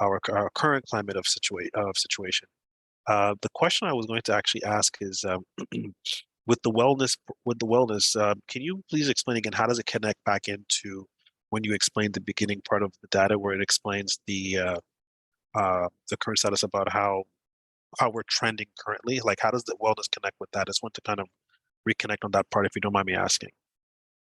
our current climate of situation. The question I was going to actually ask is, with the wellness, can you please explain again, how does it connect back into when you explained the beginning part of the data where it explains the current status about how we're trending currently? Like, how does the wellness connect with that? I just want to kind of reconnect on that part if you don't mind me asking.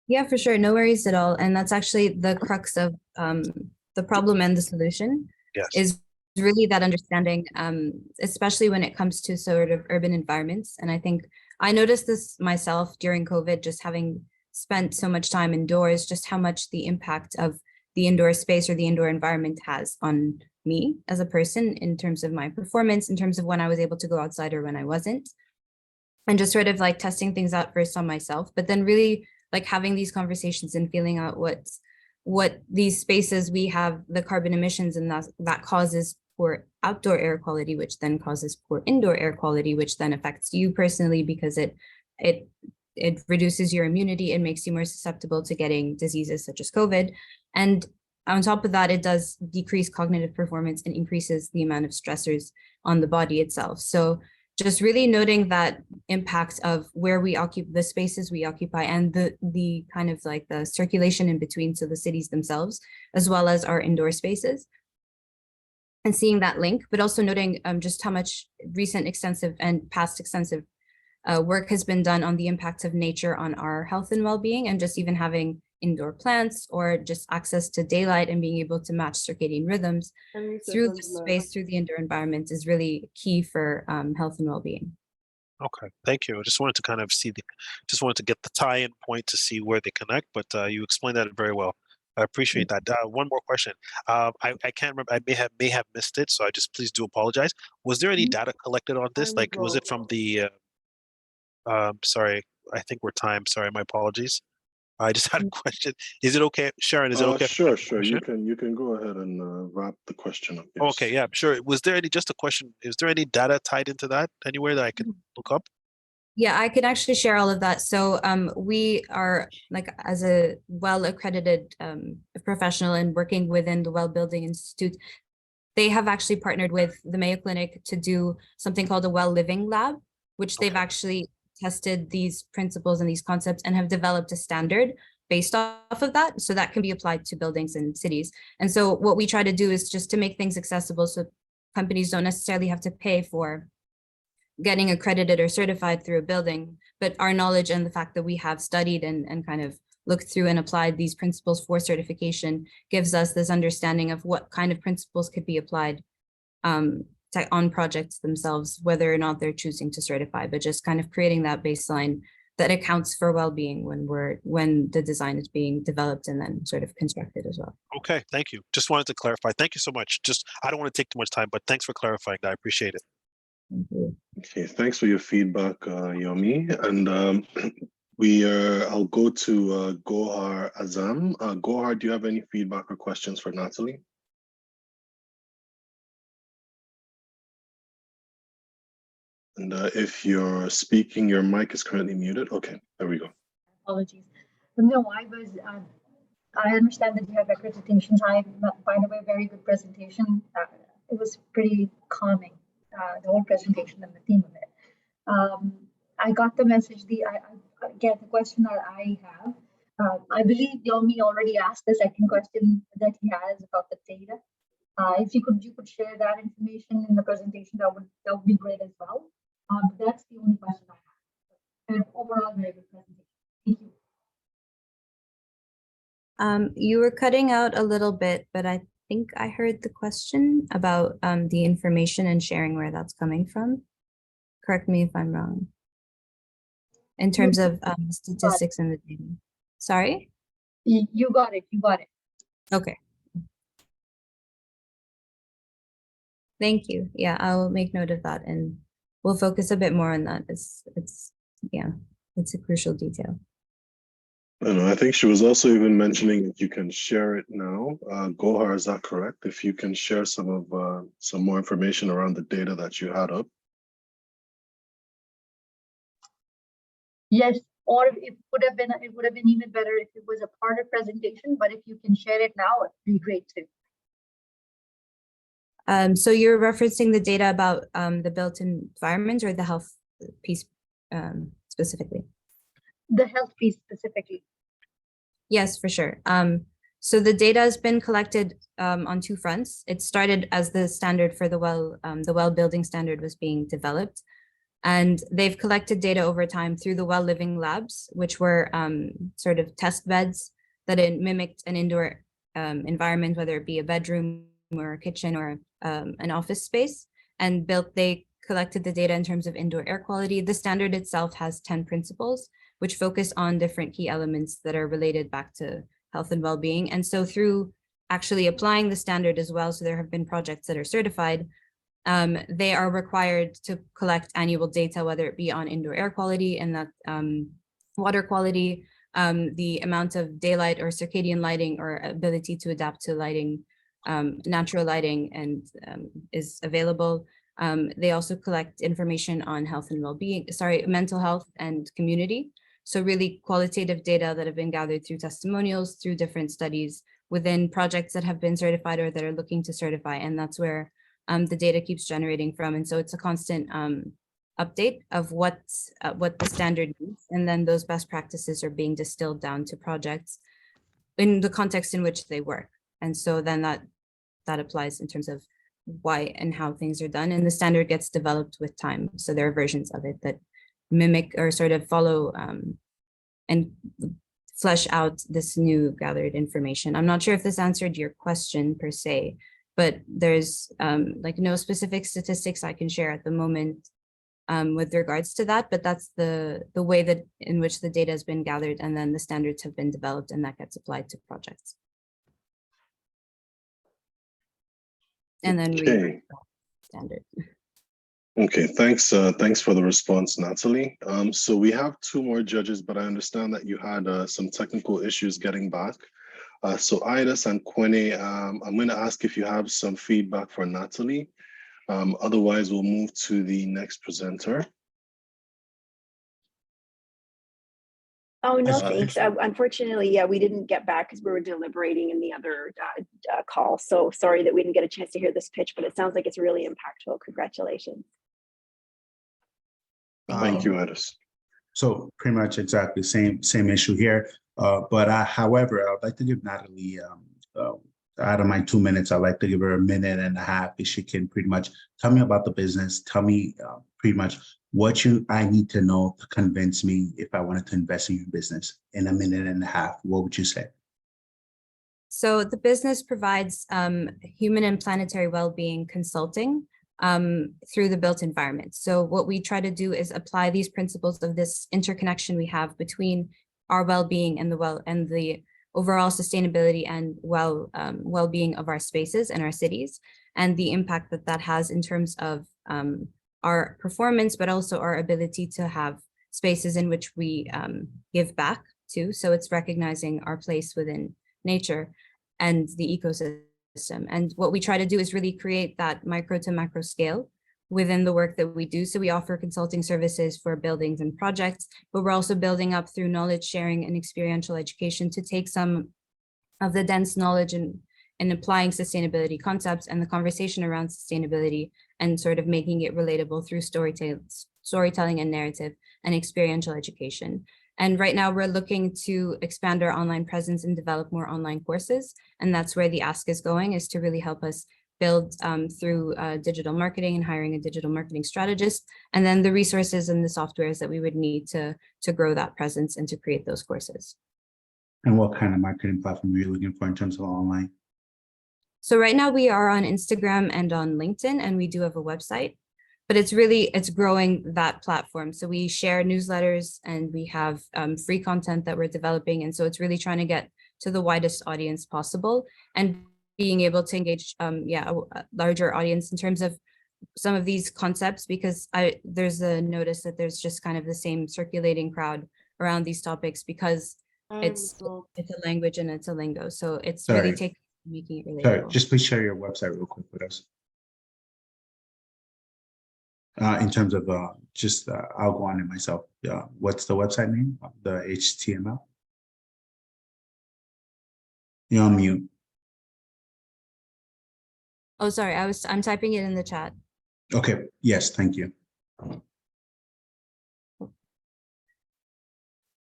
Yeah, for sure. No worries at all. And that's actually the crux of the problem and the solution. Yes. Is really that understanding, especially when it comes to sort of urban environments. And I think I noticed this myself during COVID, just having spent so much time indoors, just how much the impact of the indoor space or the indoor environment has on me as a person in terms of my performance, in terms of when I was able to go outside or when I wasn't. And just sort of like testing things out first on myself, but then really like having these conversations and feeling out what these spaces we have, the carbon emissions, and that causes poor outdoor air quality, which then causes poor indoor air quality, which then affects you personally because it reduces your immunity and makes you more susceptible to getting diseases such as COVID. And on top of that, it does decrease cognitive performance and increases the amount of stressors on the body itself. So just really noting that impact of where we occupy, the spaces we occupy, and the kind of like the circulation in between, so the cities themselves, as well as our indoor spaces, and seeing that link, but also noting just how much recent extensive and past extensive work has been done on the impact of nature on our health and well-being, and just even having indoor plants or just access to daylight and being able to match circadian rhythms through the space, through the indoor environment is really key for health and well-being. Okay, thank you. I just wanted to kind of just wanted to get the tie-in point to see where they connect, but you explained that very well. I appreciate that. One more question. I can't remember. I may have missed it, so I just please do apologize. Was there any data collected on this? Like, was it from the? Sorry, I think we're timed. Sorry, my apologies. I just had a question. Is it okay, Sharon? Is it okay? Sure. You can go ahead and wrap the question up. Yes. Okay, yeah, sure. Was there just a question? Is there any data tied into that anywhere that I could look up? Yeah, I could actually share all of that. So we are, like, as a well-accredited professional and working within the Well Building Institute, they have actually partnered with the Mayo Clinic to do something called a Well Living Lab, which they've actually tested these principles and these concepts and have developed a standard based off of that. So that can be applied to buildings and cities. And so what we try to do is just to make things accessible so companies don't necessarily have to pay for getting accredited or certified through a building, but our knowledge and the fact that we have studied and kind of looked through and applied these principles for certification gives us this understanding of what kind of principles could be applied on projects themselves, whether or not they're choosing to certify, but just kind of creating that baseline that accounts for well-being when the design is being developed and then sort of constructed as well. Okay, thank you. Just wanted to clarify. Thank you so much. I don't want to take too much time, but thanks for clarifying that. I appreciate it. Thank you. Okay, thanks for your feedback, Yomi. And I'll go to Gohar Azam. Gohar, do you have any feedback or questions for Natalie? And if you're speaking, your mic is currently muted. Okay, there we go. Apologies. No, I understand that you have accreditations. I find a very good presentation. It was pretty calming, the whole presentation and the theme of it. I got the message. Again, the question that I have, I believe Yomi already asked the second question that he has about the data. If you could share that information in the presentation, that would be great as well. But that's the only question I have. And overall, very good presentation. Thank you. You were cutting out a little bit, but I think I heard the question about the information and sharing where that's coming from. Correct me if I'm wrong. In terms of statistics and the data. Sorry? You got it. You got it. Okay. Thank you. Yeah, I'll make note of that and we'll focus a bit more on that. It's a crucial detail. I think she was also even mentioning if you can share it now. Gohar, is that correct? If you can share some more information around the data that you had up. Yes, or it would have been even better if it was a part of presentation. But if you can share it now, it'd be great too. So you're referencing the data about the built environment or the health piece specifically? The health piece specifically. Yes, for sure. So the data has been collected on two fronts. It started as the standard for the well building standard was being developed. And they've collected data over time through the Well Living Labs, which were sort of test beds that mimicked an indoor environment, whether it be a bedroom or a kitchen or an office space, and they collected the data in terms of indoor air quality. The standard itself has 10 principles, which focus on different key elements that are related back to health and well-being. And so through actually applying the standard as well, so there have been projects that are certified, they are required to collect annual data, whether it be on indoor air quality and that water quality, the amount of daylight or circadian lighting or ability to adapt to lighting, natural lighting, and is available. They also collect information on health and well-being, mental health and community. So really qualitative data that have been gathered through testimonials, through different studies within projects that have been certified or that are looking to certify. And that's where the data keeps generating from. And so it's a constant update of what the standard is. And then those best practices are being distilled down to projects in the context in which they work. And so then that applies in terms of why and how things are done. And the standard gets developed with time. So there are versions of it that mimic or sort of follow and flesh out this new gathered information. I'm not sure if this answered your question per se, but there's like no specific statistics I can share at the moment with regards to that, but that's the way that in which the data has been gathered, and then the standards have been developed and that gets applied to projects. And then we standard. Okay, thanks for the response, Natalie. So we have two more judges, but I understand that you had some technical issues getting back. So Idas and Kwene, I'm going to ask if you have some feedback for Natalie. Otherwise, we'll move to the next presenter. Oh, no, thanks. Unfortunately, yeah, we didn't get back because we were deliberating in the other call. So sorry that we didn't get a chance to hear this pitch, but it sounds like it's really impactful. Congratulations. Thank you, Idas. So pretty much exactly same issue here. But however, I'd like to give Natalie, out of my 2 minutes, I'd like to give her 1.5 minutes if she can pretty much tell me about the business, tell me pretty much what I need to know to convince me if I wanted to invest in your business in 1.5 minutes. What would you say? So the business provides human and planetary well-being consulting through the built environment. So what we try to do is apply these principles of this interconnection we have between our well-being and the overall sustainability and well-being of our spaces and our cities, and the impact that has in terms of our performance, but also our ability to have spaces in which we give back to. So it's recognizing our place within nature and the ecosystem. And what we try to do is really create that micro to macro scale within the work that we do. So we offer consulting services for buildings and projects, but we're also building up through knowledge sharing and experiential education to take some of the dense knowledge and applying sustainability concepts and the conversation around sustainability and sort of making it relatable through storytelling and narrative and experiential education. And right now we're looking to expand our online presence and develop more online courses. And that's where the ask is going, is to really help us build through digital marketing and hiring a digital marketing strategist, and then the resources and the softwares that we would need to grow that presence and to create those courses. And what kind of marketing platform are you looking for in terms of online? So right now we are on Instagram and on LinkedIn, and we do have a website, but it's growing that platform. So we share newsletters and we have free content that we're developing. And so it's really trying to get to the widest audience possible and being able to engage a larger audience in terms of some of these concepts, because there's a notice that there's just kind of the same circulating crowd around these topics because it's a language and it's a lingo. So it's really making it relatable. Sorry, just please share your website real quick with us. In terms of I'll go on it myself. What's the website name? The HTML? You're on mute. Oh, sorry, I'm typing it in the chat. Okay, yes, thank you.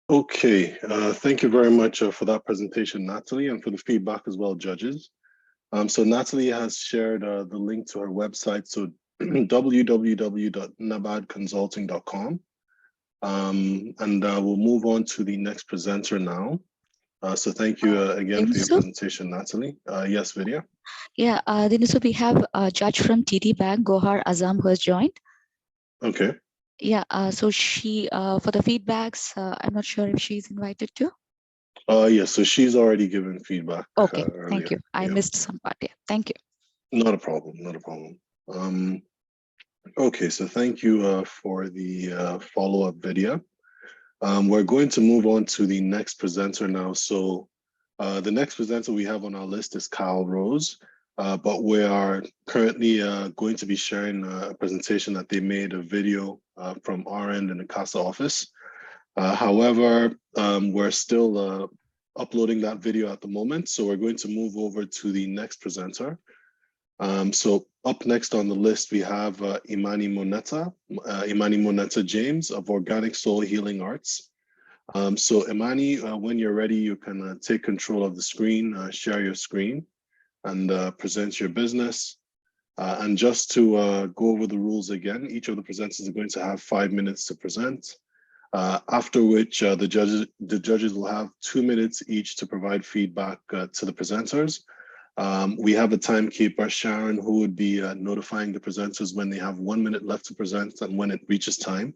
Okay, thank you very much for that presentation, Natalie, and for the feedback as well, judges. So Natalie has shared the link to her website. So www.nabadconsulting.com. And we'll move on to the next presenter now. So thank you again for your presentation, Natalie. Yes, Vidya. Yeah, then so we have a judge from TD Bank, Gohar Azam, who has joined. Okay. Yeah, so she, for the feedbacks, I'm not sure if she's invited to. Yes, so she's already given feedback. Okay, Earlier. thank you. I missed some part. Yeah, thank you. Not a problem, not a problem. Okay, so thank you for the follow-up video. We're going to move on to the next presenter now. So the next presenter we have on our list is Kyle Rose, but we are currently going to be sharing a presentation that they made a video from our end in the CASA office. However, we're still uploading that video at the moment, so we're going to move over to the next presenter. So up next on the list, we have Imani Moneta James of Organic Soul Healing Arts. So Imani, when you're ready, you can take control of the screen, share your screen, and present your business. And just to go over the rules again, each of the presenters are going to have 5 minutes to present. After which the judges will have 2 minutes each to provide feedback to the presenters. We have a timekeeper, Sharon, who would be notifying the presenters when they have 1 minute left to present and when it reaches time,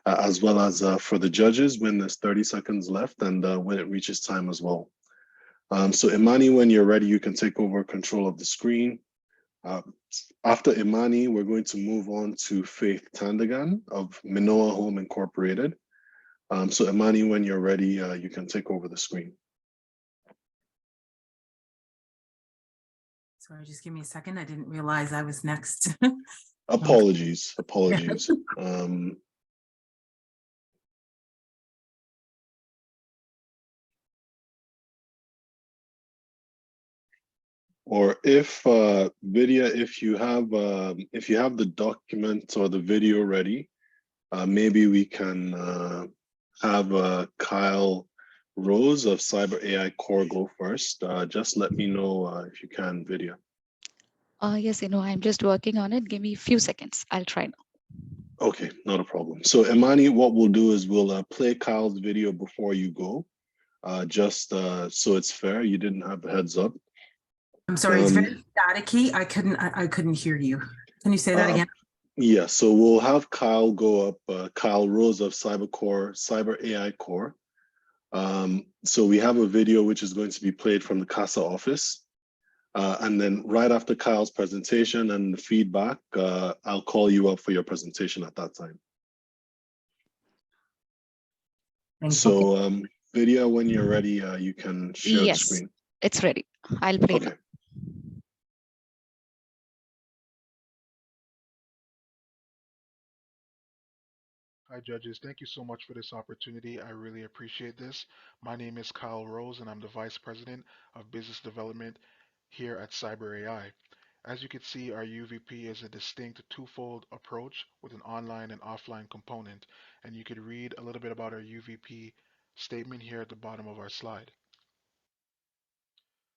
as well as for the judges when there's 30 seconds left and when it reaches time as well. So Imani, when you're ready, you can take over control of the screen. After Imani, we're going to move on to Faith Tandagan of Minoa Home Incorporated. So Imani, when you're ready, you can take over the screen. Sorry, just give me a second. I didn't realize I was next. Apologies. Or if Vidya, if you have the document or the video ready, maybe we can have Kyle Rose of Cyber AI Core go first. Just let me know if you can, Vidya. Yes, I'm just working on it. Give me a few seconds. I'll try now. Okay, not a problem. So Imani, what we'll do is we'll play Kyle's video before you go, just so it's fair. You didn't have the heads up. I'm sorry, it's very staticky. I couldn't hear you. Can you say that again? Yeah, so we'll have Kyle go up, Kyle Rose of Cyber AI Core. So we have a video which is going to be played from the CASA office. And then right after Kyle's presentation and the feedback, I'll call you up for your presentation at that time. So Vidya, when you're ready, you can share the screen. Yes, it's ready. I'll play now. Hi, judges. Thank you so much for this opportunity. I really appreciate this. My name is Kyle Rose, and I'm the Vice President of Business Development here at Cyber AI. As you can see, our UVP is a distinct twofold approach with an online and offline component, and you could read a little bit about our UVP statement here at the bottom of our slide.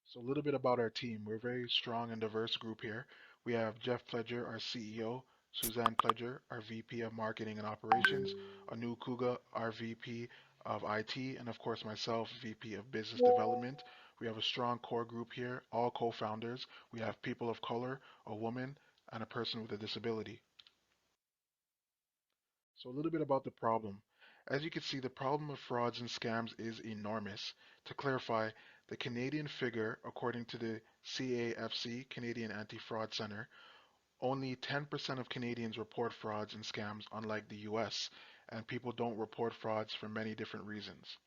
So a little bit about our team. We're a very strong and diverse group here. We have Jeff Pledger, our CEO, Suzanne Pledger, our VP of Marketing and Operations, Anu Kuga, our VP of IT, and of course myself, VP of Business Development. We have a strong core group here, all co-founders. We have people of color, a woman, and a person with a disability. So a little bit about the problem. As you can see, the problem of frauds and scams is enormous. To clarify, the Canadian figure, according to the CAFC, Canadian Anti-Fraud Center, only 10% of Canadians report frauds and scams, unlike the US, and people don't report frauds for many different reasons.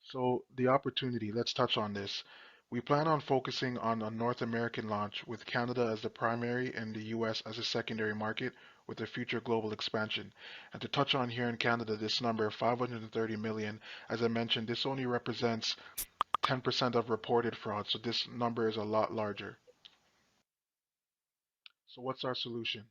So the opportunity, let's touch on this. We plan on focusing on a North American launch with Canada as the primary and the US as a secondary market with a future global expansion. And to touch on here in Canada, this number, 530 million, as I mentioned, this only represents 10% of reported fraud, so this number is a lot larger. So what's our solution?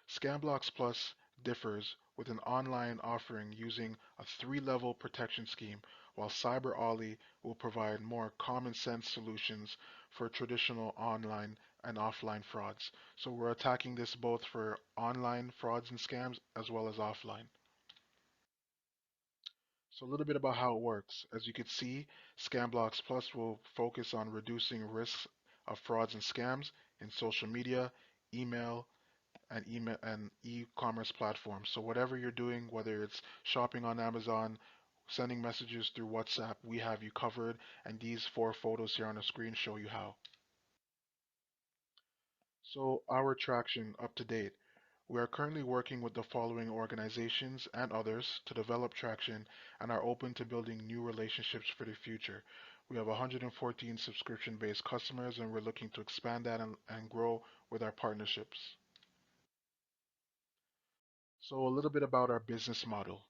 ScamBlocks Plus differs with an online offering using a 3-level protection scheme, while Cyber Ollie will provide more common sense solutions for traditional online and offline frauds. So we're attacking this both for online frauds and scams as well as offline. So a little bit about how it works. As you can see, ScamBlocks Plus will focus on reducing risks of frauds and scams in social media, email, and e-commerce platforms. So whatever you're doing, whether it's shopping on Amazon, sending messages through WhatsApp, we have you covered, and these 4 photos here on the screen show you how. So our traction up to date. We are currently working with the following organizations and others to develop traction and are open to building new relationships for the future. We have 114 subscription-based customers and we're looking to expand that and grow with our partnerships. So a little bit about our business model.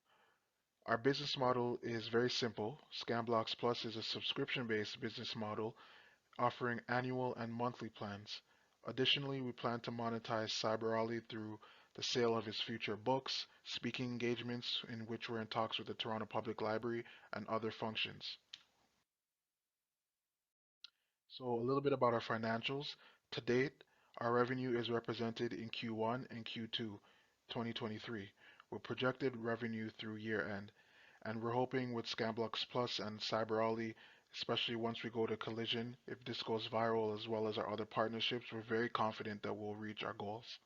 Our business model is very simple. ScamBlocks Plus is a subscription-based business model offering annual and monthly plans. Additionally, we plan to monetize CyberOlly through the sale of his future books, speaking engagements in which we're in talks with the Toronto Public Library, and other functions. So a little bit about our financials. To date, our revenue is represented in Q1 and Q2 2023, with projected revenue through year end. And we're hoping with ScamBlocks Plus and CyberOlly, especially once we go to Collision, if this goes viral as well as our other partnerships, we're very confident that we'll reach our goals.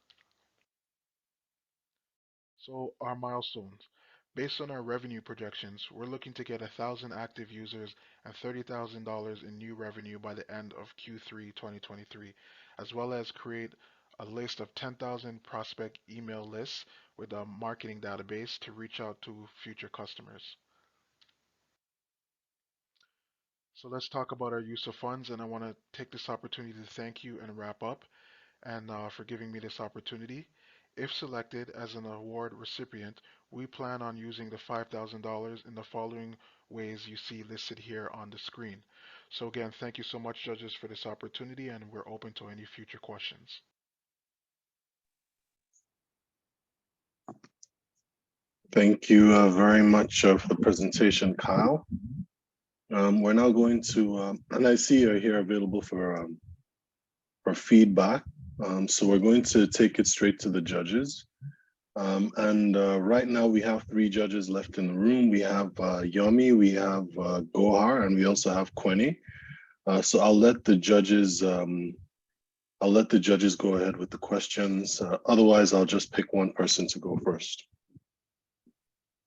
So our milestones. Based on our revenue projections, we're looking to get 1,000 active users and $30,000 in new revenue by the end of Q3 2023, as well as create a list of 10,000 prospect email lists with a marketing database to reach out to future customers. So let's talk about our use of funds, and I want to take this opportunity to thank you and wrap up and for giving me this opportunity. If selected as an award recipient, we plan on using the $5,000 in the following ways you see listed here on the screen. So again, thank you so much, judges, for this opportunity, and we're open to any future questions. Thank you very much for the presentation, Kyle. We're now going to, and I see you're here available for feedback. So we're going to take it straight to the judges. Right now we have 3 judges left in the room. We have Yomi, we have Gohar, and we also have Queni. So I'll let the judges go ahead with the questions. Otherwise, I'll just pick one person to go first.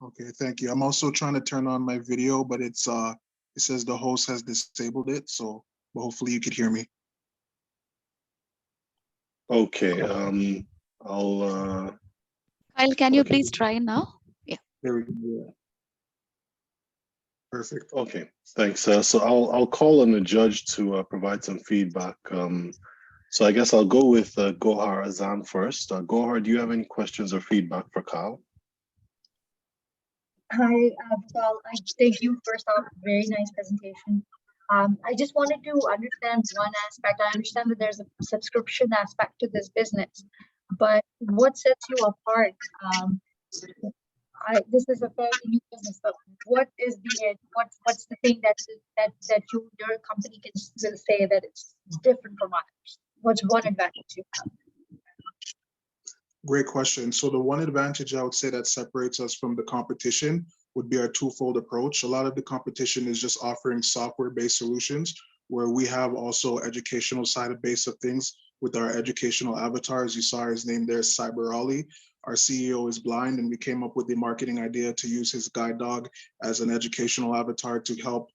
Okay, thank you. I'm also trying to turn on my video, but it says the host has disabled it, so but hopefully you could hear me. Okay, Kyle, can you please try now? Yeah. There we go. Perfect. Okay, thanks. So I'll call on the judge to provide some feedback. So I guess I'll go with Gohar Azam first. Gohar, do you have any questions or feedback for Kyle? Hi, well, I thank you first off, very nice presentation. I just wanted to understand one aspect. I understand that there's a subscription aspect to this business, but what sets you apart? This is a fairly new business, but what is what's the thing that your company can say that it's different from others? What's one advantage you have? Great question. So the one advantage I would say that separates us from the competition would be our twofold approach. A lot of the competition is just offering software-based solutions, where we have also educational side of base of things with our educational avatars. You saw his name there, CyberOlly. Our CEO is blind, and we came up with the marketing idea to use his guide dog as an educational avatar to help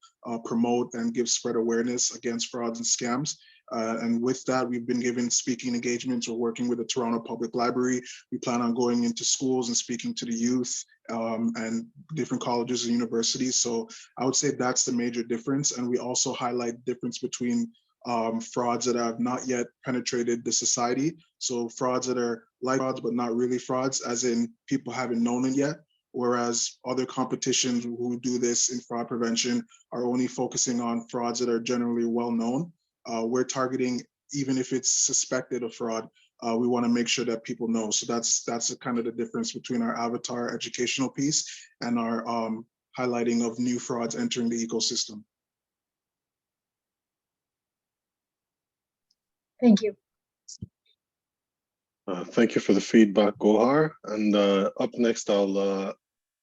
promote and give spread awareness against frauds and scams. And with that, we've been given speaking engagements. We're working with the Toronto Public Library. We plan on going into schools and speaking to the youth and different colleges and universities. So I would say that's the major difference. And we also highlight the difference between frauds that have not yet penetrated the society. So frauds that are like frauds, but not really frauds, as in people haven't known it yet. Whereas other competitions who do this in fraud prevention are only focusing on frauds that are generally well known. We're targeting, even if it's suspected of fraud, we want to make sure that people know. So that's kind of the difference between our avatar educational piece and our highlighting of new frauds entering the ecosystem. Thank you. Thank you for the feedback, Gohar. And up next, I'll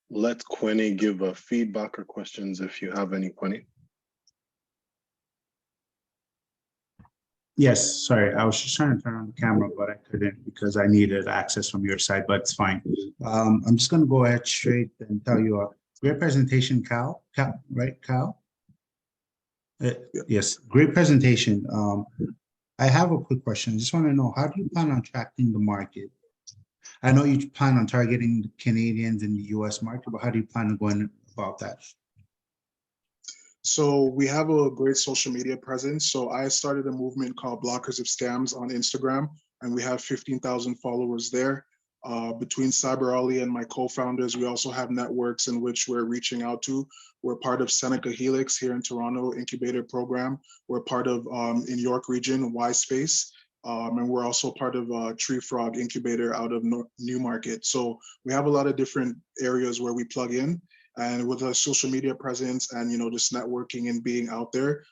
let Quinny give feedback or questions if you have any, Quinny. Yes, sorry, I was just trying to turn on the camera, but I couldn't because I needed access from your side, but it's fine. I'm just going to go ahead straight and tell you a great presentation, Cal, right, Cal? Yes, great presentation. I have a quick question. I just want to know, how do you plan on tracking the market? I know you plan on targeting the Canadians in the US market, but how do you plan on going about that? So we have a great social media presence. So I started a movement called Blockers of Scams on Instagram, and we have 15,000 followers there. Between Cyber Ali and my co-founders, we also have networks in which we're reaching out to. We're part of Seneca Helix here in Toronto incubator program. We're part of, in York region, Y Space. And we're also part of Tree Frog incubator out of Newmarket. So we have a lot of different areas where we plug in. And with a social media presence and, just networking and being out there,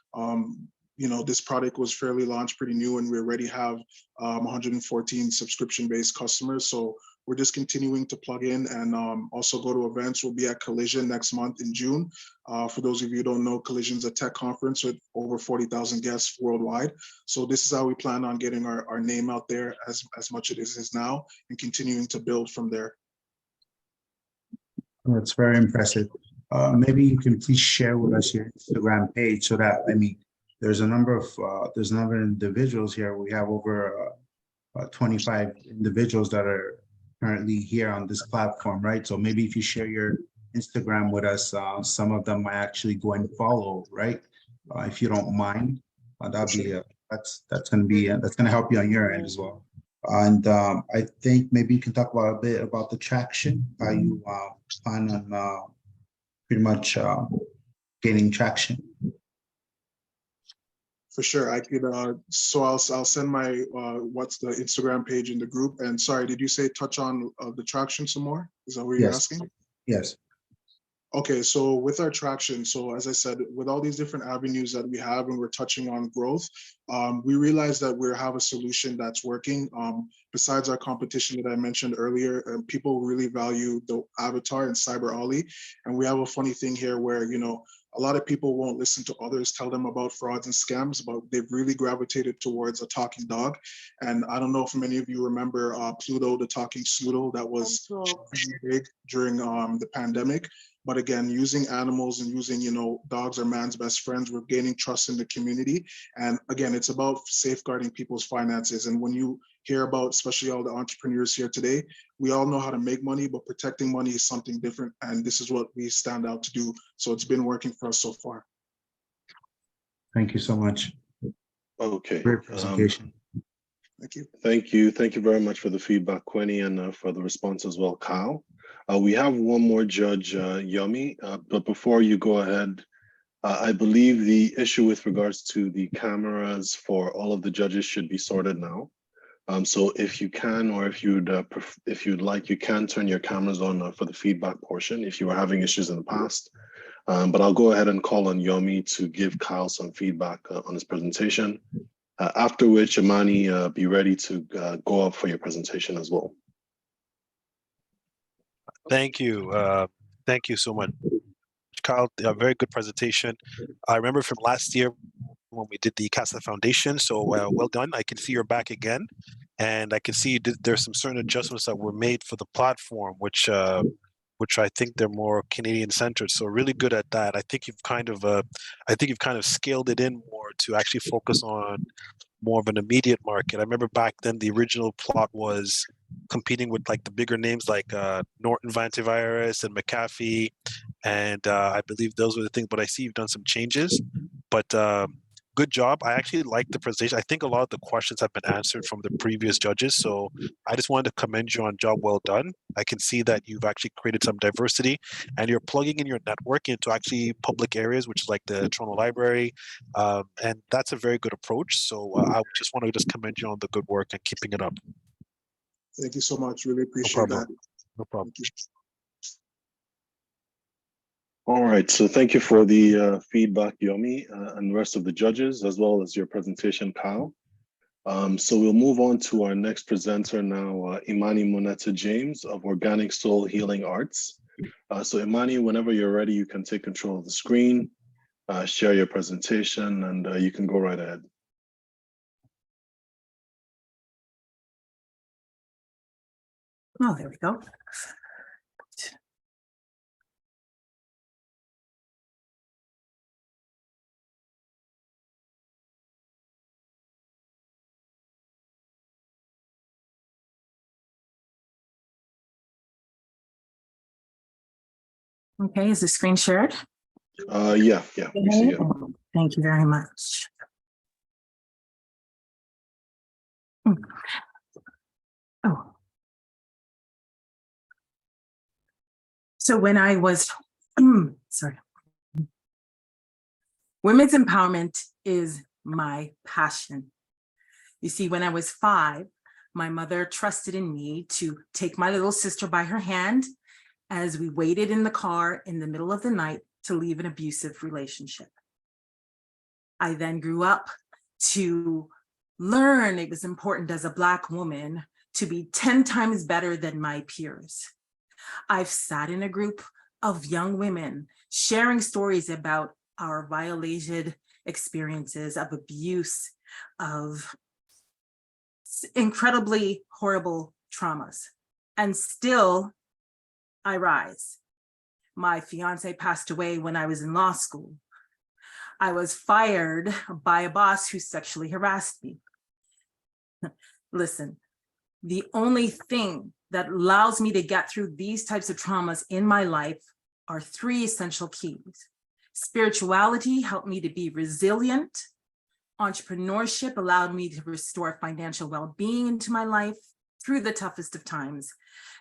this product was fairly launched pretty new, and we already have 114 subscription-based customers. So we're just continuing to plug in and also go to events. We'll be at Collision next month in June. For those of you who don't know, Collision's a tech conference with over 40,000 guests worldwide. So this is how we plan on getting our name out there as much as it is now, and continuing to build from there. That's very impressive. Maybe you can please share with us your Instagram page so that, there's a number of individuals here. We have over 25 individuals that are currently here on this platform, right? So maybe if you share your Instagram with us, some of them might actually go and follow, right? If you don't mind, that'd be that's gonna help you on your end as well. And I think maybe you can talk about a bit about the traction, how you plan on pretty much gaining traction. For sure, I could. So I'll send my what's the Instagram page in the group. And sorry, did you say touch on the traction some more? Is that what you're asking? Yes. Okay, so with our traction, so as I said, with all these different avenues that we have and we're touching on growth, we realize that we have a solution that's working. Besides our competition that I mentioned earlier, people really value the avatar and Cyber Ali. And we have a funny thing here where, a lot of people won't listen to others tell them about frauds and scams, but they've really gravitated towards a talking dog. And I don't know if many of you remember Pluto, the talking Snoodle, that was big during the pandemic. But again, using animals and using, dogs are man's best friends, we're gaining trust in the community. And again, it's about safeguarding people's finances. And when you hear about, especially all the entrepreneurs here today, we all know how to make money, but protecting money is something different. And this is what we stand out to do. So it's been working for us so far. Thank you so much. Okay. Great presentation. Thank you. Thank you. Thank you very much for the feedback, Quinny, and for the response as well, Kyle. We have one more judge, Yummy, but before you go ahead, I believe the issue with regards to the cameras for all of the judges should be sorted now. So if you can, or if you'd like, you can turn your cameras on for the feedback portion if you were having issues in the past. But I'll go ahead and call on Yomi to give Kyle some feedback on his presentation. After which, Amani, be ready to go up for your presentation as well. Thank you. Thank you so much, Kyle. A very good presentation. I remember from last year when we did the CASA Foundation. So well done. I can see you're back again. And I can see there's some certain adjustments that were made for the platform, which I think they're more Canadian centered. So really good at that. I think you've kind of scaled it in more to actually focus on more of an immediate market. I remember back then the original plot was competing with like the bigger names like Norton Antivirus and McAfee, and I believe those were the things. But I see you've done some changes. But good job. I actually like the presentation. I think a lot of the questions have been answered from the previous judges. So I just wanted to commend you on job well done. I can see that you've actually created some diversity and you're plugging in your network into actually public areas, which is like the Toronto Library. And that's a very good approach. So I just want to commend you on the good work and keeping it up. Thank you so much. Really appreciate that. No problem. All right, so thank you for the feedback, Yomi, and the rest of the judges, as well as your presentation, Kyle. So we'll move on to our next presenter now, Imani Moneta James of Organic Soul Healing Arts. So Imani, whenever you're ready, you can take control of the screen, share your presentation, and you can go right ahead. Oh, there we go. Okay, is the screen shared? Yeah, we see it. Thank you very much. Oh. So when I was, sorry. Women's empowerment is my passion. You see, when I was 5, my mother trusted in me to take my little sister by her hand as we waited in the car in the middle of the night to leave an abusive relationship. I then grew up to learn it was important as a Black woman to be 10 times better than my peers. I've sat in a group of young women sharing stories about our violated experiences of abuse, of incredibly horrible traumas. And still, I rise. My fiance passed away when I was in law school. I was fired by a boss who sexually harassed me. Listen, the only thing that allows me to get through these types of traumas in my life are 3 essential keys. Spirituality helped me to be resilient. Entrepreneurship allowed me to restore financial well-being into my life through the toughest of times.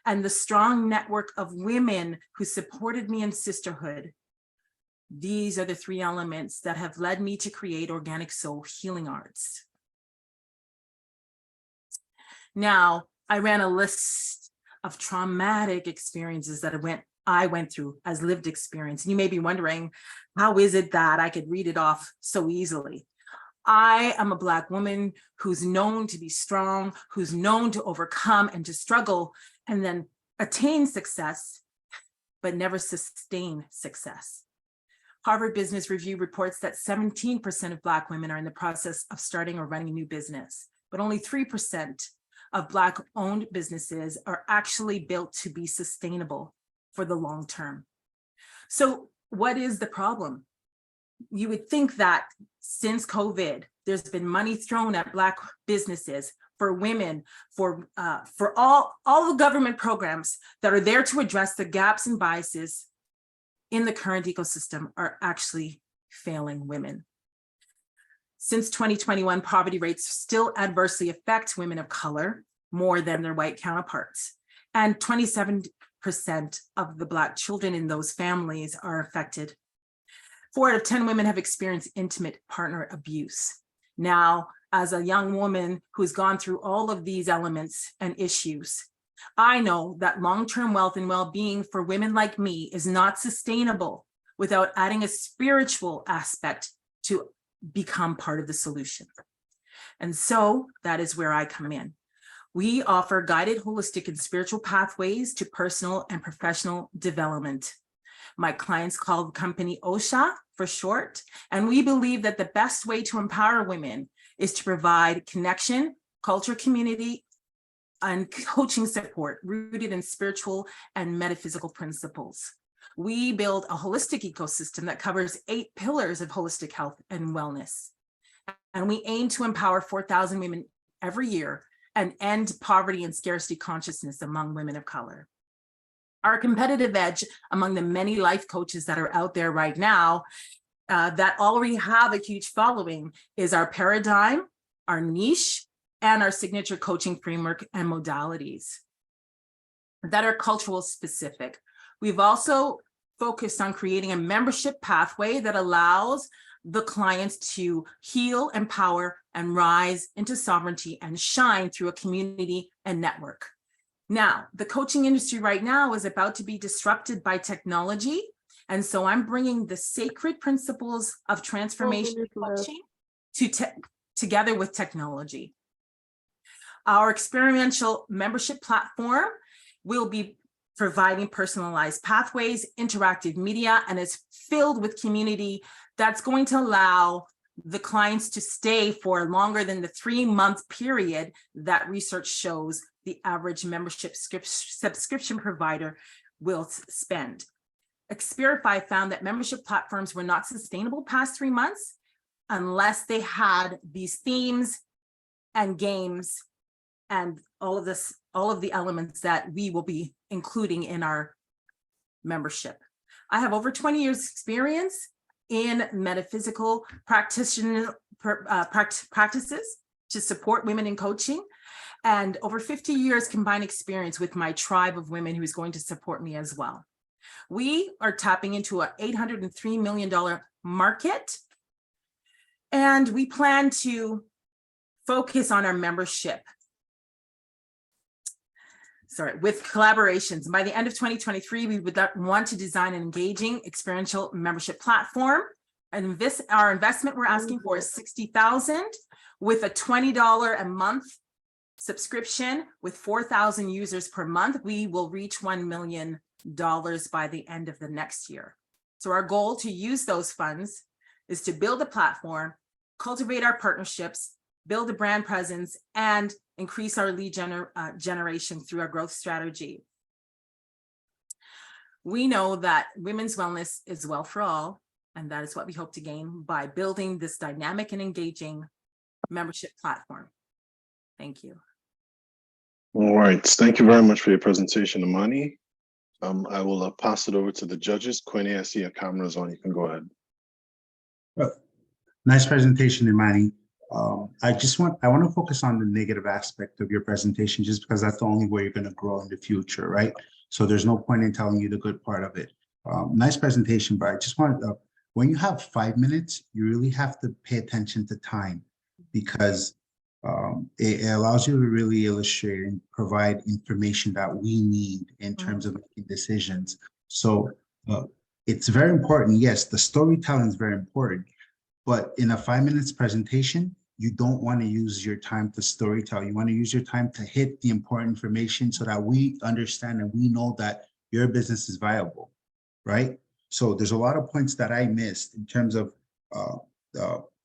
And the strong network of women who supported me in sisterhood. These are the 3 elements that have led me to create Organic Soul Healing Arts. Now, I ran a list of traumatic experiences that I went through as lived experience. And you may be wondering, how is it that I could read it off so easily? I am a Black woman who's known to be strong, who's known to overcome and to struggle and then attain success, but never sustain success. Harvard Business Review reports that 17% of Black women are in the process of starting or running a new business, but only 3% of Black-owned businesses are actually built to be sustainable for the long term. So what is the problem? You would think that since COVID, there's been money thrown at Black businesses for women, for all the government programs that are there to address the gaps and biases in the current ecosystem are actually failing women. Since 2021, poverty rates still adversely affect women of color more than their white counterparts. And 27% of the Black children in those families are affected. 4 out of 10 women have experienced intimate partner abuse. Now, as a young woman who's gone through all of these elements and issues, I know that long-term wealth and well-being for women like me is not sustainable without adding a spiritual aspect to become part of the solution. And so that is where I come in. We offer guided holistic and spiritual pathways to personal and professional development. My clients call the company OSHA for short, and we believe that the best way to empower women is to provide connection, culture, community, and coaching support rooted in spiritual and metaphysical principles. We build a holistic ecosystem that covers 8 pillars of holistic health and wellness. And we aim to empower 4,000 women every year and end poverty and scarcity consciousness among women of color. Our competitive edge among the many life coaches that are out there right now that already have a huge following is our paradigm, our niche, and our signature coaching framework and modalities that are cultural specific. We've also focused on creating a membership pathway that allows the clients to heal, empower, and rise into sovereignty and shine through a community and network. Now, the coaching industry right now is about to be disrupted by technology. And so I'm bringing the sacred principles of transformation coaching together with technology. Our experiential membership platform will be providing personalized pathways, interactive media, and is filled with community that's going to allow the clients to stay for longer than the 3-month period that research shows the average membership subscription provider will spend. Expirify found that membership platforms were not sustainable past 3 months unless they had these themes and games and all of the elements that we will be including in our membership. I have over 20 years experience in metaphysical practices to support women in coaching, and over 50 years combined experience with my tribe of women who is going to support me as well. We are tapping into an $803 million market, and we plan to focus on our membership with collaborations. By the end of 2023, we would want to design an engaging experiential membership platform. And our investment we're asking for is $60,000 with a $20 a month subscription with 4,000 users per month. We will reach $1 million by the end of the next year. So our goal to use those funds is to build a platform, cultivate our partnerships, build a brand presence, and increase our lead generation through our growth strategy. We know that women's wellness is wealth for all, and that is what we hope to gain by building this dynamic and engaging membership platform. Thank you. All right, thank you very much for your presentation, Imani. I will pass it over to the judges. Quinny, I see your camera's on, you can go ahead. Nice presentation, Imani. I want to focus on the negative aspect of your presentation, just because that's the only way you're going to grow in the future, right? So there's no point in telling you the good part of it. Nice presentation, but I just want to, when you have 5 minutes, you really have to pay attention to time, because it allows you to really illustrate and provide information that we need in terms of making decisions. So it's very important. Yes, the storytelling is very important. But in a 5 minutes presentation, you don't want to use your time to storytell. You want to use your time to hit the important information so that we understand and we know that your business is viable, right? So there's a lot of points that I missed in terms of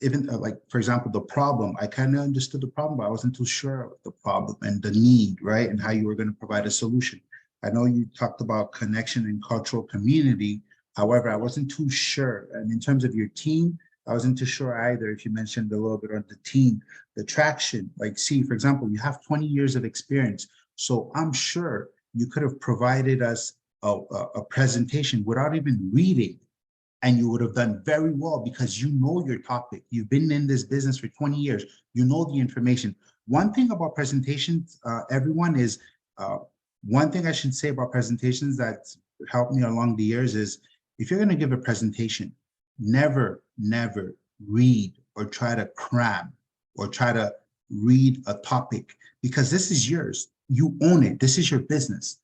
even like, for example, the problem. I kind of understood the problem, but I wasn't too sure of the problem and the need, right? And how you were going to provide a solution. I know you talked about connection and cultural community. However, I wasn't too sure. And in terms of your team, I wasn't too sure either if you mentioned a little bit on the team, the traction. Like, see, for example, you have 20 years of experience. So I'm sure you could have provided us a presentation without even reading, and you would have done very well because you know your topic. You've been in this business for 20 years. You know the information. One thing about presentations, everyone, is one thing I should say about presentations that helped me along the years is, if you're going to give a presentation, never read or try to cram or try to read a topic, because this is yours. You own it. This is your business.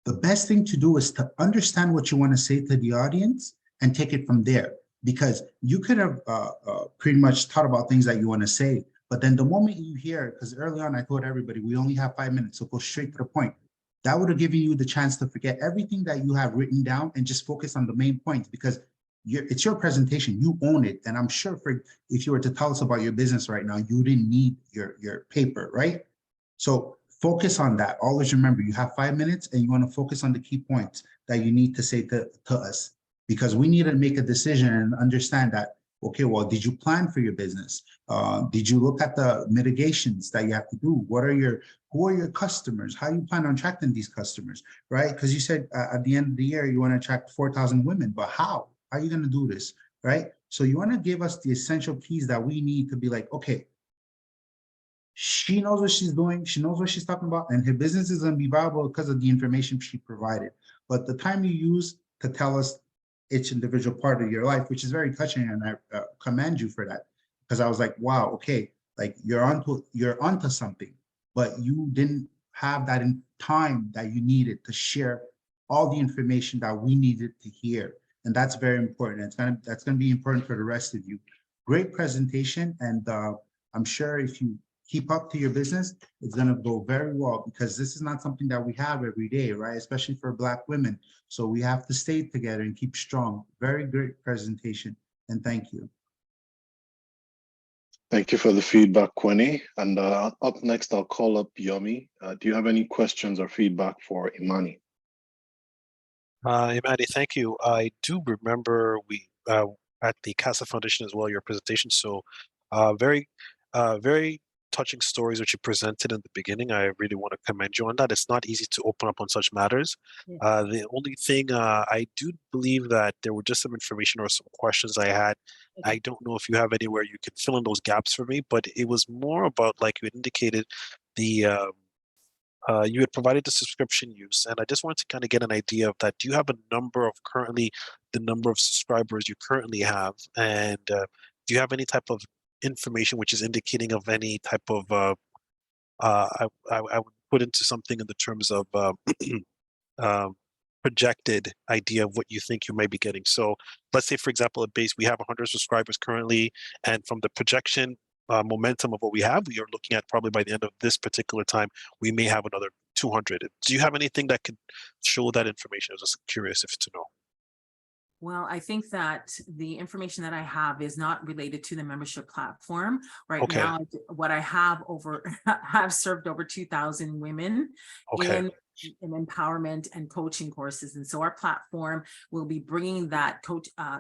The best thing to do is to understand what you want to say to the audience and take it from there, because you could have pretty much thought about things that you want to say, but then the moment you hear, because early on I told everybody we only have 5 minutes, so go straight to the point. That would have given you the chance to forget everything that you have written down and just focus on the main points, because it's your presentation, you own it. And I'm sure if you were to tell us about your business right now, you didn't need your paper, right? So focus on that. Always remember, you have 5 minutes and you want to focus on the key points that you need to say to us, because we need to make a decision and understand that, okay, well, did you plan for your business? Did you look at the mitigations that you have to do? Who are your customers? How you plan on attracting these customers, right? Because you said at the end of the year, you want to attract 4,000 women, but how? How are you going to do this, right? So you want to give us the essential keys that we need to be like, okay, she knows what she's doing. She knows what she's talking about, and her business is going to be viable because of the information she provided. But the time you use to tell us each individual part of your life, which is very touching, and I commend you for that, because I was like, wow, okay, like you're onto something, but you didn't have that in time that you needed to share all the information that we needed to hear. And that's very important. That's gonna be important for the rest of you. Great presentation, and I'm sure if you keep up to your business, it's going to go very well, because this is not something that we have every day, right? Especially for Black women. So we have to stay together and keep strong. Very great presentation, and thank you. Thank you for the feedback, Quinny. And up next, I'll call up Yomi. Do you have any questions or feedback for Imani? Imani, thank you. I do remember we at the CASA Foundation as well, your presentation. So very touching stories which you presented in the beginning. I really want to commend you on that. It's not easy to open up on such matters. Yeah. The only thing I do believe that there were just some information or some questions I had. Okay. I don't know if you have anywhere you can fill in those gaps for me, but it was more about, like you had indicated, the you had provided the subscription use, and I just wanted to kind of get an idea of that. Do you have a number of currently the number of subscribers you currently have, and do you have any type of information which is indicating of any type of I would put into something in the terms of projected idea of what you think you may be getting? So let's say, for example, at base we have 100 subscribers currently, and from the projection momentum of what we have, we are looking at probably by the end of this particular time we may have another 200. Do you have anything that could show that information? I was just curious if to know. Well, I think that the information that I have is not related to the membership platform right now. What I have have served over 2,000 women in empowerment and coaching courses, and so our platform will be bringing that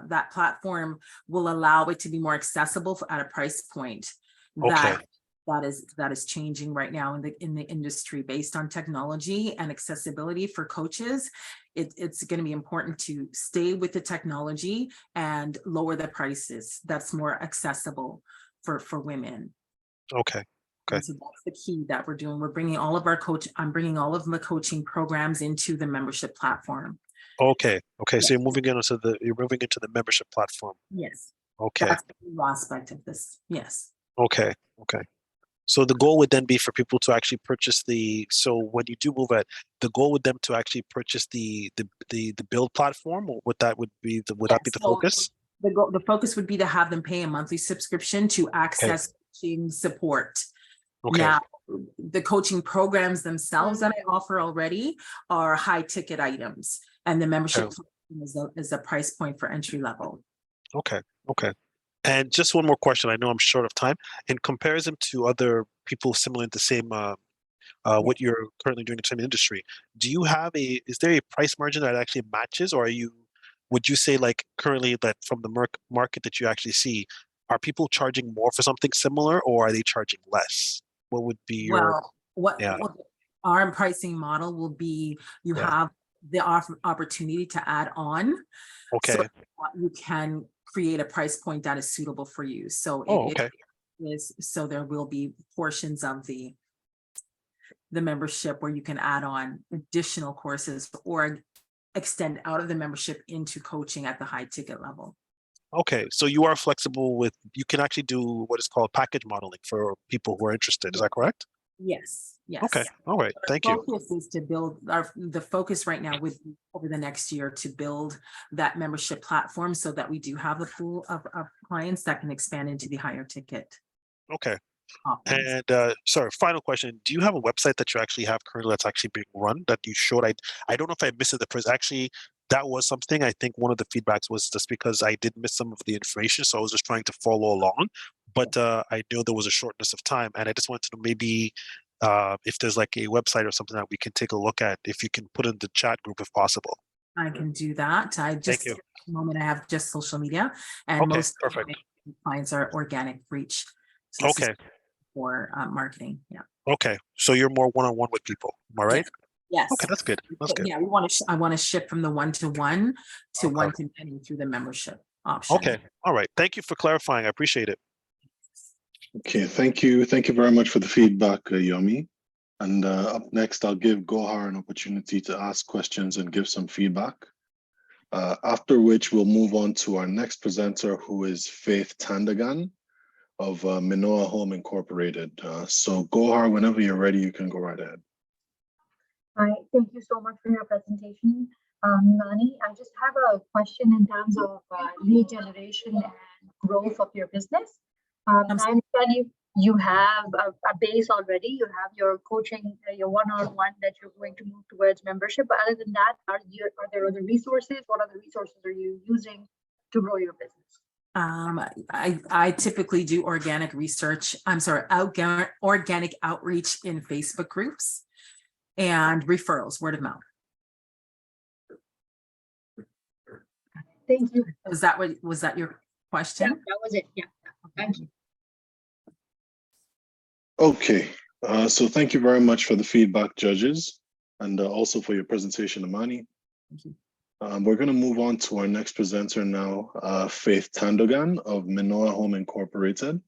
that platform will allow it to be more accessible at a price point that is changing right now in the industry based on technology and accessibility for coaches. It's going to be important to stay with the technology and lower the prices. That's more accessible for women. Okay. So that's the key that we're doing. We're bringing all of our I'm bringing all of my coaching programs into the membership platform. Okay. So you're moving into the membership platform. Yes. Okay. That's the new aspect of this. Yes. Okay. So the goal would then be for people to actually purchase so when you do move it, the goal would them to actually purchase the build platform, or that be the focus? The focus would be to have them pay a monthly subscription to access coaching support. Now, the coaching programs themselves that I offer already are high ticket items, and the membership is a price point for entry level. Okay. And just one more question. I know I'm short of time. In comparison to other people similar in the same, what you're currently doing in the same industry, is there a price margin that actually matches, or would you say, like currently, that from the market that you actually see, are people charging more for something similar, or are they charging less? What would be your? What our pricing model will be? You have the opportunity to add on. Okay. So you can create a price point that is suitable for you. So so there will be portions of the membership where you can add on additional courses or extend out of the membership into coaching at the high ticket level. Okay, so you are flexible you can actually do what is called package modeling for people who are interested. Is that correct? Yes. Okay. All right. Thank you. The focus is to build the focus right now over the next year to build that membership platform so that we do have a pool of clients that can expand into the higher ticket. Okay. And sorry, final question. Do you have a website that you actually have currently that's actually being run that you showed? I don't know if I missed it. Actually, that was something. I think one of the feedbacks was just because I did miss some of the information, so I was just trying to follow along. But I know there was a shortness of time, and I just wanted to know maybe if there's like a website or something that we can take a look at, if you can put in the chat group if possible. I can do that. At the moment I have just social media, and most clients are organic reach. So for marketing. Yeah. Okay. So you're more one-on-one with people. Am I right? Yes. Okay, that's good. Yeah, I want to shift from the one-to-one to one-to-many through the membership option. Okay. All right. Thank you for clarifying. I appreciate it. Okay, thank you. Thank you very much for the feedback, Yomi. And up next, I'll give Gohar an opportunity to ask questions and give some feedback. After which we'll move on to our next presenter, who is Faith Tandagan of Minoa Home Incorporated. So Gohar, whenever you're ready, you can go right ahead. Hi, thank you so much for your presentation. Nani, I just have a question in terms of lead generation and growth of your business. I understand you have a base already. You have your coaching, your one-on-one that you're going to move towards membership. But other than that, are there other resources? What other resources are you using to grow your business? I typically do organic research. Organic outreach in Facebook groups and referrals, word of mouth. Thank you. Was that your question? Yeah, that was it. Yeah. Thank you. Okay, so thank you very much for the feedback, judges, and also for your presentation, Amani. Thank you. We're going to move on to our next presenter now, Faith Tandogan of Minoa Home Incorporated.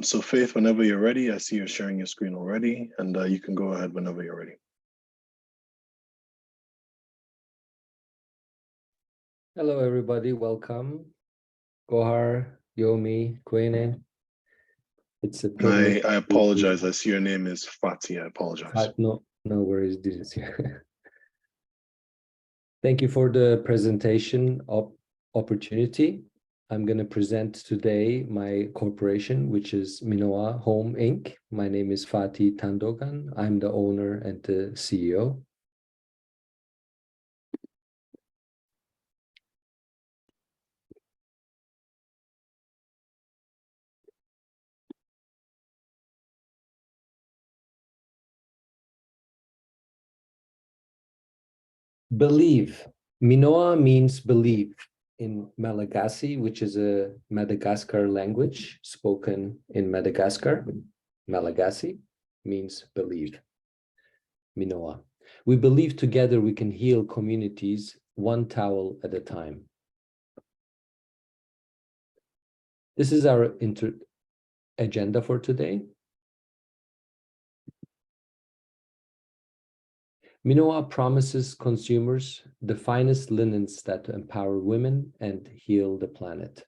So Faith, whenever you're ready, I see you're sharing your screen already, and you can go ahead whenever you're ready. Hello, everybody. Welcome. Gohar, Yomi, Kwene. It's a privilege. I apologize. I see your name is Fati. I apologize. No worries. Didn't see. Thank you for the presentation opportunity. I'm going to present today my corporation, which is Minoa Home Inc. My name is Fatih Tandogan. I'm the owner and the CEO. Believe. Minoa means believe in Malagasy, which is a Madagascar language spoken in Madagascar. Malagasy means believe. Minoa. We believe together we can heal communities one towel at a time. This is our agenda for today. Minoa promises consumers the finest linens that empower women and heal the planet.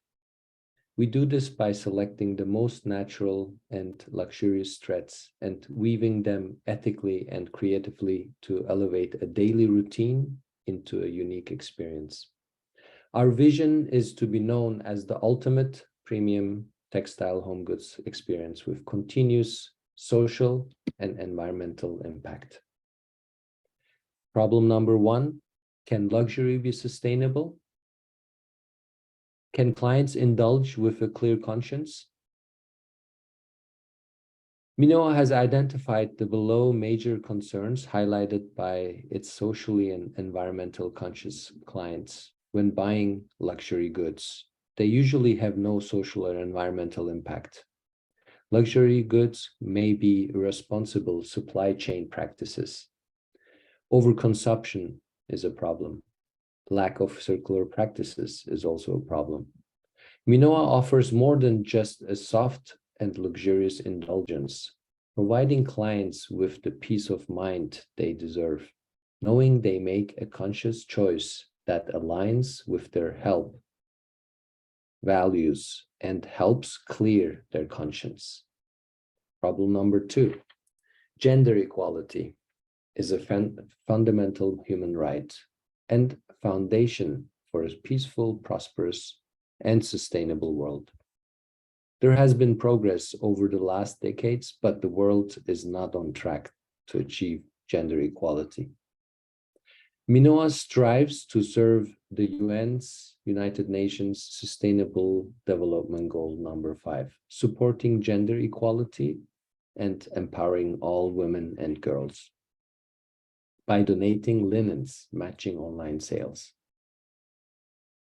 We do this by selecting the most natural and luxurious threads and weaving them ethically and creatively to elevate a daily routine into a unique experience. Our vision is to be known as the ultimate premium textile home goods experience with continuous social and environmental impact. Problem number one, can luxury be sustainable? Can clients indulge with a clear conscience? Minoa has identified the below major concerns highlighted by its socially and environmental conscious clients when buying luxury goods. They usually have no social or environmental impact. Luxury goods may be irresponsible supply chain practices. Overconsumption is a problem. Lack of circular practices is also a problem. Minoa offers more than just a soft and luxurious indulgence, providing clients with the peace of mind they deserve, knowing they make a conscious choice that aligns with their health, values, and helps clear their conscience. Problem number two, gender equality is a fundamental human right and foundation for a peaceful, prosperous, and sustainable world. There has been progress over the last decades, but the world is not on track to achieve gender equality. Minoa strives to serve the UN's United Nations Sustainable Development Goal number 5, supporting gender equality and empowering all women and girls by donating linens matching online sales.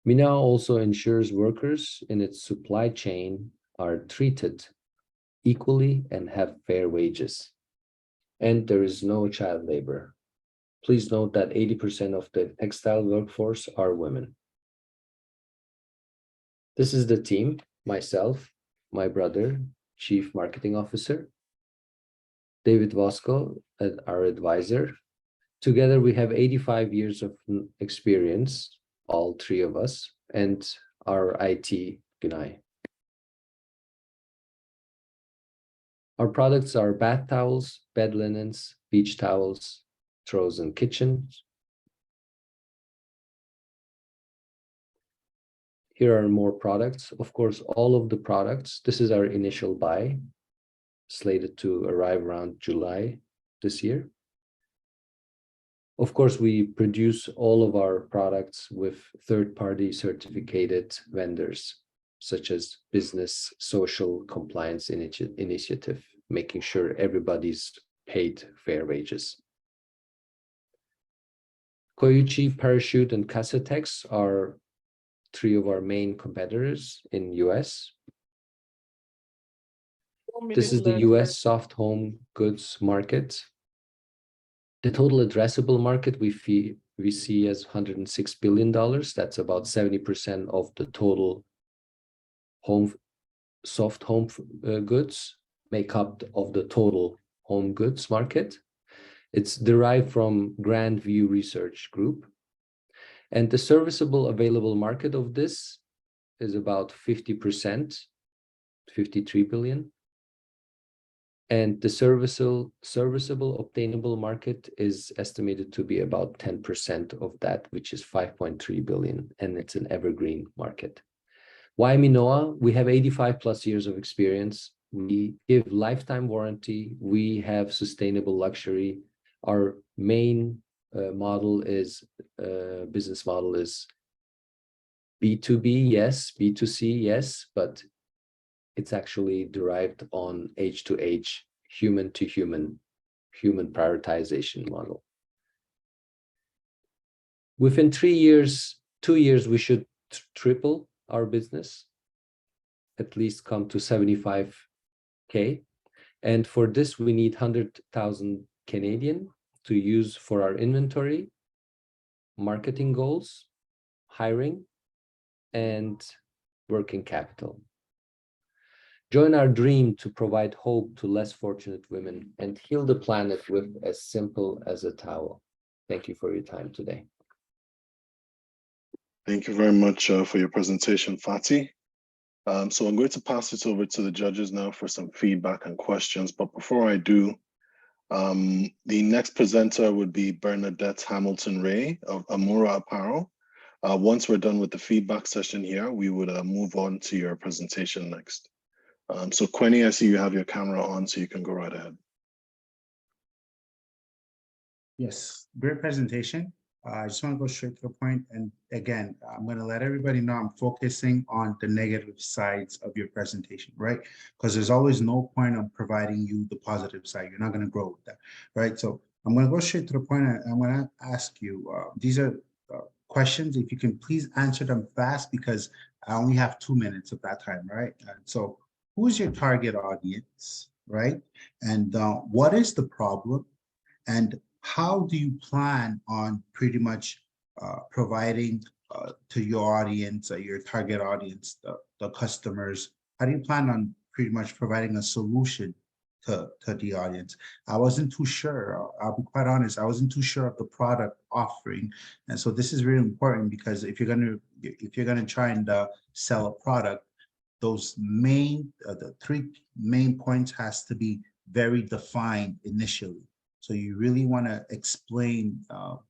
Minoa also ensures workers in its supply chain are treated equally and have fair wages. And there is no child labor. Please note that 80% of the textile workforce are women. This is the team, myself, my brother, Chief Marketing Officer, David Vasco, our advisor. Together, we have 85 years of experience, all three of us, and our IT, Gunai. Our products are bath towels, bed linens, beach towels, throws and kitchens. Here are more products. Of course, all of the products, this is our initial buy. slated to arrive around July this year. Of course, we produce all of our products with third-party certificated vendors, such as Business Social Compliance Initiative, making sure everybody's paid fair wages. Koyuchi, Parachute, and Casatex are three of our main competitors in US. This is the US soft home goods market. The total addressable market we see as $106 billion. That's about 70% of the total soft home goods make up of the total home goods market. It's derived from Grand View Research Group. And the serviceable available market of this is about 50%, 53 billion. And the serviceable obtainable market is estimated to be about 10% of that, which is 5.3 billion, and it's an evergreen market. Why Minoa? We have 85 plus years of experience. We give lifetime warranty. We have sustainable luxury. Our main business model is B2B, yes, B2C, yes, but it's actually derived on age to age, human to human prioritization model. Within 2 years, we should triple our business, at least come to 75K. And for this, we need 100,000 Canadian to use for our inventory, marketing goals, hiring, and working capital. Join our dream to provide hope to less fortunate women and heal the planet with as simple as a towel. Thank you for your time today. Thank you very much for your presentation, Fatih. So I'm going to pass it over to the judges now for some feedback and questions. But before I do, the next presenter would be Bernadette Hamilton-Ray of Amura Apparel. Once we're done with the feedback session here, we would move on to your presentation next. So Quenny, I see you have your camera on, so you can go right ahead. Yes, great presentation. I just want to go straight to the point. And again, I'm going to let everybody know I'm focusing on the negative sides of your presentation, right? Because there's always no point of providing you the positive side. You're not going to grow with that, right? So I'm going to go straight to the point. I'm going to ask you, these are questions. If you can please answer them fast, because I only have 2 minutes of that time, right? So who's your target audience, right? And what is the problem? And how do you plan on pretty much providing to your audience, your target audience, the customers? How do you plan on pretty much providing a solution to the audience? I wasn't too sure. I'll be quite honest. I wasn't too sure of the product offering, and so this is really important, because if you're gonna try and sell a product, those the 3 main points has to be very defined initially. So you really want to explain. To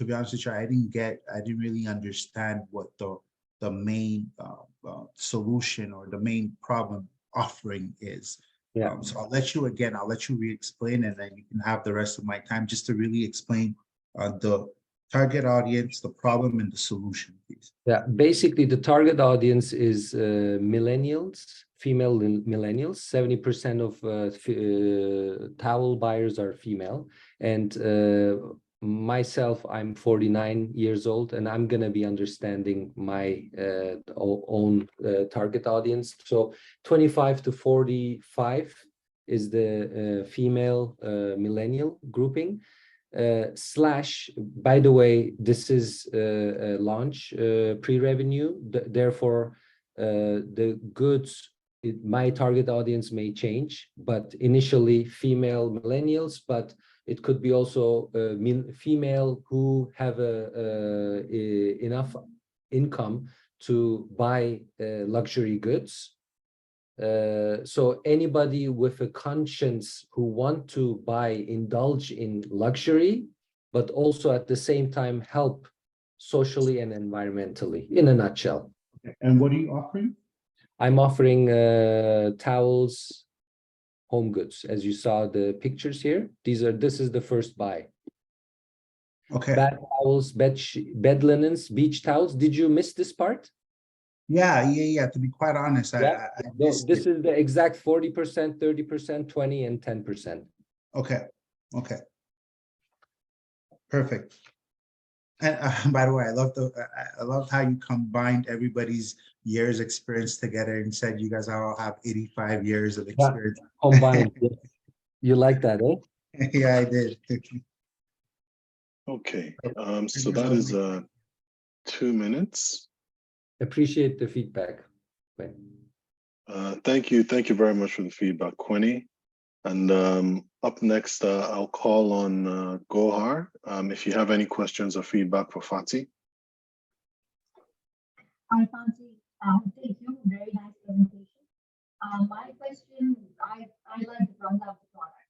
be honest with you, I didn't really understand what the main solution or the main problem offering is. Yeah. So I'll let you re-explain, and then you can have the rest of my time just to really explain the target audience, the problem, and the solution, please. Yeah, basically the target audience is millennials, female millennials. 70% of towel buyers are female. And myself, I'm 49 years old, and I'm going to be understanding my own target audience. So 25 to 45 is the female millennial grouping. By the way, this is a launch pre-revenue. Therefore, the goods, my target audience may change, but initially female millennials, but it could be also female who have enough income to buy luxury goods. So anybody with a conscience who want to indulge in luxury, but also at the same time help socially and environmentally, in a nutshell. And what are you offering? I'm offering towels, home goods. As you saw the pictures here, this is the first buy. Okay. Bath towels, bed linens, beach towels. Did you miss this part? Yeah. To be quite honest, Yeah. I No, missed this it. is the exact 40%, 30%, 20, and 10%. Okay. Perfect. And by the way, I loved how you combined everybody's years experience together and said you guys all have 85 years of experience. Combined. You like that, eh? Yeah, I did. Okay, so that is 2 minutes. Appreciate the feedback. Thank you very much for the feedback, Quinny. And up next, I'll call on Gohar. If you have any questions or feedback for Fatih. Hi, Fancy. Thank you. Very nice presentation. My question, I like the front of the product.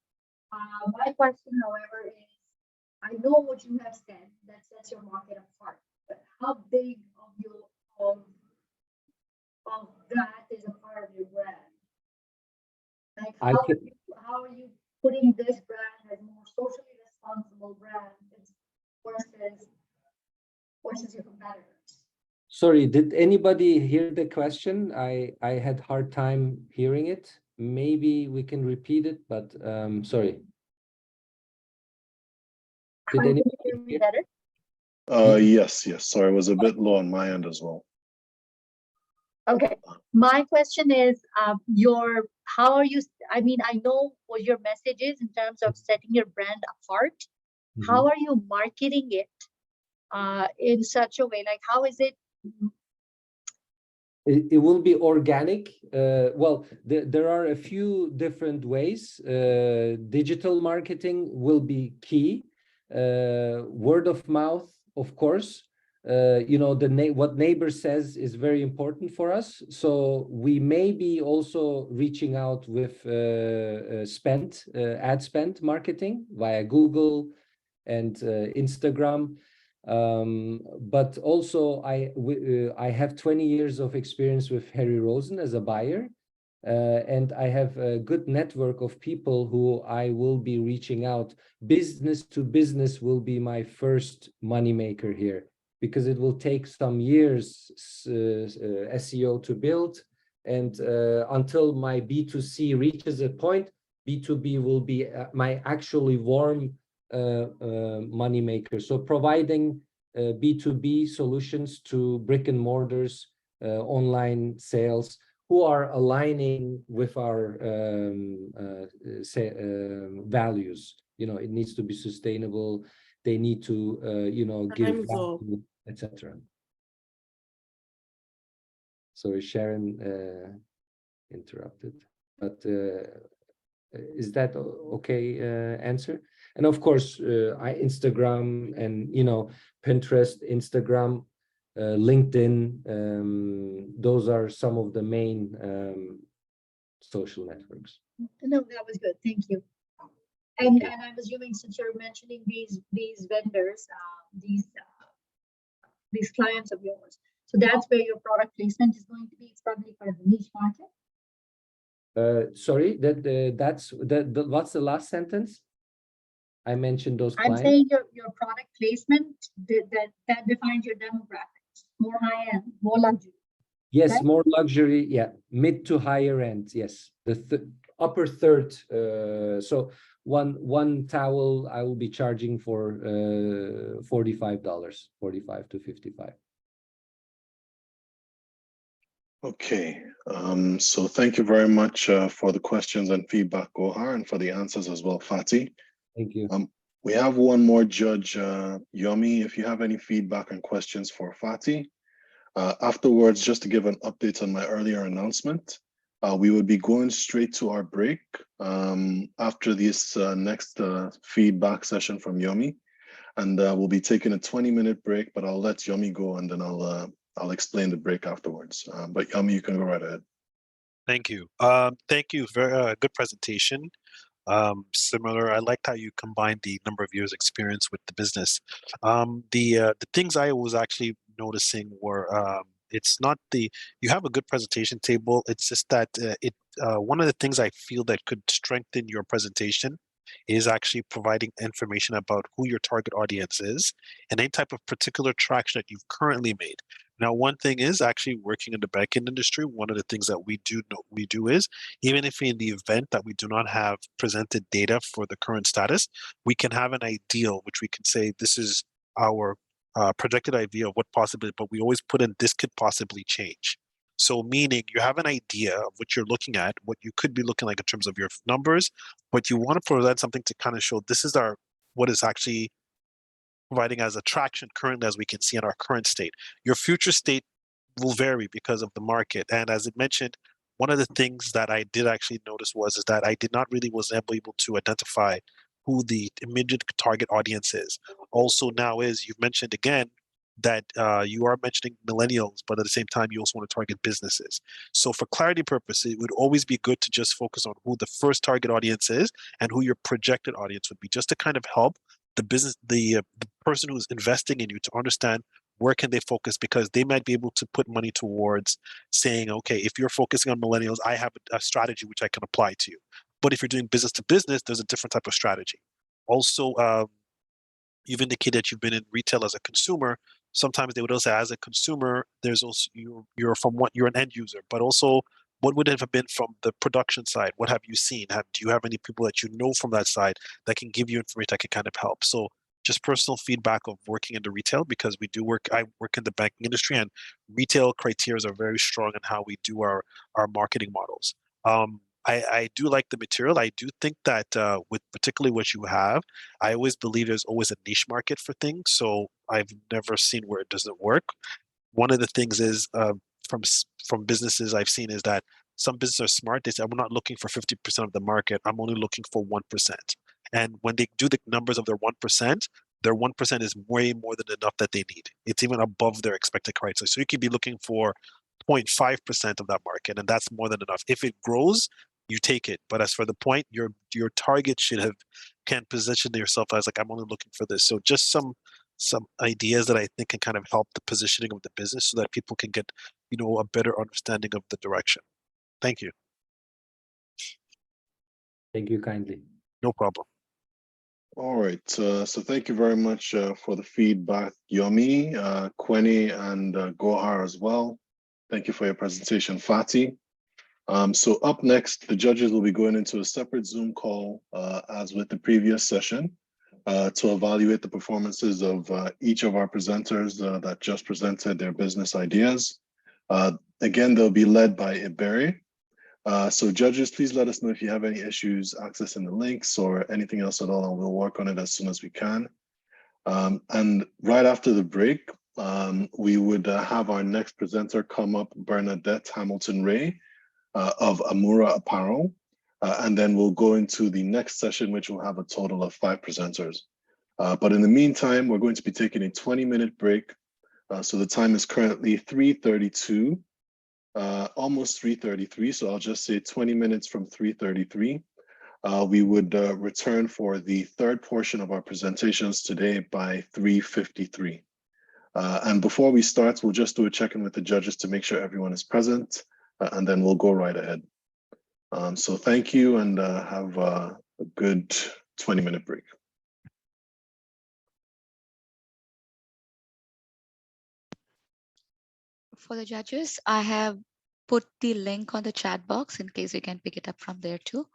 My question, however, is I know what you have said that sets your market apart, but how big of that is a part of your brand? Like how are you putting this brand as more socially responsible brand versus your competitors? Sorry, did anybody hear the question? I had hard time hearing it. Maybe we can repeat it, but sorry. Did Can anybody you hear me better? Yes. Sorry, it was a bit low on my end as well. Okay. My question is, how are you, I mean, I know what your message is in terms of setting your brand apart. Mm-hmm. How are you marketing it in such a way? Like, how is it? It will be organic. Well, there are a few different ways. Digital marketing will be key. Word of mouth, of course. What neighbor says is very important for us. So we may be also reaching out with ad spend marketing via Google and Instagram. But also I have 20 years of experience with Harry Rosen as a buyer. And I have a good network of people who I will be reaching out. Business to business will be my first moneymaker here, because it will take some years SEO to build. And until my B2C reaches a point, B2B will be my actually warm moneymaker. So providing B2B solutions to brick and mortars, online sales, who are aligning with our values. It needs to be sustainable. They need to, give value, etc. Sorry, Sharon interrupted, but is that okay answer? And of course, Instagram and Pinterest, Instagram, LinkedIn, those are some of the main social networks. No, that was good. Thank you. And I'm assuming, since you're mentioning these vendors, these clients of yours, so that's where your product placement is going to be. It's probably for the niche market. Sorry, what's the last sentence? I mentioned those clients. I'm saying your product placement that defines your demographics, more high end, more luxury. Yes, okay? More luxury, yeah, mid to higher end, yes. The upper third. So one towel I will be charging for $45, $45 to $55. Okay, so thank you very much for the questions and feedback, Gohar, and for the answers as well, Fatih. Thank you. We have one more judge, Yomi, if you have any feedback and questions for Fatih. Afterwards, just to give an update on my earlier announcement, we would be going straight to our break after this next feedback session from Yomi. And we'll be taking a 20-minute break, but I'll let Yomi go and then I'll explain the break afterwards. But Yomi, you can go right ahead. Thank you. Thank you. Very good presentation. Similar. I liked how you combined the number of years experience with the business. The things I was actually noticing were It's not you have a good presentation table. It's just that one of the things I feel that could strengthen your presentation is actually providing information about who your target audience is and any type of particular traction that you've currently made. Now, one thing is actually working in the banking industry. One of the things that we do is, even if in the event that we do not have presented data for the current status, we can have an ideal, which we can say this is our projected idea of what possibly, but we always put in this could possibly change. So meaning you have an idea of what you're looking at, what you could be looking like in terms of your numbers, but you want to present something to kind of show this is what is actually providing as attraction currently as we can see in our current state. Your future state will vary because of the market. And as it mentioned, one of the things that I did actually notice is that I did not really was able to identify who the immediate target audience is. Also now you've mentioned again that you are mentioning millennials, but at the same time, you also want to target businesses. So for clarity purposes, it would always be good to just focus on who the first target audience is and who your projected audience would be, just to kind of help the business, the person who's investing in you to understand where can they focus, because they might be able to put money towards saying, okay, if you're focusing on millennials, I have a strategy which I can apply to you. But if you're doing business to business, there's a different type of strategy. Also, you've indicated you've been in retail as a consumer. Sometimes they would also say, as a consumer, there's also you're an end user, but also what would it have been from the production side? What have you seen? Do you have any people that you know from that side that can give you information that can kind of help? So just personal feedback of working in the retail, because I work in the banking industry, and retail criteria are very strong in how we do our marketing models. I do like the material. I do think that with particularly what you have, I always believe there's always a niche market for things. So I've never seen where it doesn't work. One of the things is from businesses I've seen is that some businesses are smart. They say, I'm not looking for 50% of the market. I'm only looking for 1%. And when they do the numbers of their 1% is way more than enough that they need. It's even above their expected criteria. So you could be looking for 0.5% of that market, and that's more than enough. If it grows, you take it. But as for the point, your target can position yourself as like, I'm only looking for this. So just some ideas that I think can kind of help the positioning of the business so that people can get, a better understanding of the direction. Thank you. Thank you kindly. No problem. All right, so thank you very much for the feedback, Yomi, Kweni, and Gohar as well. Thank you for your presentation, Fatih. So up next, the judges will be going into a separate Zoom call, as with the previous session, to evaluate the performances of each of our presenters that just presented their business ideas. Again, they'll be led by Iberi. So judges, please let us know if you have any issues accessing the links or anything else at all, and we'll work on it as soon as we can. And right after the break, we would have our next presenter come up, Bernadette Hamilton-Ray of Amura Apparel. And then we'll go into the next session, which will have a total of 5 presenters. But in the meantime, we're going to be taking a 20-minute break. So the time is currently 3:32, almost 3:33. So I'll just say 20 minutes from 3:33. We would return for the third portion of our presentations today by 3:53. And before we start, we'll just do a check-in with the judges to make sure everyone is present, and then we'll go right ahead. So thank you, and have a good 20-minute break. For the judges, I have put the link on the chat box in case you can pick it up from there too.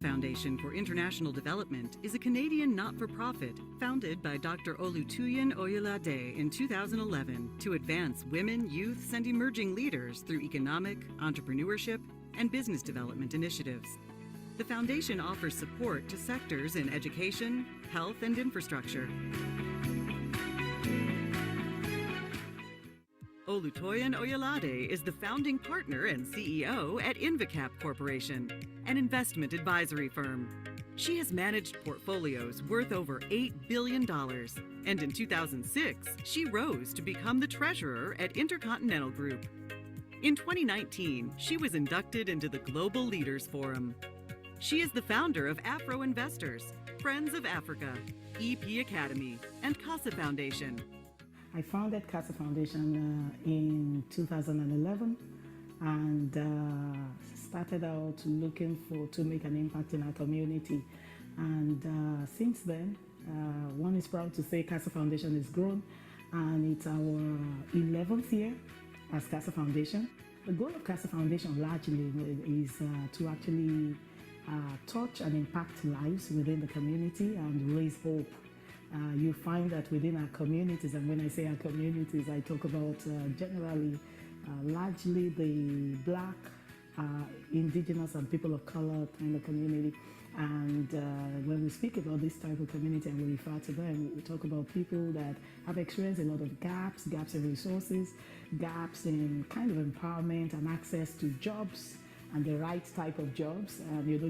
Foundation for International Development is a Canadian not-for-profit founded by Dr. Olutoyin Oyelade in 2011 to advance women, youths, and emerging leaders through economic, entrepreneurship, and business development initiatives. The foundation offers support to sectors in education, health, and infrastructure. Olutoyin Oyelade is the founding partner and CEO at Invicap Corporation, an investment advisory firm. She has managed portfolios worth over $8 billion, and in 2006, she rose to become the treasurer at Intercontinental Group. In 2019, she was inducted into the Global Leaders Forum. She is the founder of Afro Investors, Friends of Africa, EP Academy, and CASA Foundation. I founded CASA Foundation in 2011 and started out looking to make an impact in our community. And since then, one is proud to say CASA Foundation has grown, and it's our 11th year as CASA Foundation. The goal of CASA Foundation largely is to actually touch and impact lives within the community and raise hope. You find that within our communities, and when I say our communities, I talk about generally largely the Black, Indigenous, and people of color kind of community. And when we speak about this type of community and we refer to them, we talk about people that have experienced a lot of gaps in resources, gaps in kind of empowerment and access to jobs, and the right type of jobs,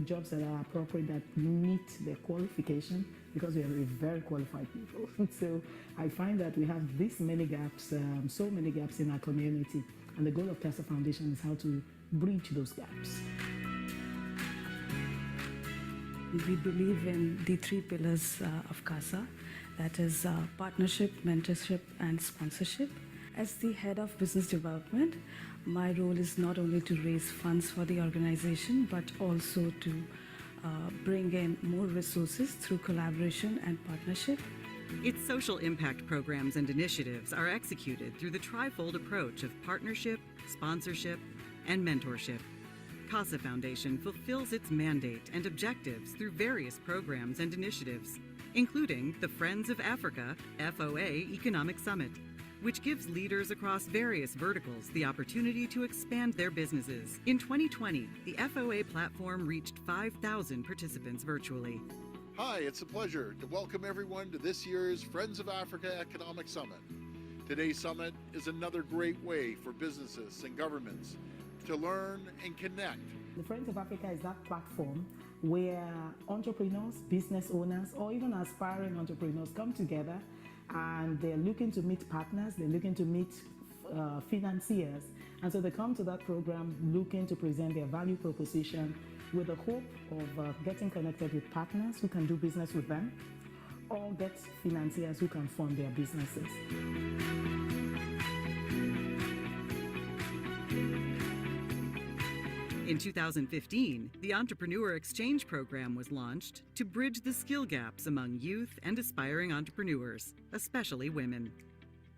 jobs that are appropriate, that meet their qualification, because we are very qualified people. So I find that we have this many gaps, so many gaps in our community, and the goal of CASA Foundation is how to bridge those gaps. We believe in the three pillars of CASA, that is partnership, mentorship, and sponsorship. As the head of business development, my role is not only to raise funds for the organization, but also to bring in more resources through collaboration and partnership. Its social impact programs and initiatives are executed through the trifold approach of partnership, sponsorship, and mentorship. CASA Foundation fulfills its mandate and objectives through various programs and initiatives, including the Friends of Africa FOA Economic Summit, which gives leaders across various verticals the opportunity to expand their businesses. In 2020, the FOA platform reached 5,000 participants virtually. Hi, it's a pleasure to welcome everyone to this year's Friends of Africa Economic Summit. Today's summit is another great way for businesses and governments to learn and connect. The Friends of Africa is that platform where entrepreneurs, business owners, or even aspiring entrepreneurs come together, and they're looking to meet partners, they're looking to meet financiers. And so they come to that program looking to present their value proposition with the hope of getting connected with partners who can do business with them, or get financiers who can fund their businesses. In 2015, the Entrepreneur Exchange Program was launched to bridge the skill gaps among youth and aspiring entrepreneurs, especially women.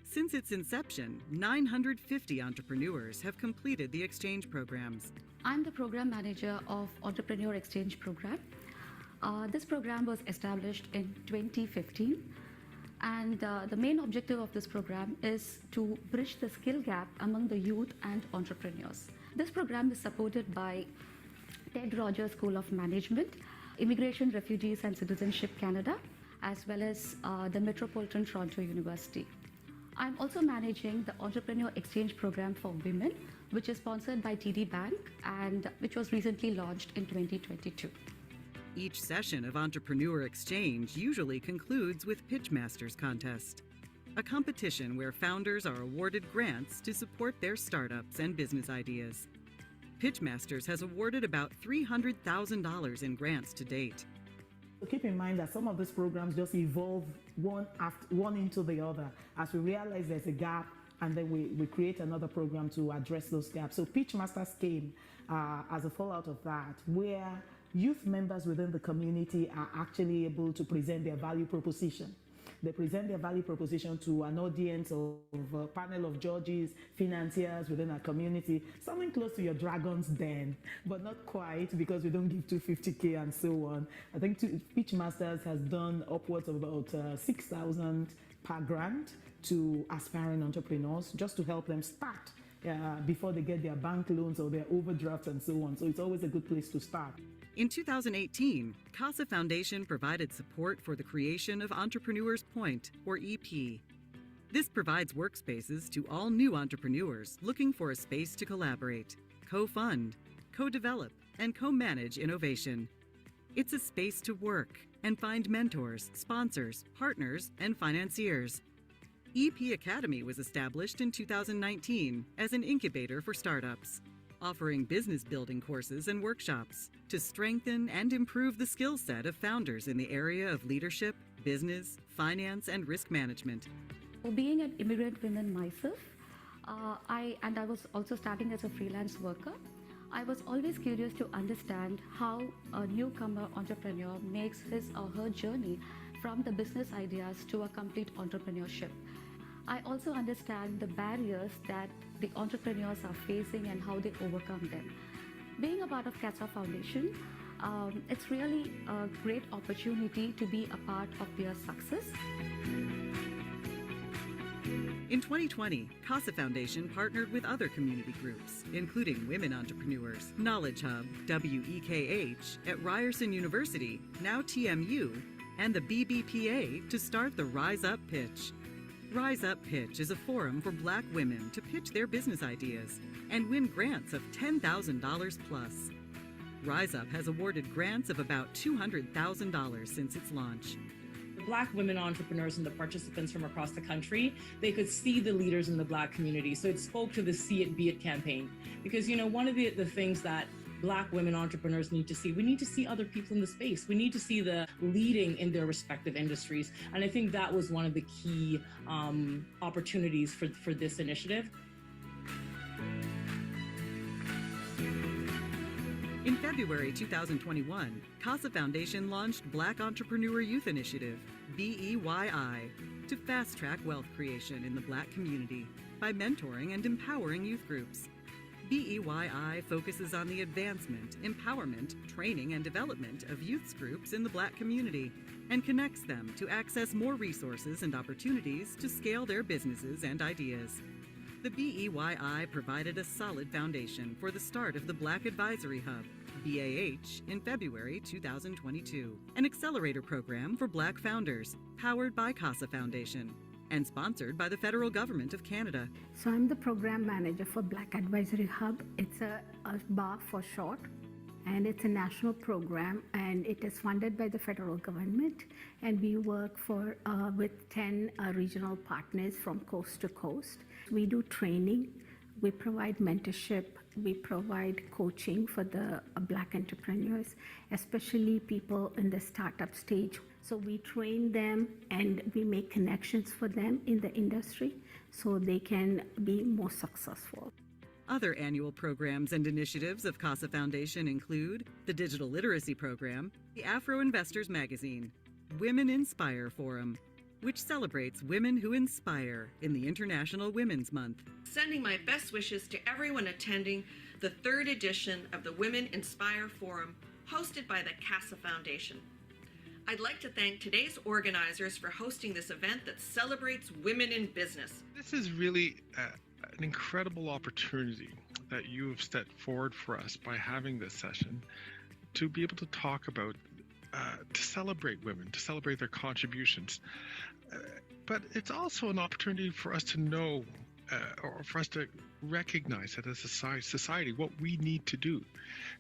Since its inception, 950 entrepreneurs have completed the exchange programs. I'm the program manager of Entrepreneur Exchange Program. This program was established in 2015, and the main objective of this program is to bridge the skill gap among the youth and entrepreneurs. This program is supported by Ted Rogers School of Management, Immigration, Refugees and Citizenship Canada, as well as the Metropolitan Toronto University. I'm also managing the Entrepreneur Exchange Program for Women, which is sponsored by TD Bank and which was recently launched in 2022. Each session of Entrepreneur Exchange usually concludes with Pitchmasters Contest, a competition where founders are awarded grants to support their startups and business ideas. Pitchmasters has awarded about $300,000 in grants to date. Keep in mind that some of these programs just evolve one into the other as we realize there's a gap, and then we create another program to address those gaps. So Pitchmasters came as a fallout of that, where youth members within the community are actually able to present their value proposition. they present their value proposition to an audience of a panel of judges, financiers within our community, something close to your Dragon's Den, but not quite because we don't give 250K and so on. I think Pitch Masters has done upwards of about 6,000 per grant to aspiring entrepreneurs just to help them start before they get their bank loans or their overdrafts and so on. So it's always a good place to start. In 2018, CASA Foundation provided support for the creation of Entrepreneurs Point, or EP. This provides workspaces to all new entrepreneurs looking for a space to collaborate, co-fund, co-develop, and co-manage innovation. It's a space to work and find mentors, sponsors, partners, and financiers. EP Academy was established in 2019 as an incubator for startups, offering business building courses and workshops to strengthen and improve the skill set of founders in the area of leadership, business, finance, and risk management. Well, being an immigrant woman myself, I was also starting as a freelance worker. I was always curious to understand how a newcomer entrepreneur makes his or her journey from the business ideas to a complete entrepreneurship. I also understand the barriers that the entrepreneurs are facing and how they overcome them. Being a part of CASA Foundation, it's really a great opportunity to be a part of their success. In 2020, CASA Foundation partnered with other community groups, including Women Entrepreneurs, Knowledge Hub, WEKH, at Ryerson University, now TMU, and the BBPA to start the Rise Up Pitch. Rise Up Pitch is a forum for Black women to pitch their business ideas and win grants of $10,000 plus. Rise Up has awarded grants of about $200,000 since its launch. Black women entrepreneurs and the participants from across the country, they could see the leaders in the Black community. So it spoke to the See It, Be It campaign. Because, one of the things that Black women entrepreneurs need to see, we need to see other people in the space. We need to see the leading in their respective industries. And I think that was one of the key opportunities for this initiative. In February 2021, CASA Foundation launched Black Entrepreneur Youth Initiative, BEYI, to fast-track wealth creation in the Black community by mentoring and empowering youth groups. BEYI focuses on the advancement, empowerment, training, and development of youth groups in the Black community and connects them to access more resources and opportunities to scale their businesses and ideas. The BEYI provided a solid foundation for the start of the Black Advisory Hub, BAH, in February 2022, an accelerator program for Black founders, powered by CASA Foundation and sponsored by the federal government of Canada. So I'm the program manager for Black Advisory Hub. It's a BAH for short, and it's a national program, and it is funded by the federal government. And we work with 10 regional partners from coast to coast. We do training, we provide mentorship, we provide coaching for the Black entrepreneurs, especially people in the startup stage. So we train them and we make connections for them in the industry so they can be more successful. Other annual programs and initiatives of CASA Foundation include the Digital Literacy Program, the Afro Investors Magazine, Women Inspire Forum, which celebrates women who inspire in the International Women's Month. Sending my best wishes to everyone attending the 3rd edition of the Women Inspire Forum, hosted by the CASA Foundation. I'd like to thank today's organizers for hosting this event that celebrates women in business. This is really an incredible opportunity that you have set forward for us by having this session to be able to talk about to celebrate women, to celebrate their contributions. But it's also an opportunity for us to know or for us to recognize that as a society what we need to do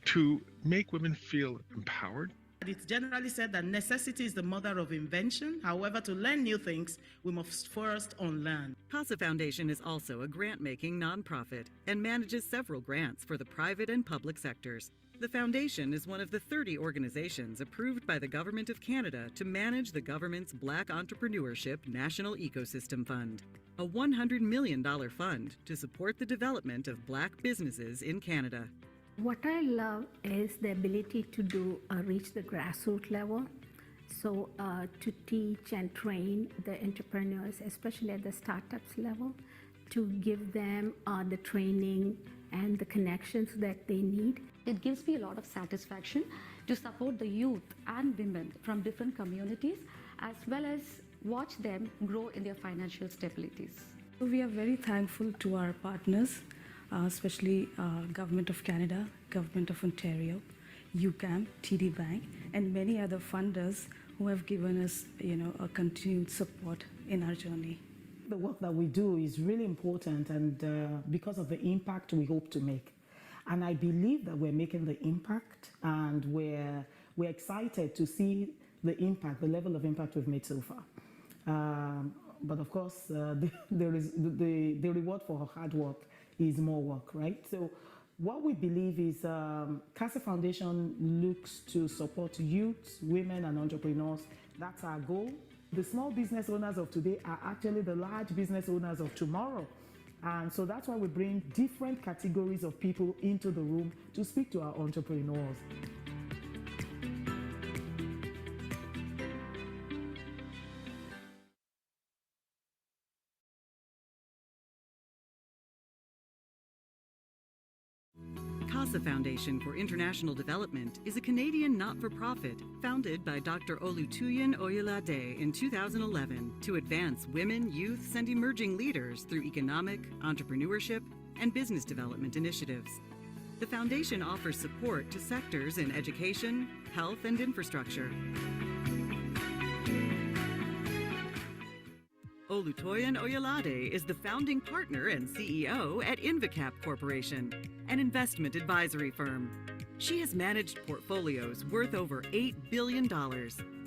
to make women feel empowered. It's generally said that necessity is the mother of invention. However, to learn new things, we must first unlearn. CASA Foundation is also a grant-making nonprofit and manages several grants for the private and public sectors. The foundation is one of the 30 organizations approved by the Government of Canada to manage the government's Black Entrepreneurship National Ecosystem Fund, a $100 million fund to support the development of Black businesses in Canada. What I love is the ability to reach the grassroots level. So to teach and train the entrepreneurs, especially at the startups level, to give them the training and the connections that they need. It gives me a lot of satisfaction to support the youth and women from different communities, as well as watch them grow in their financial stabilities. We are very thankful to our partners, especially Government of Canada, Government of Ontario, UQAM, TD Bank, and many other funders who have given us, a continued support in our journey. The work that we do is really important, and because of the impact we hope to make. And I believe that we're making the impact, and we're excited to see the impact, the level of impact we've made so far. But of course, the reward for hard work is more work, right? So what we believe is CASA Foundation looks to support youth, women, and entrepreneurs. That's our goal. The small business owners of today are actually the large business owners of tomorrow. And so that's why we bring different categories of people into the room to speak to our entrepreneurs. CASA Foundation for International Development is a Canadian not-for-profit founded by Dr. Olutoyin Oyelade in 2011 to advance women, youths, and emerging leaders through economic, entrepreneurship, and business development initiatives. The foundation offers support to sectors in education, health, and infrastructure. Olutoyin Oyelade is the founding partner and CEO at Invicap Corporation, an investment advisory firm. She has managed portfolios worth over $8 billion,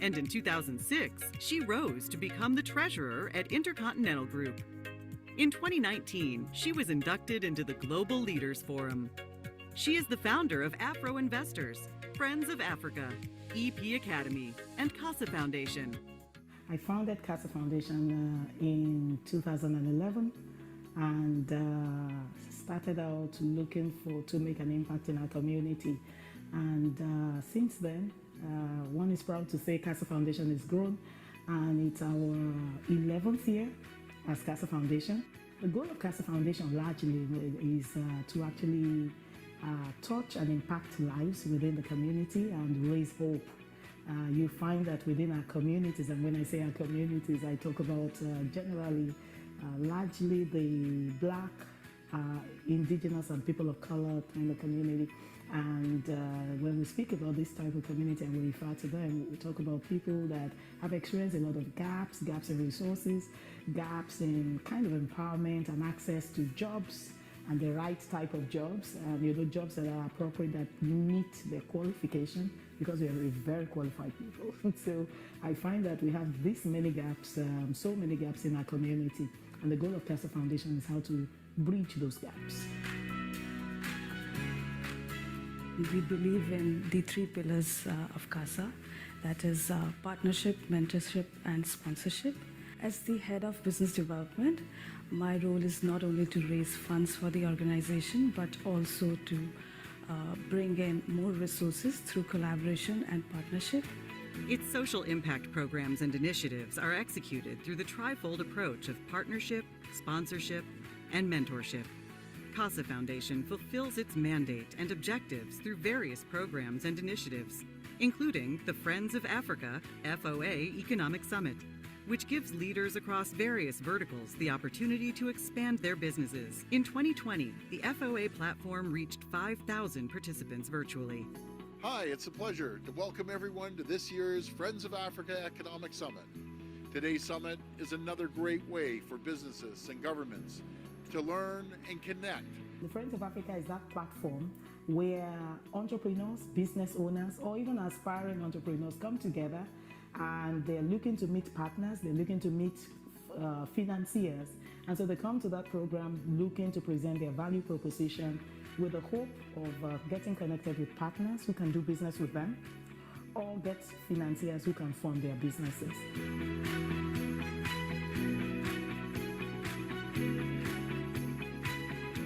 and in 2006, she rose to become the treasurer at Intercontinental Group. In 2019, she was inducted into the Global Leaders Forum. She is the founder of Afro Investors, Friends of Africa, EP Academy, and CASA Foundation. I founded CASA Foundation in 2011 and started out looking to make an impact in our community. And since then, one is proud to say CASA Foundation has grown, and it's our 11th year as CASA Foundation. The goal of CASA Foundation largely is to actually touch and impact lives within the community and raise hope. You find that within our communities, and when I say our communities, I talk about generally, largely the Black, Indigenous, and people of color kind of community. And when we speak about this type of community and we refer to them, we talk about people that have experienced a lot of gaps in resources, gaps in kind of empowerment and access to jobs, and the right type of jobs, and jobs that are appropriate, that meet their qualification, because we are very qualified people. So I find that we have this many gaps, so many gaps in our community, and the goal of CASA Foundation is how to bridge those gaps. We believe in the three pillars of CASA, that is partnership, mentorship, and sponsorship. As the head of business development, my role is not only to raise funds for the organization, but also to bring in more resources through collaboration and partnership. Its social impact programs and initiatives are executed through the trifold approach of partnership, sponsorship, and mentorship. CASA Foundation fulfills its mandate and objectives through various programs and initiatives, including the Friends of Africa FOA Economic Summit, which gives leaders across various verticals the opportunity to expand their businesses. In 2020, the FOA platform reached 5,000 participants virtually. Hi, it's a pleasure to welcome everyone to this year's Friends of Africa Economic Summit. Today's summit is another great way for businesses and governments to learn and connect. The Friends of Africa is that platform where entrepreneurs, business owners, or even aspiring entrepreneurs come together, and they're looking to meet partners, they're looking to meet financiers. And so they come to that program looking to present their value proposition with the hope of getting connected with partners who can do business with them, or get financiers who can fund their businesses.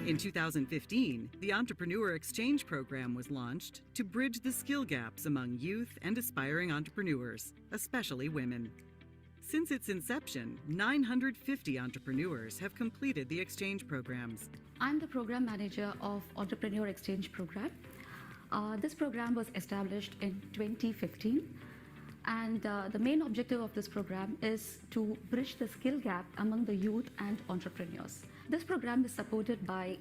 In 2015, the Entrepreneur Exchange Program was launched to bridge the skill gaps among youth and aspiring entrepreneurs, especially women. Since its inception, 950 entrepreneurs have completed the exchange programs. I'm the program manager of Entrepreneur Exchange Program. This program was established in 2015, and the main objective of this program is to bridge the skill gap among the youth and entrepreneurs. This program is supported by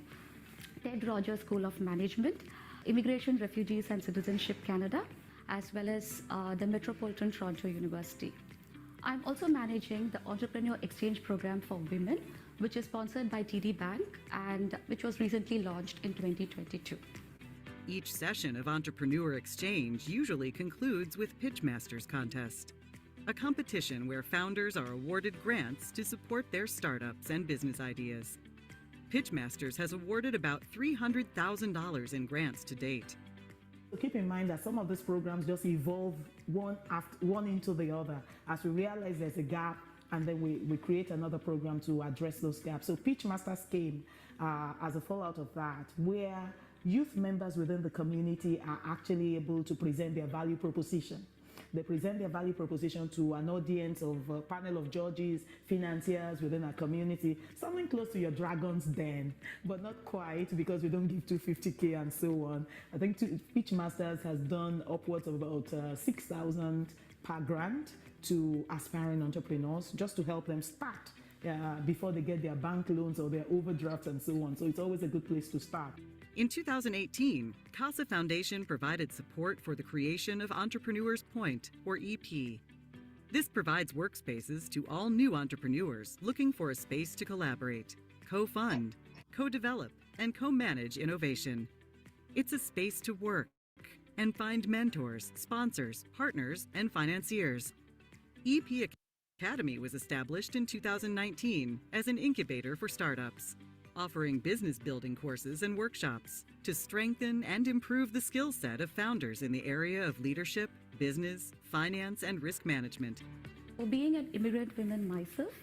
Ted Rogers School of Management, Immigration, Refugees and Citizenship Canada, as well as the Metropolitan Toronto University. I'm also managing the Entrepreneur Exchange Program for Women, which is sponsored by TD Bank and which was recently launched in 2022. Each session of Entrepreneur Exchange usually concludes with Pitchmasters Contest, a competition where founders are awarded grants to support their startups and business ideas. Pitchmasters has awarded about $300,000 in grants to date. Keep in mind that some of these programs just evolve one into the other as we realize there's a gap, and then we create another program to address those gaps. So Pitchmasters came as a fallout of that, where youth members within the community are actually able to present their value proposition. They present their value proposition to an audience of a panel of judges, financiers within our community, something close to your Dragon's Den, but not quite because we don't give $250K and so on. I think Pitchmasters has done upwards of about 6,000 per grant to aspiring entrepreneurs just to help them start before they get their bank loans or their overdrafts and so on. So it's always a good place to start. In 2018, CASA Foundation provided support for the creation of Entrepreneurs Point, or EP. This provides workspaces to all new entrepreneurs looking for a space to collaborate, co-fund, co-develop, and co-manage innovation. It's a space to work and find mentors, sponsors, partners, and financiers. EP Academy was established in 2019 as an incubator for startups, offering business building courses and workshops to strengthen and improve the skill set of founders in the area of leadership, business, finance, and risk management. Being an immigrant woman myself,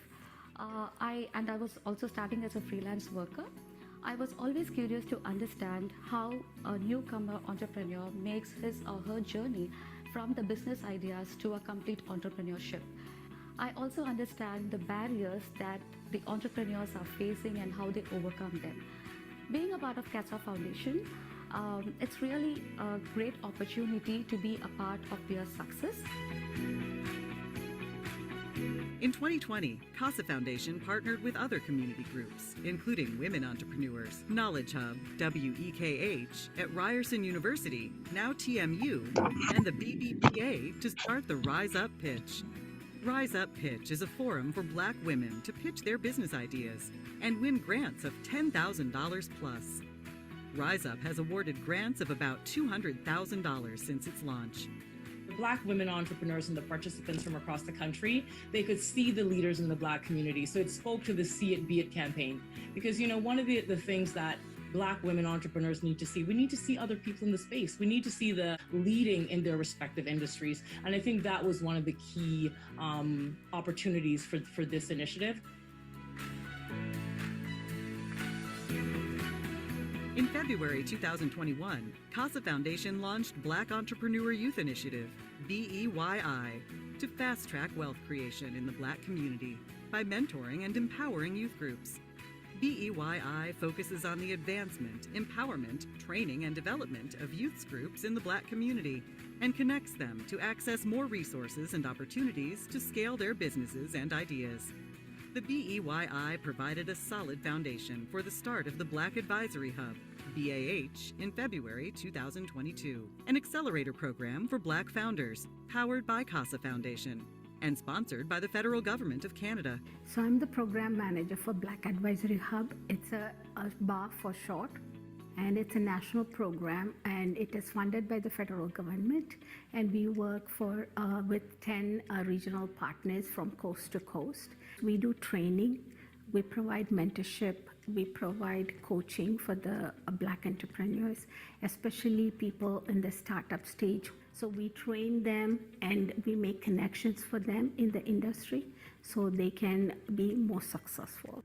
I was also starting as a freelance worker. I was always curious to understand how a newcomer entrepreneur makes his or her journey from the business ideas to a complete entrepreneurship. I also understand the barriers that the entrepreneurs are facing and how they overcome them. Being a part of CASA Foundation, it's really a great opportunity to be a part of their success. In 2020, CASA Foundation partnered with other community groups, including Women Entrepreneurs, Knowledge Hub, WEKH, at Ryerson University, now TMU, and the BBPA to start the Rise Up Pitch. Rise Up Pitch is a forum for Black women to pitch their business ideas and win grants of $10,000 plus. Rise Up has awarded grants of about $200,000 since its launch. The Black women entrepreneurs and the participants from across the country, they could see the leaders in the Black community. So it spoke to the See It, Be It campaign. Because, you know, one of the things that Black women entrepreneurs need to see, we need to see other people in the space. We need to see the leading in their respective industries. And I think that was one of the key opportunities for this initiative. In February 2021, CASA Foundation launched Black Entrepreneur Youth Initiative, BEYI, to fast-track wealth creation in the Black community by mentoring and empowering youth groups. BEYI focuses on the advancement, empowerment, training, and development of youth groups in the Black community and connects them to access more resources and opportunities to scale their businesses and ideas. The BEYI provided a solid foundation for the start of the Black Advisory Hub, BAH, in February 2022, an accelerator program for Black founders, powered by CASA Foundation and sponsored by the federal government of Canada. So I'm the program manager for Black Advisory Hub. It's a BAH for short, and it's a national program, and it is funded by the federal government, and we work with 10 regional partners from coast to coast. We do training, we provide mentorship, we provide coaching for the Black entrepreneurs, especially people in the startup stage. So we train them and we make connections for them in the industry so they can be more successful.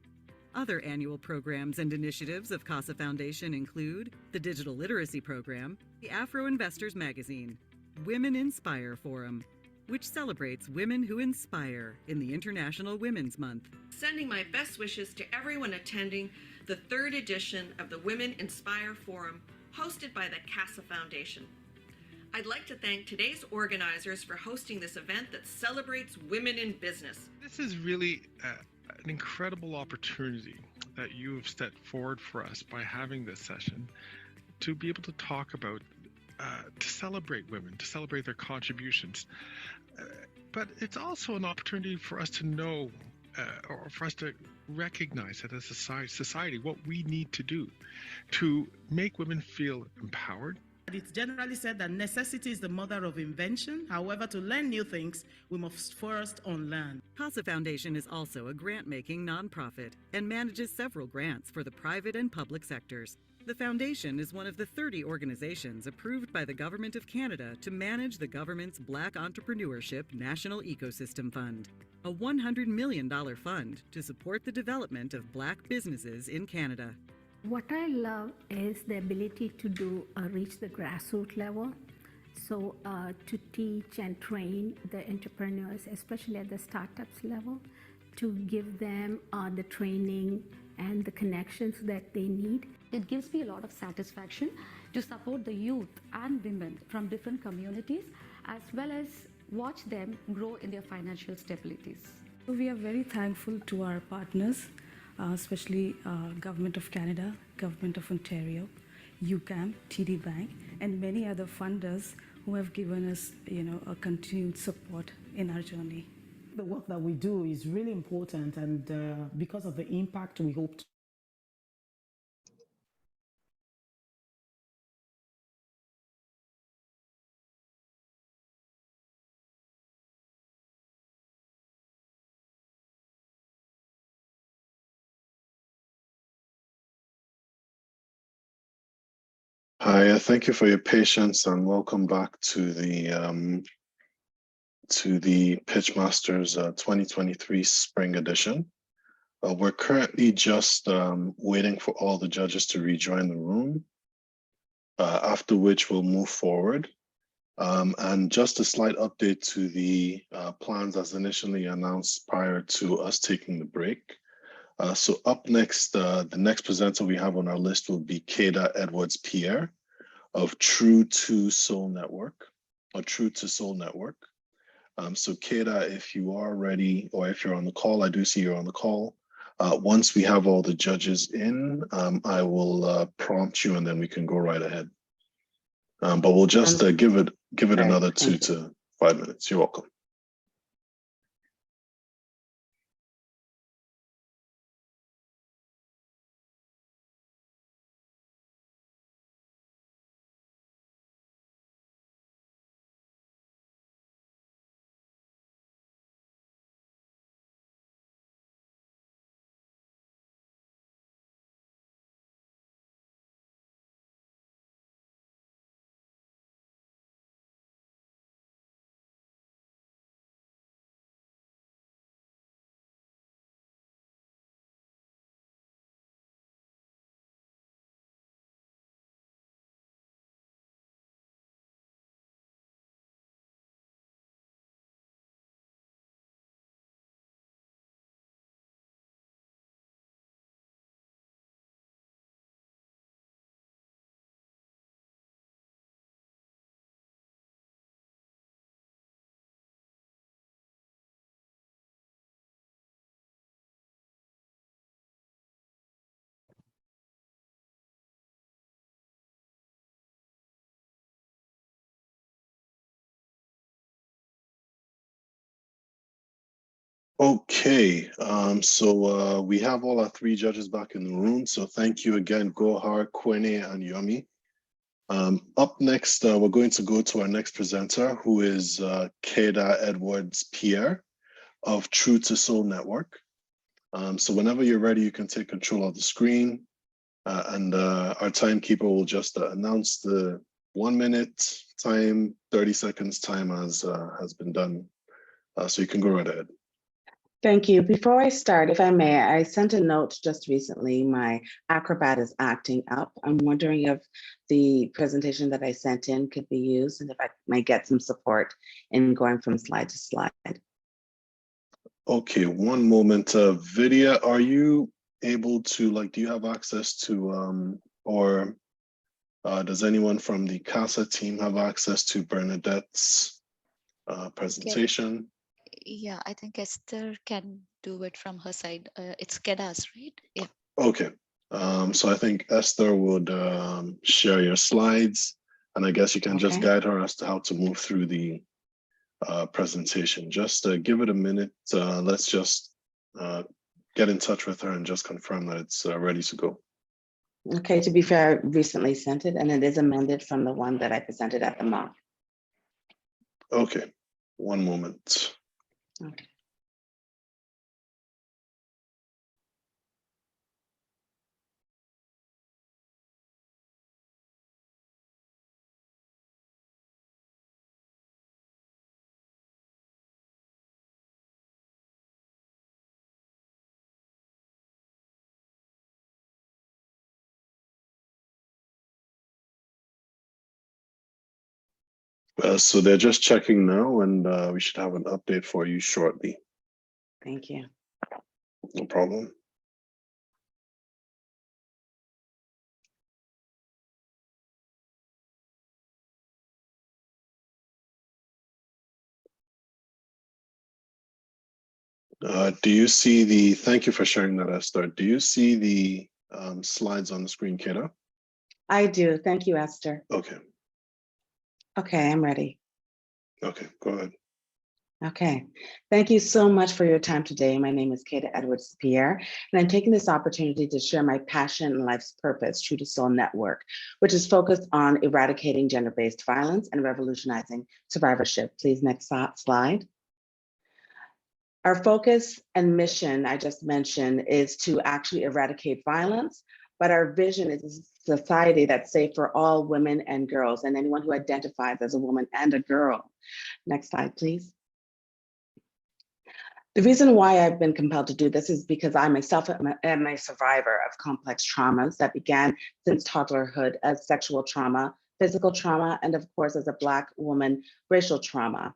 Other annual programs and initiatives of CASA Foundation include the Digital Literacy Program, the Afro Investors Magazine, Women Inspire Forum, which celebrates women who inspire in the International Women's Month. Sending my best wishes to everyone attending the 3rd edition of the Women Inspire Forum, hosted by the CASA Foundation. I'd like to thank today's organizers for hosting this event that celebrates women in business. This is really an incredible opportunity that you have set forward for us by having this session to be able to talk about, to celebrate women, to celebrate their contributions. But it's also an opportunity for us to know, or for us to recognize that as a society, what we need to do to make women feel empowered. It's generally said that necessity is the mother of invention. However, to learn new things, we must first unlearn. CASA Foundation is also a grant-making nonprofit and manages several grants for the private and public sectors. The foundation is one of the 30 organizations approved by the Government of Canada to manage the government's Black Entrepreneurship National Ecosystem Fund, a $100 million fund to support the development of Black businesses in Canada. What I love is the ability to reach the grassroots level. So to teach and train the entrepreneurs, especially at the startups level, to give them the training and the connections that they need. It gives me a lot of satisfaction to support the youth and women from different communities, as well as watch them grow in their financial stabilities. We are very thankful to our partners, especially Government of Canada, Government of Ontario, UQAM, TD Bank, and many other funders who have given us, a continued support in our journey. The work that we do is really important, and because of the impact we hope to. Hi, thank you for your patience and welcome back to the Pitchmasters 2023 Spring Edition. We're currently just waiting for all the judges to rejoin the room, after which we'll move forward. And just a slight update to the plans as initially announced prior to us taking the break. So up next, the next presenter we have on our list will be Keda Edwards-Pierre of True to Soul Network, or True to Soul Network. So Keda, if you are ready, or if you're on the call, I do see you're on the call. Once we have all the judges in, I will prompt you and then we can go right ahead. But we'll just give it another 2 to 5 minutes. You're welcome. Okay, so we have all our 3 judges back in the room. So thank you again, Gohar, Kwene, and Yomi. Up next, we're going to go to our next presenter, who is Keda Edwards-Pierre of True to Soul Network. So whenever you're ready, you can take control of the screen, and our timekeeper will just announce the 1 minute time, 30 seconds time has been done. So you can go right ahead. Thank you. Before I start, if I may, I sent a note just recently. My Acrobat is acting up. I'm wondering if the presentation that I sent in could be used and if I might get some support in going from slide to slide. Okay, one moment. Vidya, are you able to, like, do you have access to, or does anyone from the CASA team have access to Bernadette's presentation? Yeah, I think Esther can do it from her side. It's Keda's, right? Yeah. Okay, so I think Esther would share your slides, and I guess you can just guide her as to how to move through the presentation. Just give it a minute. Let's just get in touch with her and just confirm that it's ready to go. Okay, to be fair, I recently sent it and it is amended from the one that I presented at the mock. Okay, one moment. Okay. So they're just checking now, and we should have an update for you shortly. Thank you. No problem. Do you see the, thank you for sharing that, Esther. Do you see the slides on the screen, Keda? I do. Thank you, Esther. Okay. Okay, I'm ready. Okay, go ahead. Okay, thank you so much for your time today. My name is Keda Edwards-Pierre, and I'm taking this opportunity to share my passion and life's purpose, True to Soul Network, which is focused on eradicating gender-based violence and revolutionizing survivorship. Please, next slide. Our focus and mission, I just mentioned, is to actually eradicate violence, but our vision is a society that's safe for all women and girls and anyone who identifies as a woman and a girl. Next slide, please. The reason why I've been compelled to do this is because I myself am a survivor of complex traumas that began since toddlerhood as sexual trauma, physical trauma, and of course, as a Black woman, racial trauma.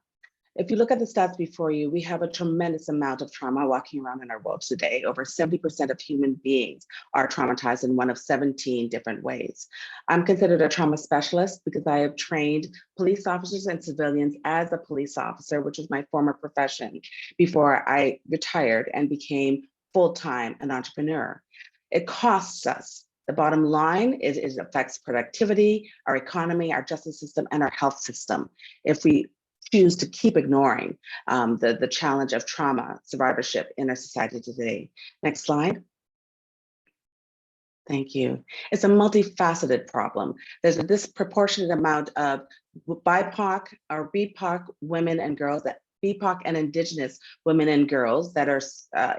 If you look at the stats before you, we have a tremendous amount of trauma walking around in our world today. Over 70% of human beings are traumatized in one of 17 different ways. I'm considered a trauma specialist because I have trained police officers and civilians as a police officer, which was my former profession, before I retired and became full-time an entrepreneur. It costs us. The bottom line is it affects productivity, our economy, our justice system, and our health system. If we choose to keep ignoring the challenge of trauma survivorship in our society today. Next slide. Thank you. It's a multifaceted problem. There's a disproportionate amount of BIPOC or BPOC women and girls, that BPOC and Indigenous women and girls that are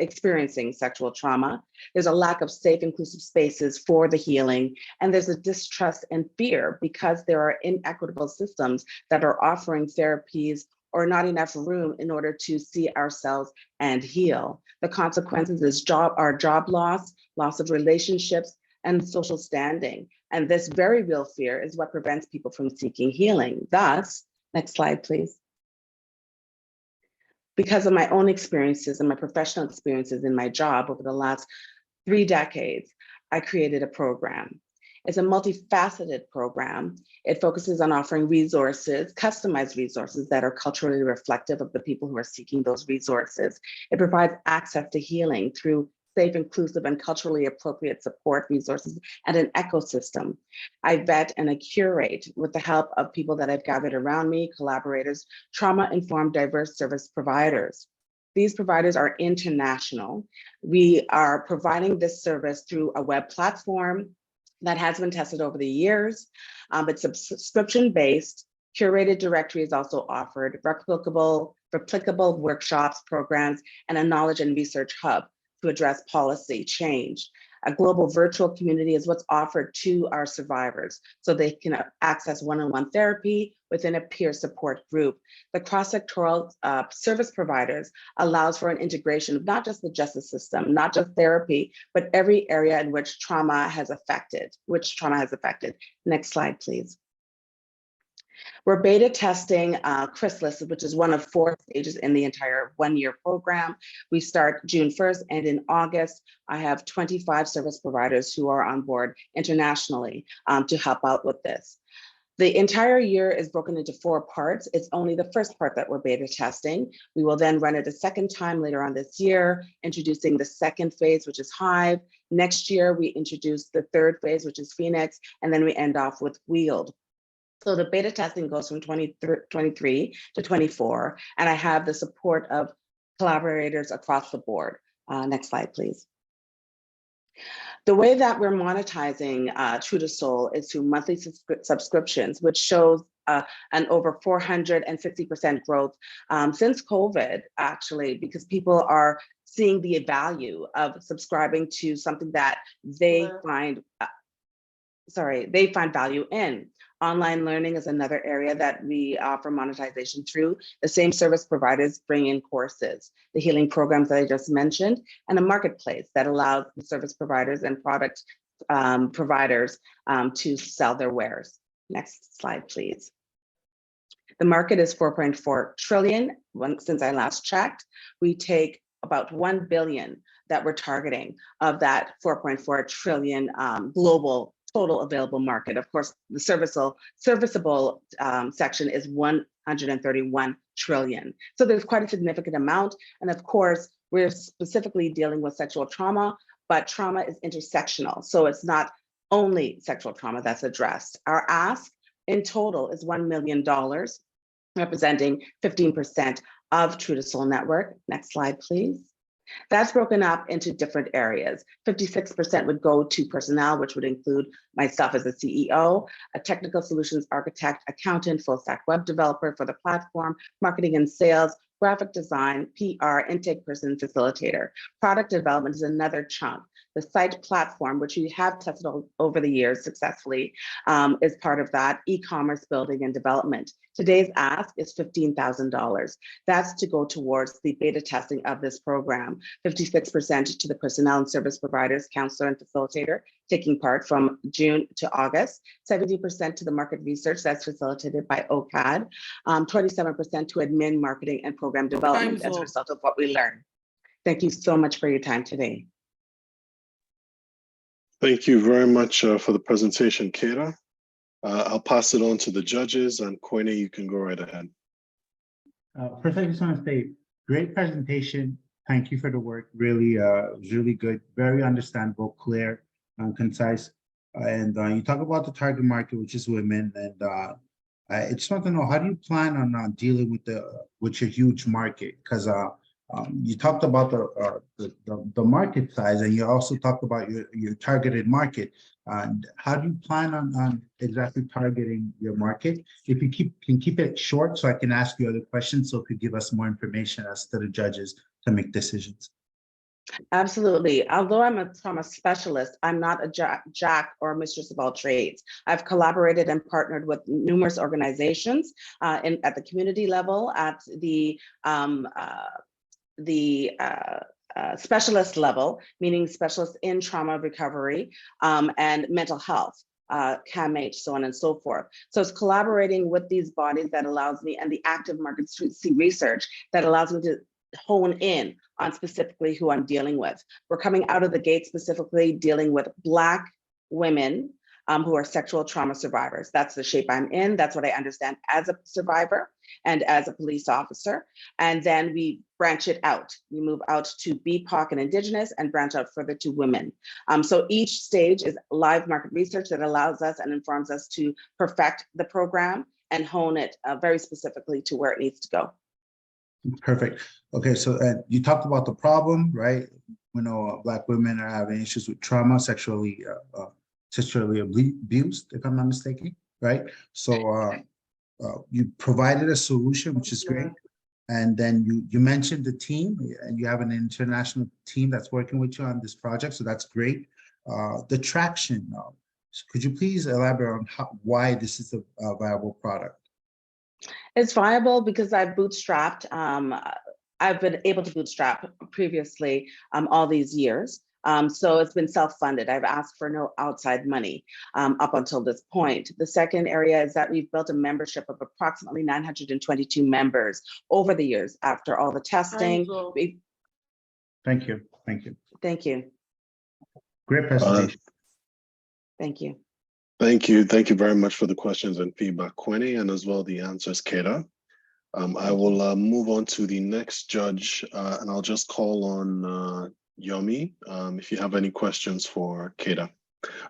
experiencing sexual trauma. There's a lack of safe, inclusive spaces for the healing, and there's a distrust and fear because there are inequitable systems that are offering therapies or not enough room in order to see ourselves and heal. The consequences is job loss of relationships, and social standing. And this very real fear is what prevents people from seeking healing. Thus, next slide, please. Because of my own experiences and my professional experiences in my job over the last 3 decades, I created a program. It's a multifaceted program. It focuses on offering resources, customized resources that are culturally reflective of the people who are seeking those resources. It provides access to healing through safe, inclusive, and culturally appropriate support resources and an ecosystem. I vet and I curate with the help of people that I've gathered around me, collaborators, trauma-informed diverse service providers. These providers are international. We are providing this service through a web platform that has been tested over the years. It's subscription-based. Curated directory is also offered, replicable workshops, programs, and a knowledge and research hub to address policy change. A global virtual community is what's offered to our survivors so they can access one-on-one therapy within a peer support group. The cross-sectoral service providers allows for an integration of not just the justice system, not just therapy, but every area in which trauma has affected, Next slide, please. We're beta testing Chrysalis, which is one of 4 stages in the entire one-year program. We start June 1st, and in August, I have 25 service providers who are on board internationally to help out with this. The entire year is broken into 4 parts. It's only the first part that we're beta testing. We will then run it a second time later on this year, introducing the second phase, which is Hive. Next year, we introduce the third phase, which is Phoenix, and then we end off with Wield. So the beta testing goes from 23 to 24, and I have the support of collaborators across the board. Next slide, please. The way that we're monetizing True to Soul is through monthly subscriptions, which shows an over 460% growth since COVID, actually, because people are seeing the value of subscribing to something that they find value in. Online learning is another area that we offer monetization through. The same service providers bring in courses, the healing programs that I just mentioned, and a marketplace that allows the service providers and product providers to sell their wares. Next slide, please. The market is 4.4 trillion. Since I last checked, we take about 1 billion that we're targeting of that 4.4 trillion global total available market. Of course, the serviceable section is 131 trillion. So there's quite a significant amount. And of course, we're specifically dealing with sexual trauma, but trauma is intersectional. So it's not only sexual trauma that's addressed. Our ask in total is $1 million, representing 15% of True to Soul Network. Next slide, please. That's broken up into different areas. 56% would go to personnel, which would include myself as a CEO, a technical solutions architect, accountant, full stack web developer for the platform, marketing and sales, graphic design, PR, intake person, facilitator. Product development is another chunk. The site platform, which we have tested over the years successfully, is part of that. E-commerce building and development. Today's ask is $15,000. That's to go towards the beta testing of this program. 56% to the personnel and service providers, counselor and facilitator, taking part from June to August. 70% to the market research that's facilitated by OCAD. 27% to admin, marketing, and program development as a result of what we learn. Thank you so much for your time today. Thank you very much for the presentation, Keita. I'll pass it on to the judges, and Koine, you can go right ahead. First, I just want to say, great presentation. Thank you for the work. Really, really good, very understandable, clear, and concise. And you talk about the target market, which is women. And I just want to know, how do you plan on dealing with your huge market? Because you talked about the market size, and you also talked about your targeted market. How do you plan on exactly targeting your market? If you can keep it short, so I can ask you other questions, so if you give us more information as to the judges to make decisions. Absolutely. Although I'm a trauma specialist, I'm not a jack or a mistress of all trades. I've collaborated and partnered with numerous organizations at the community level, at the specialist level, meaning specialists in trauma recovery and mental health, CAMH, so on and so forth. So it's collaborating with these bodies that allows me, and the active market research that allows me to hone in on specifically who I'm dealing with. We're coming out of the gate specifically dealing with Black women who are sexual trauma survivors. That's the shape I'm in. That's what I understand as a survivor and as a police officer. And then we branch it out. We move out to BIPOC and Indigenous and branch out further to women. So each stage is live market research that allows us and informs us to perfect the program and hone it very specifically to where it needs to go. Perfect. Okay, so you talked about the problem, right? We know Black women are having issues with trauma, sexually abused, if I'm not mistaken, right? So you provided a solution, which is great. And then you mentioned the team, and you have an international team that's working with you on this project, so that's great. the traction. Could you please elaborate on why this is a viable product? It's viable because I've bootstrapped. I've been able to bootstrap previously all these years. So it's been self-funded. I've asked for no outside money up until this point. The second area is that we've built a membership of approximately 922 members over the years after all the testing. Thank you. Thank you. Thank you. Great presentation. Thank you. Thank you. Thank you very much for the questions and feedback, Quinny, and as well the answers, Keda. I will move on to the next judge, and I'll just call on Yomi if you have any questions for Keda.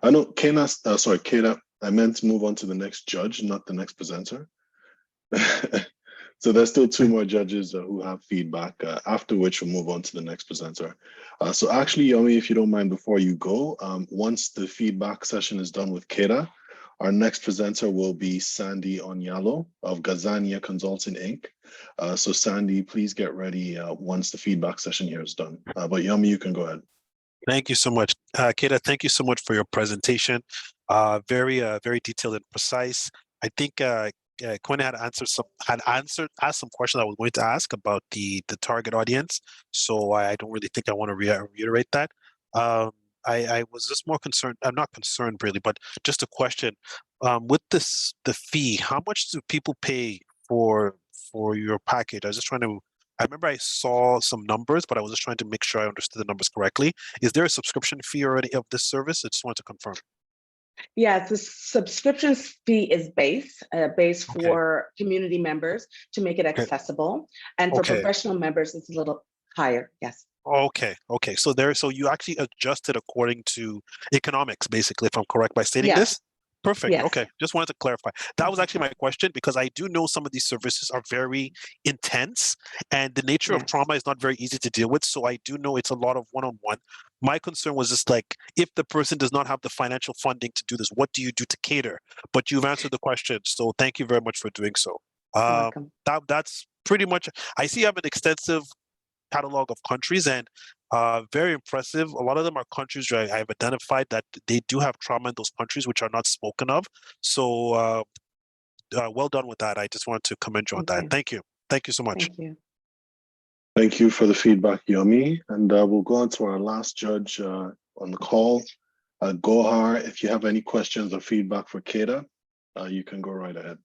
I know Keda, I meant to move on to the next judge, not the next presenter. So there's still two more judges who have feedback, after which we'll move on to the next presenter. So actually, Yomi, if you don't mind, before you go, once the feedback session is done with Keda, our next presenter will be Sandy Onyalo of Gazania Consulting, Inc. So Sandy, please get ready once the feedback session here is done. But Yomi, you can go ahead. Thank you so much. Keda, thank you so much for your presentation. Very detailed and precise. I think Quinn had asked some questions I was going to ask about the target audience. So I don't really think I want to reiterate that. I was just more concerned. I'm not concerned really, but just a question. With the fee, how much do people pay for your package? I was just trying to. I remember I saw some numbers, but I was just trying to make sure I understood the numbers correctly. Is there a subscription fee already of this service? I just wanted to confirm. Yeah, the subscription fee is base for community members to make it accessible, and for professional members, it's a little higher. Yes. Okay. So you actually adjusted according to economics, basically, if I'm correct by stating this? Perfect. Yes. Okay. Just wanted to clarify. That was actually my question, because I do know some of these services are very intense and the nature of trauma is not very easy to deal with. So I do know it's a lot of one-on-one. My concern was just like, if the person does not have the financial funding to do this, what do you do to cater? But you've answered the question. So thank you very much for doing so. Welcome. That's pretty much, I see you have an extensive catalog of countries and very impressive. A lot of them are countries where I've identified that they do have trauma in those countries which are not spoken of. So well done with that. I just want to commend you on that. Thank you. Thank you so much. Thank you. Thank you for the feedback, Yomi. And we'll go on to our last judge on the call. Gohar, if you have any questions or feedback for Keda, you can go right ahead.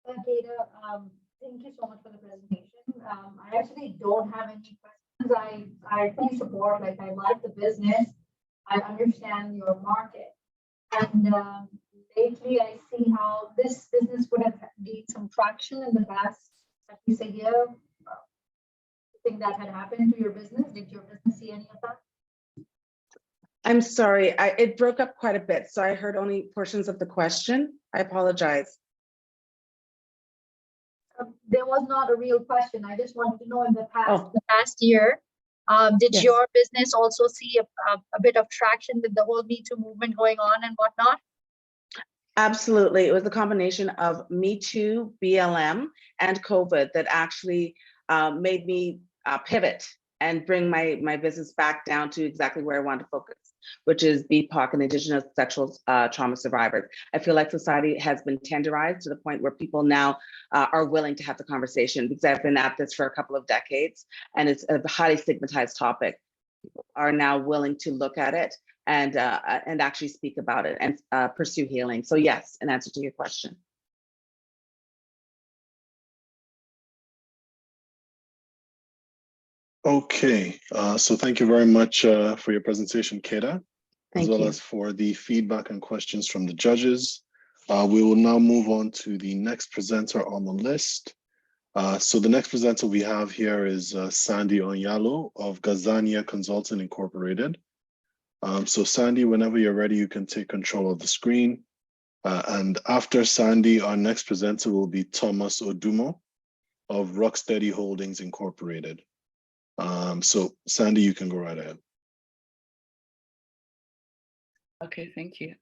Keda, thank you so much for the presentation. I actually don't have any questions. I fully support, I like the business. I understand your market. And lately I see how this business would have gained some traction in the past, at least a year. You think that had happened to your business? Did your business see any of that? I'm sorry, it broke up quite a bit, so I heard only portions of the question. I apologize. There was not a real question. I just wanted to know in the past year, did your business also see a bit of traction with the whole Me Too movement going on and whatnot? Absolutely. It was a combination of Me Too, BLM, and COVID that actually made me pivot and bring my business back down to exactly where I want to focus, which is BIPOC and Indigenous sexual trauma survivors. I feel like society has been tenderized to the point where people now are willing to have the conversation, because I've been at this for a couple of decades and it's a highly stigmatized topic. People are now willing to look at it and actually speak about it and pursue healing. So yes, in answer to your question. Okay, so thank you very much for your presentation, Keda, as well as for the feedback and questions from the judges. We will now move on to the next presenter on the list. So the next presenter we have here is Sandy Onyalo of Gazania Consulting Incorporated. So Sandy, whenever you're ready, you can take control of the screen. And after Sandy, our next presenter will be Thomas Odumo of Rocksteady Holdings Incorporated. So Sandy, you can go right ahead. Okay, thank you.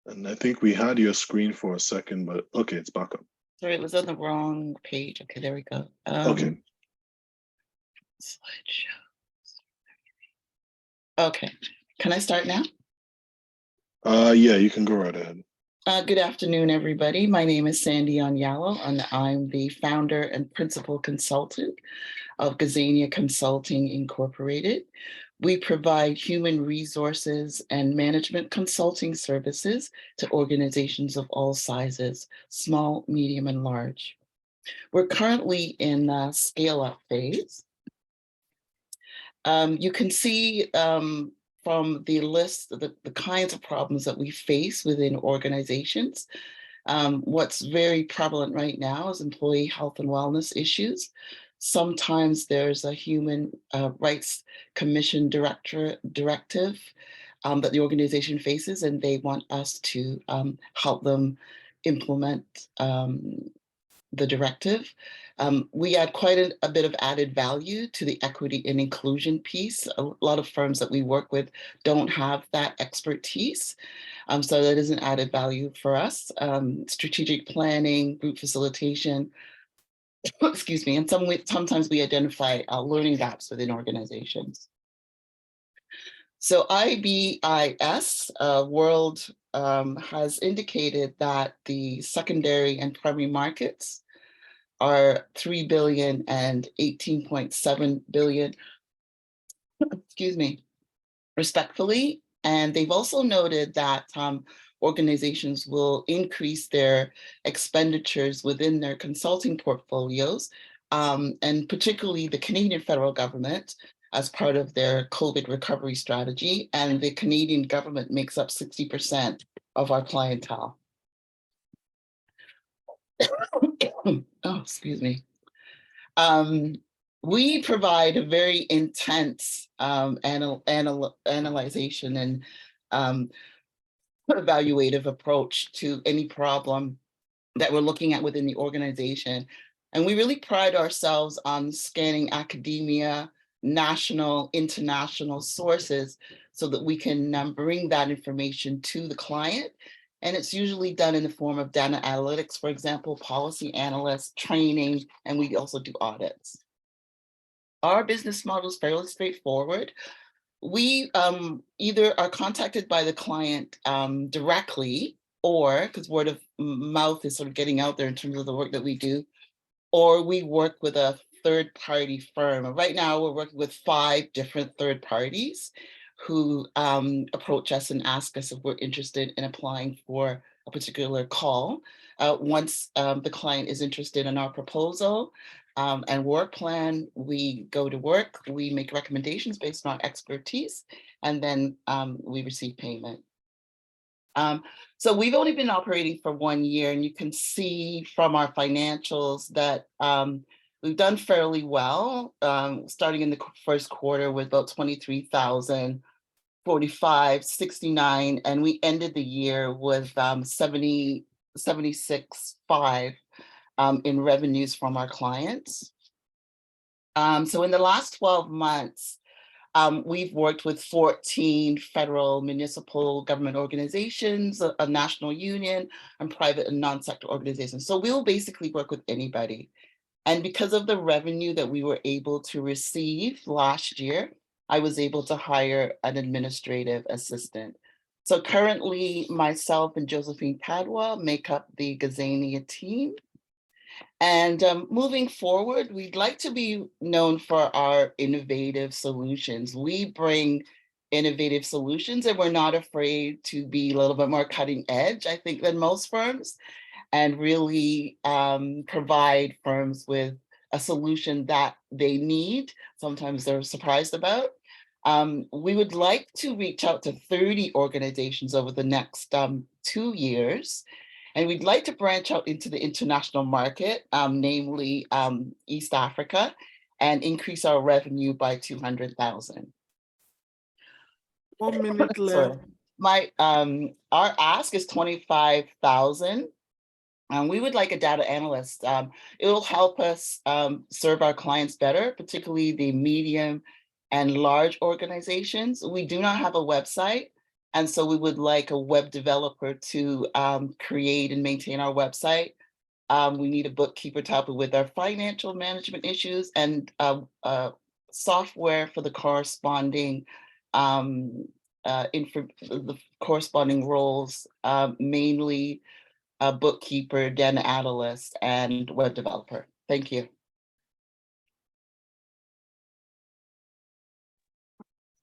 And I think we had your screen for a second, but okay, it's back up. Sorry, it was on the wrong page. Okay, there we go. Okay. Slideshow. Okay, can I start now? Yeah, you can go right ahead. Good afternoon, everybody. My name is Sandy Onyalo, and I'm the founder and principal consultant of Gazania Consulting Incorporated. We provide human resources and management consulting services to organizations of all sizes, small, medium, and large. We're currently in the scale-up phase. You can see from the list, the kinds of problems that we face within organizations. What's very prevalent right now is employee health and wellness issues. Sometimes there's a human rights commission directive that the organization faces, and they want us to help them implement the directive. We add quite a bit of added value to the equity and inclusion piece. A lot of firms that we work with don't have that expertise. So that is an added value for us. Strategic planning, group facilitation, excuse me, and sometimes we identify learning gaps within organizations. So IBIS World has indicated that the secondary and primary markets are 3 billion and 18.7 billion, excuse me, respectfully. And they've also noted that organizations will increase their expenditures within their consulting portfolios, and particularly the Canadian federal government as part of their COVID recovery strategy. And the Canadian government makes up 60% of our clientele. Oh, excuse me. We provide a very intense analyzation and evaluative approach to any problem that we're looking at within the organization. And we really pride ourselves on scanning academia, national, international sources so that we can bring that information to the client. And it's usually done in the form of data analytics, for example, policy analysts, training, and we also do audits. Our business model is fairly straightforward. We either are contacted by the client directly, or because word of mouth is sort of getting out there in terms of the work that we do, or we work with a third-party firm. Right now, we're working with 5 different third parties who approach us and ask us if we're interested in applying for a particular call. Once the client is interested in our proposal and work plan, we go to work, we make recommendations based on our expertise, and then we receive payment. So we've only been operating for 1 year, and you can see from our financials that we've done fairly well, starting in the first quarter with about 23,000, 45, 69, and we ended the year with 76.5 in revenues from our clients. So in the last 12 months, we've worked with 14 federal municipal government organizations, a national union, and private and non-sector organizations. So we'll basically work with anybody. And because of the revenue that we were able to receive last year, I was able to hire an administrative assistant. So currently, myself and Josephine Padua make up the Gazania team. And moving forward, we'd like to be known for our innovative solutions. We bring innovative solutions, and we're not afraid to be a little bit more cutting edge, I think, than most firms, and really provide firms with a solution that they need. Sometimes they're surprised about. We would like to reach out to 30 organizations over the next 2 years. And we'd like to branch out into the international market, namely East Africa, and increase our revenue by 200,000. 1 minute left. Our ask is 25,000. We would like a data analyst. It will help us serve our clients better, particularly the medium and large organizations. We do not have a website. And so we would like a web developer to create and maintain our website. We need a bookkeeper to help with our financial management issues, and software for the corresponding the corresponding roles, mainly a bookkeeper, data analyst, and web developer. Thank you.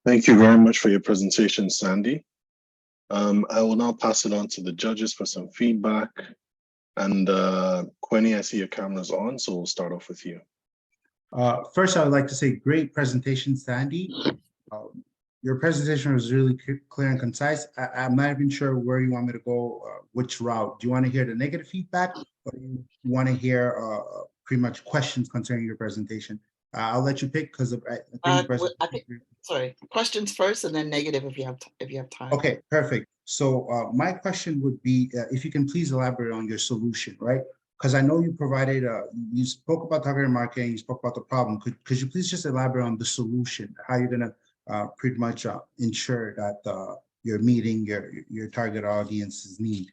Thank you very much for your presentation, Sandy. I will now pass it on to the judges for some feedback. And Quenny, I see your camera's on, so we'll start off with you. First, I would like to say great presentation, Sandy. Your presentation was really clear and concise. I'm not even sure where you want me to go, which route. Do you want to hear the negative feedback, or do you want to hear pretty much questions concerning your presentation? I'll let you pick because I think, sorry, questions first, and then negative if you have time. Okay, perfect. So my question would be, if you can please elaborate on your solution, right? Because I know you provided, you spoke about targeted marketing, you spoke about the problem. Could you please just elaborate on the solution, how you're going to pretty much ensure that you're meeting your target audience's need?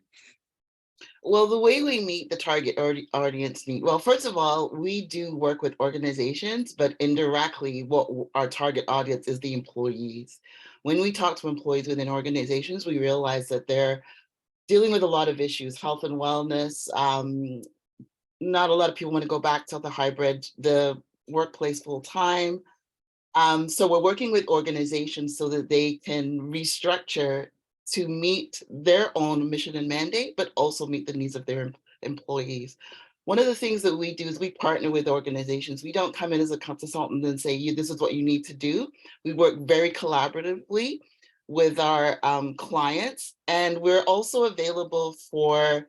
Well, the way we meet the target audience need, well, first of all, we do work with organizations, but indirectly, what our target audience is the employees. When we talk to employees within organizations, we realize that they're dealing with a lot of issues, health and wellness. Not a lot of people want to go back to the hybrid, the workplace full time. So we're working with organizations so that they can restructure to meet their own mission and mandate, but also meet the needs of their employees. One of the things that we do is we partner with organizations. We don't come in as a consultant and say, this is what you need to do. We work very collaboratively with our clients, and we're also available for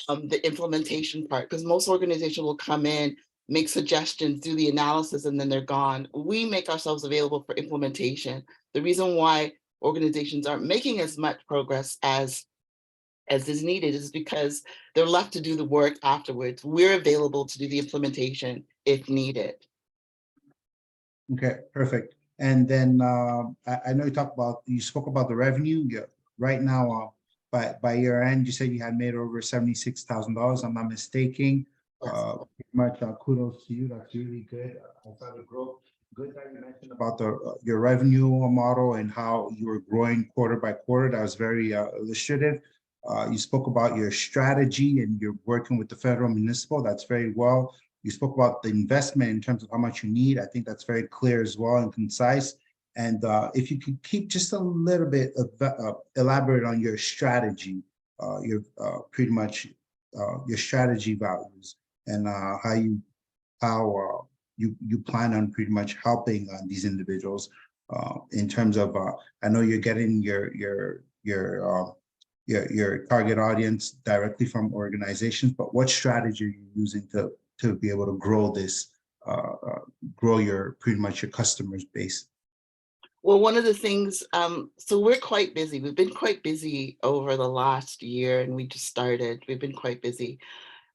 the implementation part, because most organizations will come in, make suggestions, do the analysis, and then they're gone. We make ourselves available for implementation. The reason why organizations aren't making as much progress as is needed is because they're left to do the work afterwards. We're available to do the implementation if needed. Okay, perfect. And then I know you spoke about the revenue. Yeah, right now, by year end, you said you had made over $76,000. I'm not mistaken. Pretty much kudos to you. That's really good. I saw the growth. Good that you mentioned about your revenue model and how you were growing quarter by quarter. That was very illustrative. You spoke about your strategy and you're working with the federal municipal. That's very well. You spoke about the investment in terms of how much you need. I think that's very clear as well and concise. And if you could keep just a little bit of elaborate on your strategy, your pretty much your strategy values and how you plan on pretty much helping these individuals in terms of I know you're getting your target audience directly from organizations, but what strategy are you using to be able to grow this, grow your pretty much your customers base? Well, one of the things, so we're quite busy. We've been quite busy over the last year, and we just started. We've been quite busy.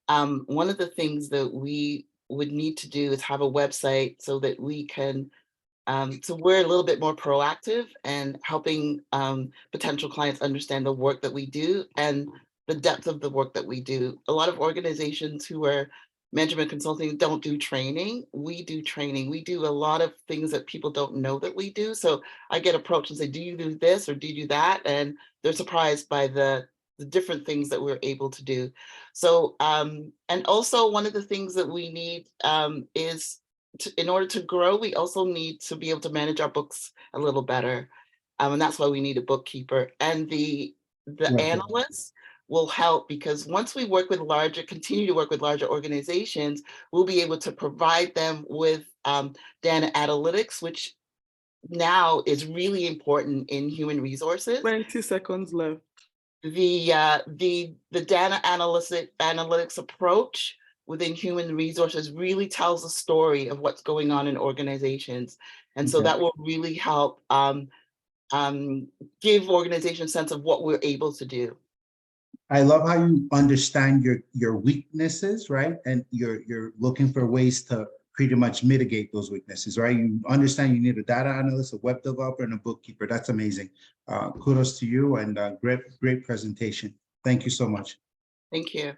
One of the things that we would need to do is have a website so that we can, so we're a little bit more proactive and helping potential clients understand the work that we do and the depth of the work that we do. A lot of organizations who are management consulting don't do training. We do training. We do a lot of things that people don't know that we do. So I get approached and say, do you do this or do you do that? And they're surprised by the different things that we're able to do. So, and also one of the things that we need is in order to grow, we also need to be able to manage our books a little better. And that's why we need a bookkeeper. And the analysts will help, because once we work with continue to work with larger organizations, we'll be able to provide them with data analytics, which now is really important in human resources. 20 seconds left. The data analytics approach within human resources really tells a story of what's going on in organizations. And so that will really help give organizations a sense of what we're able to do. I love how you understand your weaknesses, right? And you're looking for ways to pretty much mitigate those weaknesses, right? You understand you need a data analyst, a web developer, and a bookkeeper. That's amazing. Kudos to you and great presentation. Thank you so much. Thank you.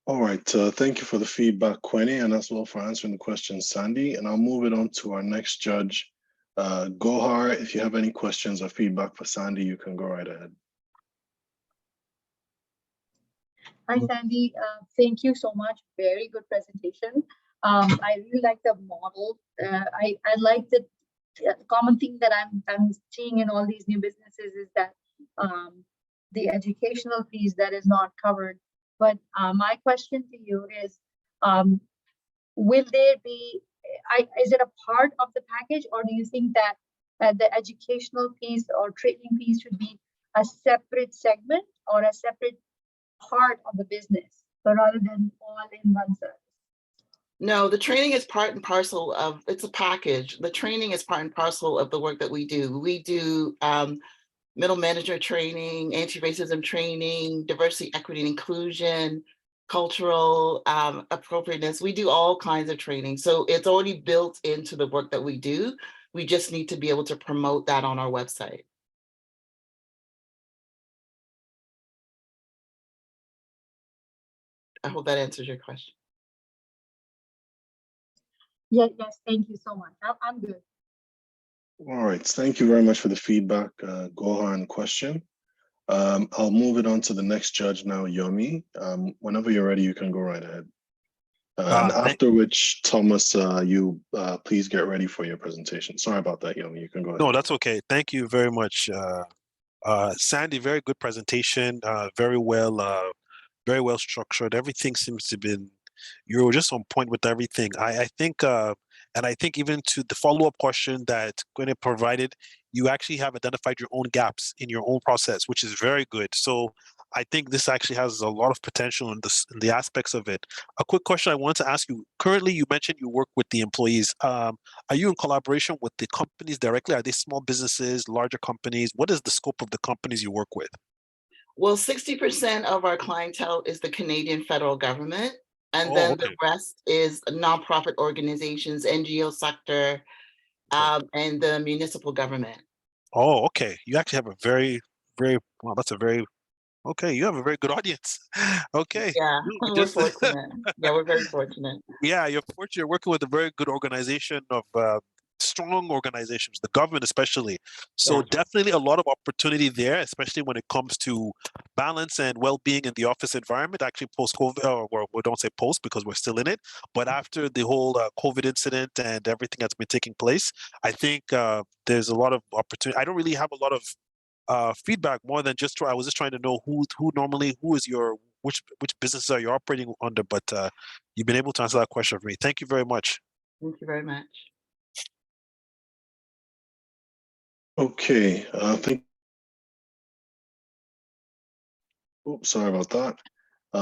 All right, thank you for the feedback, Quenny, and as well for answering the question, Sandy. And I'll move it on to our next judge, Gohar, if you have any questions or feedback for Sandy, you can go right ahead. Hi, Sandy. Thank you so much. Very good presentation. I really like the model. I like the common thing that I'm seeing in all these new businesses is that the educational piece that is not covered. But my question to you is, will there be, is it a part of the package, or do you think that the educational piece or training piece should be a separate segment or a separate part of the business, so rather than all in one service? No, the training is part and parcel of, it's a package. The training is part and parcel of the work that we do. We do middle management training, anti-racism training, diversity, equity, and inclusion, cultural appropriateness. We do all kinds of training. So it's already built into the work that we do. We just need to be able to promote that on our website. I hope that answers your question. Yes, thank you so much. I'm good. All right, thank you very much for the feedback, Gohar, and question. I'll move it on to the next judge now, Yomi. Whenever you're ready, you can go right ahead. And after which, Thomas, you please get ready for your presentation. Sorry about that, Yomi. You can go ahead. No, that's okay. Thank you very much, Sandy. Very good presentation. Very well structured. Everything seems to be. You were just on point with everything. I think, and I think even to the follow-up question that Gwyneth provided, you actually have identified your own gaps in your own process, which is very good. So I think this actually has a lot of potential in the aspects of it. A quick question I want to ask you. Currently, you mentioned you work with the employees. Are you in collaboration with the companies directly? Are they small businesses, larger companies? What is the scope of the companies you work with? Well, 60% of our clientele is the Canadian federal government. And then the rest is nonprofit organizations, NGO sector, and the municipal government. Oh, okay. You actually have a very, well, that's a very, okay. You have a very good audience. Okay. Yeah, we're fortunate. Yeah, we're very fortunate. Yeah, you're fortunate. You're working with a very good organization of strong organizations, the government especially. So definitely a lot of opportunity there, especially when it comes to balance and well-being in the office environment, actually post-COVID, or we don't say post because we're still in it, but after the whole COVID incident and everything that's been taking place, I think there's a lot of opportunity. I don't really have a lot of feedback more than just I was just trying to know who is your, which businesses are you operating under, but you've been able to answer that question for me. Thank you very much. Thank you very much. Okay, sorry about that.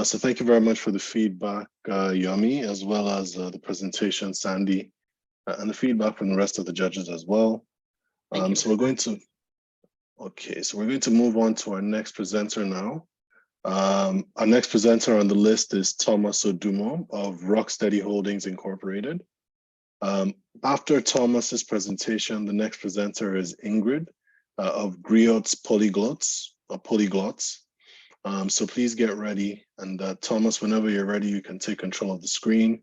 So thank you very much for the feedback, Yomi, as well as the presentation, Sandy, and the feedback from the rest of the judges as well. So we're going to, so we're going to move on to our next presenter now. Our next presenter on the list is Thomas Odumo of Rocksteady Holdings Incorporated. After Thomas's presentation, the next presenter is Ingrid of Griot's Polyglots. So please get ready. And Thomas, whenever you're ready, you can take control of the screen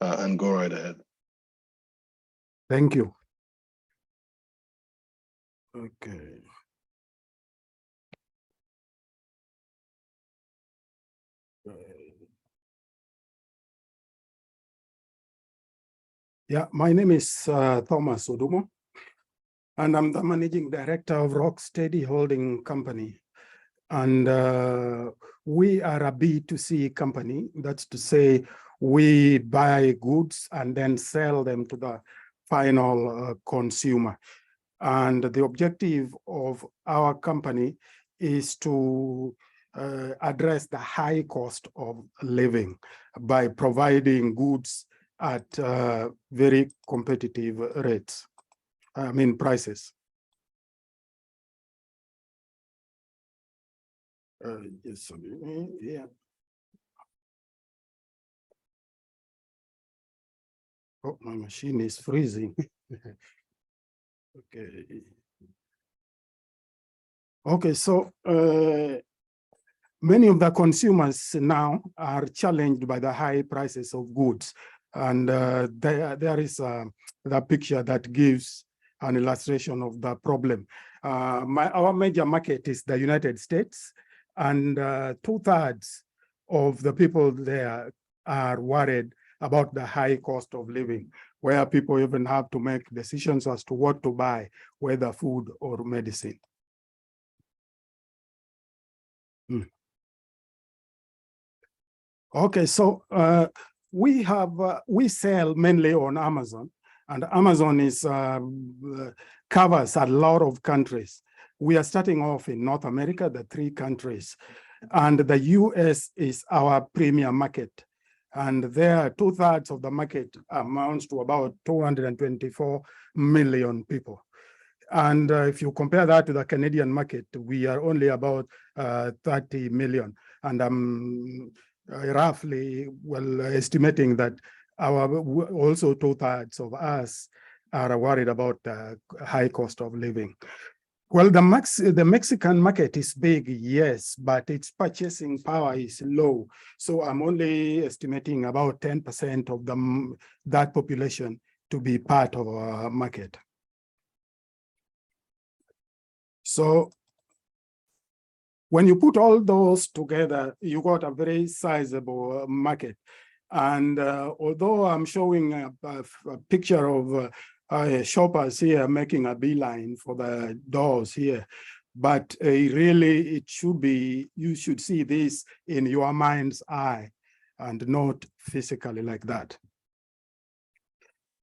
and go right ahead. Thank you. Okay. Yeah, my name is Thomas Odumo, and I'm the managing director of Rocksteady Holding Company. And we are a B2C company. That's to say, we buy goods and then sell them to the final consumer. And the objective of our company is to address the high cost of living by providing goods at very competitive rates, prices. Yes, yeah. Oh, my machine is freezing. Okay. Okay, so many of the consumers now are challenged by the high prices of goods. And there is the picture that gives an illustration of the problem. Our major market is the United States, and 2/3 of the people there are worried about the high cost of living, where people even have to make decisions as to what to buy, whether food or medicine. Okay, so we sell mainly on Amazon, and Amazon is covers a lot of countries. We are starting off in North America, the 3 countries, and the US is our premier market. And there, 2/3 of the market amounts to about 224 million people. And if you compare that to the Canadian market, we are only about 30 million. And I'm roughly, well, estimating that also 2/3 of us are worried about the high cost of living. Well, the Mexican market is big, yes, but its purchasing power is low. So I'm only estimating about 10% of that population to be part of our market. So when you put all those together, you got a very sizable market. And although I'm showing a picture of shoppers here making a beeline for the doors here, but really it should be, you should see this in your mind's eye and not physically like that.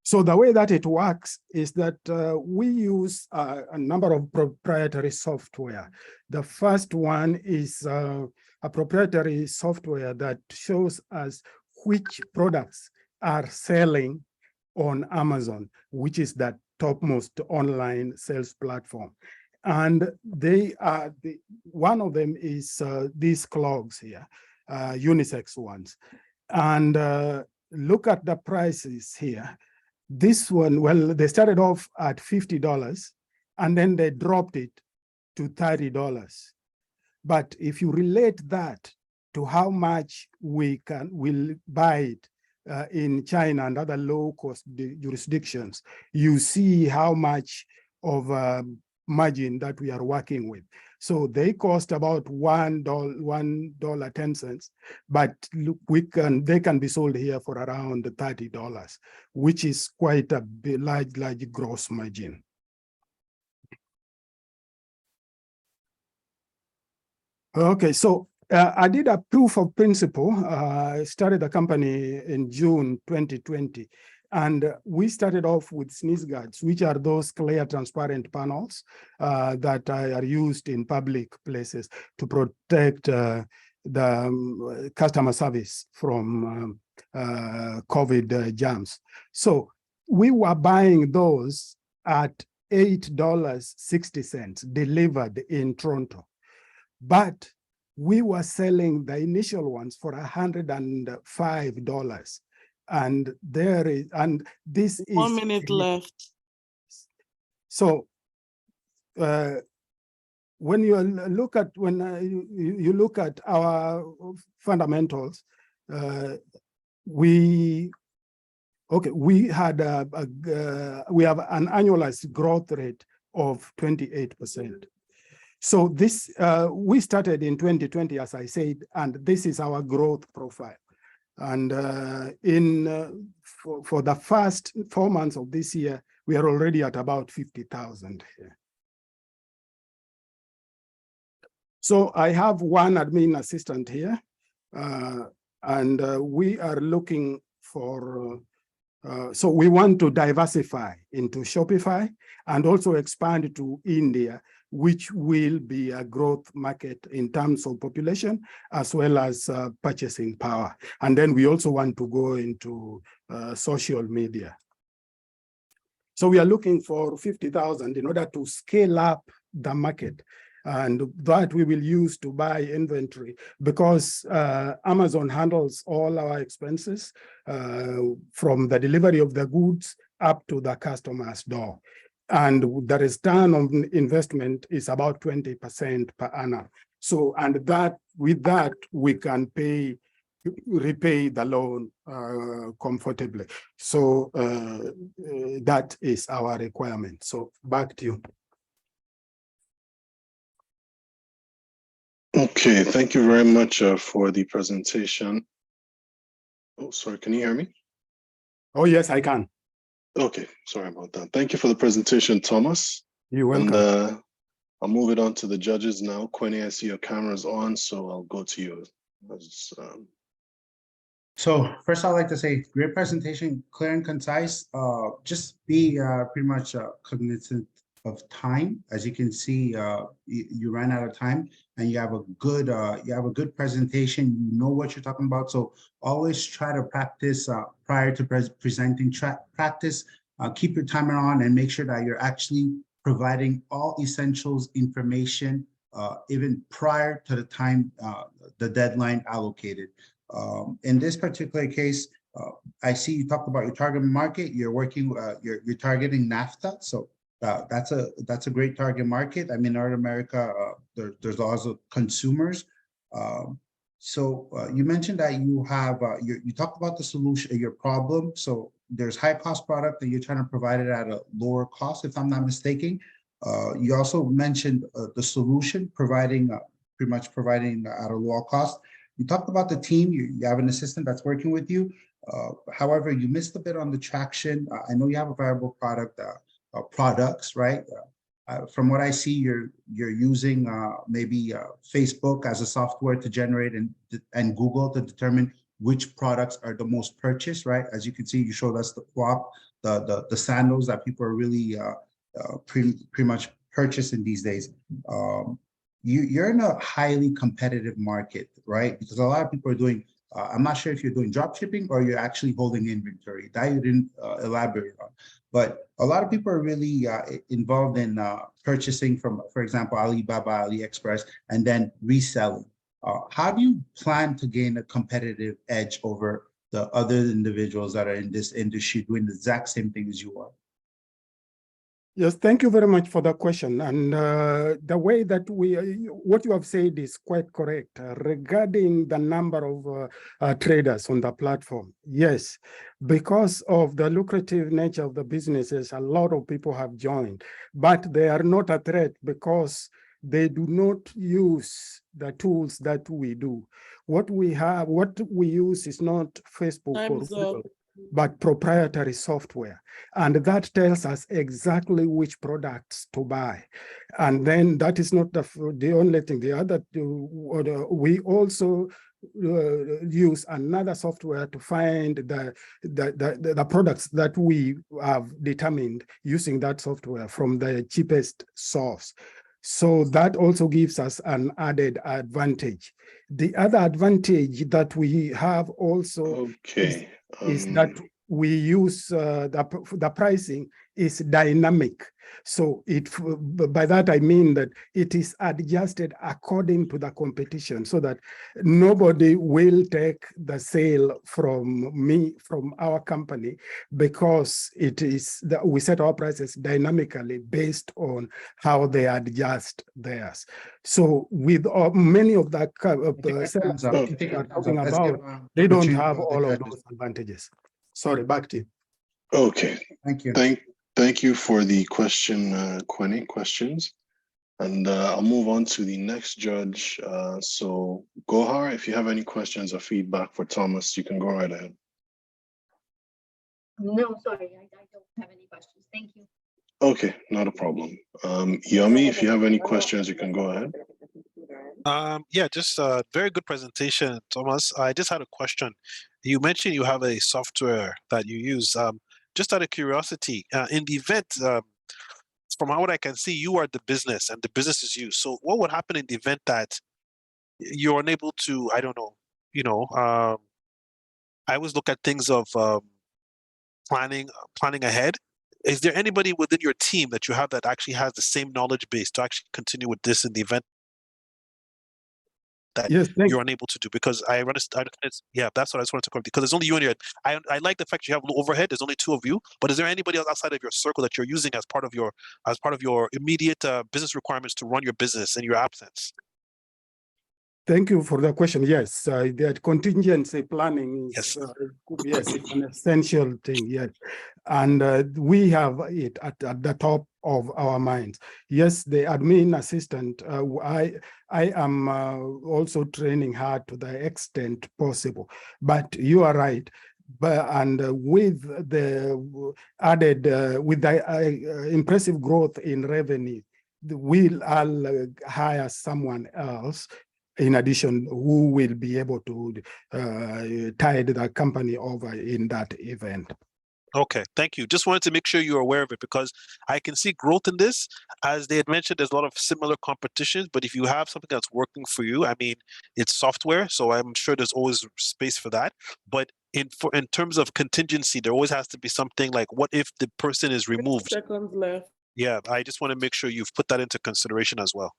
So the way that it works is that we use a number of proprietary software. The first one is a proprietary software that shows us which products are selling on Amazon, which is the topmost online sales platform. And they are, one of them is these clogs here, unisex ones. And look at the prices here. This one, well, they started off at $50 and then they dropped it to $30. But if you relate that to how much will buy it in China and other low-cost jurisdictions, you see how much of a margin that we are working with. So they cost about $1.10, but look, they can be sold here for around $30, which is quite a large gross margin. Okay, so I did a proof of principle. I started the company in June 2020. And we started off with sneeze guards, which are those clear transparent panels that are used in public places to protect the customer service from COVID jams. So we were buying those at $8.60 delivered in Toronto. But we were selling the initial ones for $105. And there is, and this is 1 minute left. So when you look at you look at our fundamentals, we had we have an annualized growth rate of 28%. So this we started in 2020, as I said, and this is our growth profile. And for the first 4 months of this year, we are already at about 50,000 here. So I have one admin assistant here, and we are looking for, so we want to diversify into Shopify and also expand to India, which will be a growth market in terms of population as well as purchasing power. And then we also want to go into social media. So we are looking for 50,000 in order to scale up the market. And that we will use to buy inventory because Amazon handles all our expenses from the delivery of the goods up to the customer's door. And the return on investment is about 20% per annum. So, and that with that, we can pay repay the loan comfortably. So that is our requirement. So back to you. Okay, thank you very much for the presentation. Oh, sorry, can you hear me? Oh, yes, I can. Okay, sorry about that. Thank you for the presentation, Thomas. You're welcome. And I'll move it on to the judges now. Quinny, I see your camera's on, so I'll go to you. So first, I'd like to say, great presentation, clear and concise. Just be pretty much cognizant of time. As you can see, you ran out of time, and you have a good presentation. You know what you're talking about. So always try to practice prior to presenting. Practice. Keep your timer on, and make sure that you're actually providing all essentials information even prior to the time, the deadline allocated. In this particular case, I see you talked about your target market. You're working, you're targeting NAFTA, so that's a great target market. I mean, North America, there's also consumers. So you mentioned that you have you talked about the solution, your problem. So there's high cost product that you're trying to provide it at a lower cost, if I'm not mistaken. You also mentioned the solution, pretty much providing at a lower cost. You talked about the team. You have an assistant that's working with you. However, you missed a bit on the traction. I know you have a viable product, products, right? From what I see, you're using maybe Facebook as a software to generate and Google to determine which products are the most purchased, right? As you can see, you showed us the crop, the sandals that people are really pretty much purchasing these days. You're in a highly competitive market, right? Because a lot of people are doing, I'm not sure if you're doing drop shipping or you're actually holding inventory. That you didn't elaborate on. But a lot of people are really involved in purchasing from, for example, Alibaba, AliExpress, and then reselling. How do you plan to gain a competitive edge over the other individuals that are in this industry doing the exact same thing as you are? Yes, thank you very much for the question. And the way that what you have said is quite correct regarding the number of traders on the platform. Yes, because of the lucrative nature of the businesses, a lot of people have joined, but they are not a threat because they do not use the tools that we do. What we use is not Facebook or Google, but proprietary software. And that tells us exactly which products to buy. And then that is not the only thing. The other, we also use another software to find the products that we have determined using that software from the cheapest source. So that also gives us an added advantage. The other advantage that we have also is that we use the pricing is dynamic. So by that I mean that it is adjusted according to the competition, so that nobody will take the sale from our company, because it is that we set our prices dynamically based on how they adjust theirs. So with many of the sellers that we are talking about, they don't have all of those advantages. Sorry, back to you. Okay. Thank you. Thank you for the question, questions. And I'll move on to the next judge. So Gohar, if you have any questions or feedback for Thomas, you can go right ahead. No, sorry, I don't have any questions. Thank you. Okay, not a problem. Yummy, if you have any questions, you can go ahead. Yeah, just a very good presentation, Thomas. I just had a question. You mentioned you have a software that you use. Just out of curiosity, in the event, from what I can see, you are the business and the business is you. So what would happen in the event that you're unable to, I don't know, I always look at things of planning ahead. Is there anybody within your team that you have that actually has the same knowledge base to actually continue with this in the event that you're unable to do? Because I understand, yeah, that's what I just wanted to comment, because there's only you and your, I like the fact you have low overhead, there's only two of you, but is there anybody else outside of your circle that you're using as part of your immediate business requirements to run your business in your absence? Thank you for the question. Yes, that contingency planning is yes, it's an essential thing. Yes, and we have it at the top of our minds. Yes, the admin assistant. I am also training her to the extent possible. But you are right. But with the added with the impressive growth in revenue, we'll hire someone else in addition who will be able to tide the company over in that event. Okay, thank you. Just wanted to make sure you're aware of it because I can see growth in this. As they had mentioned, there's a lot of similar competitions, but if you have something that's working for you, I mean, it's software, so I'm sure there's always space for that. But in terms of contingency, there always has to be something like, what if the person is removed? 6 seconds left. Yeah, I just want to make sure you've put that into consideration as well.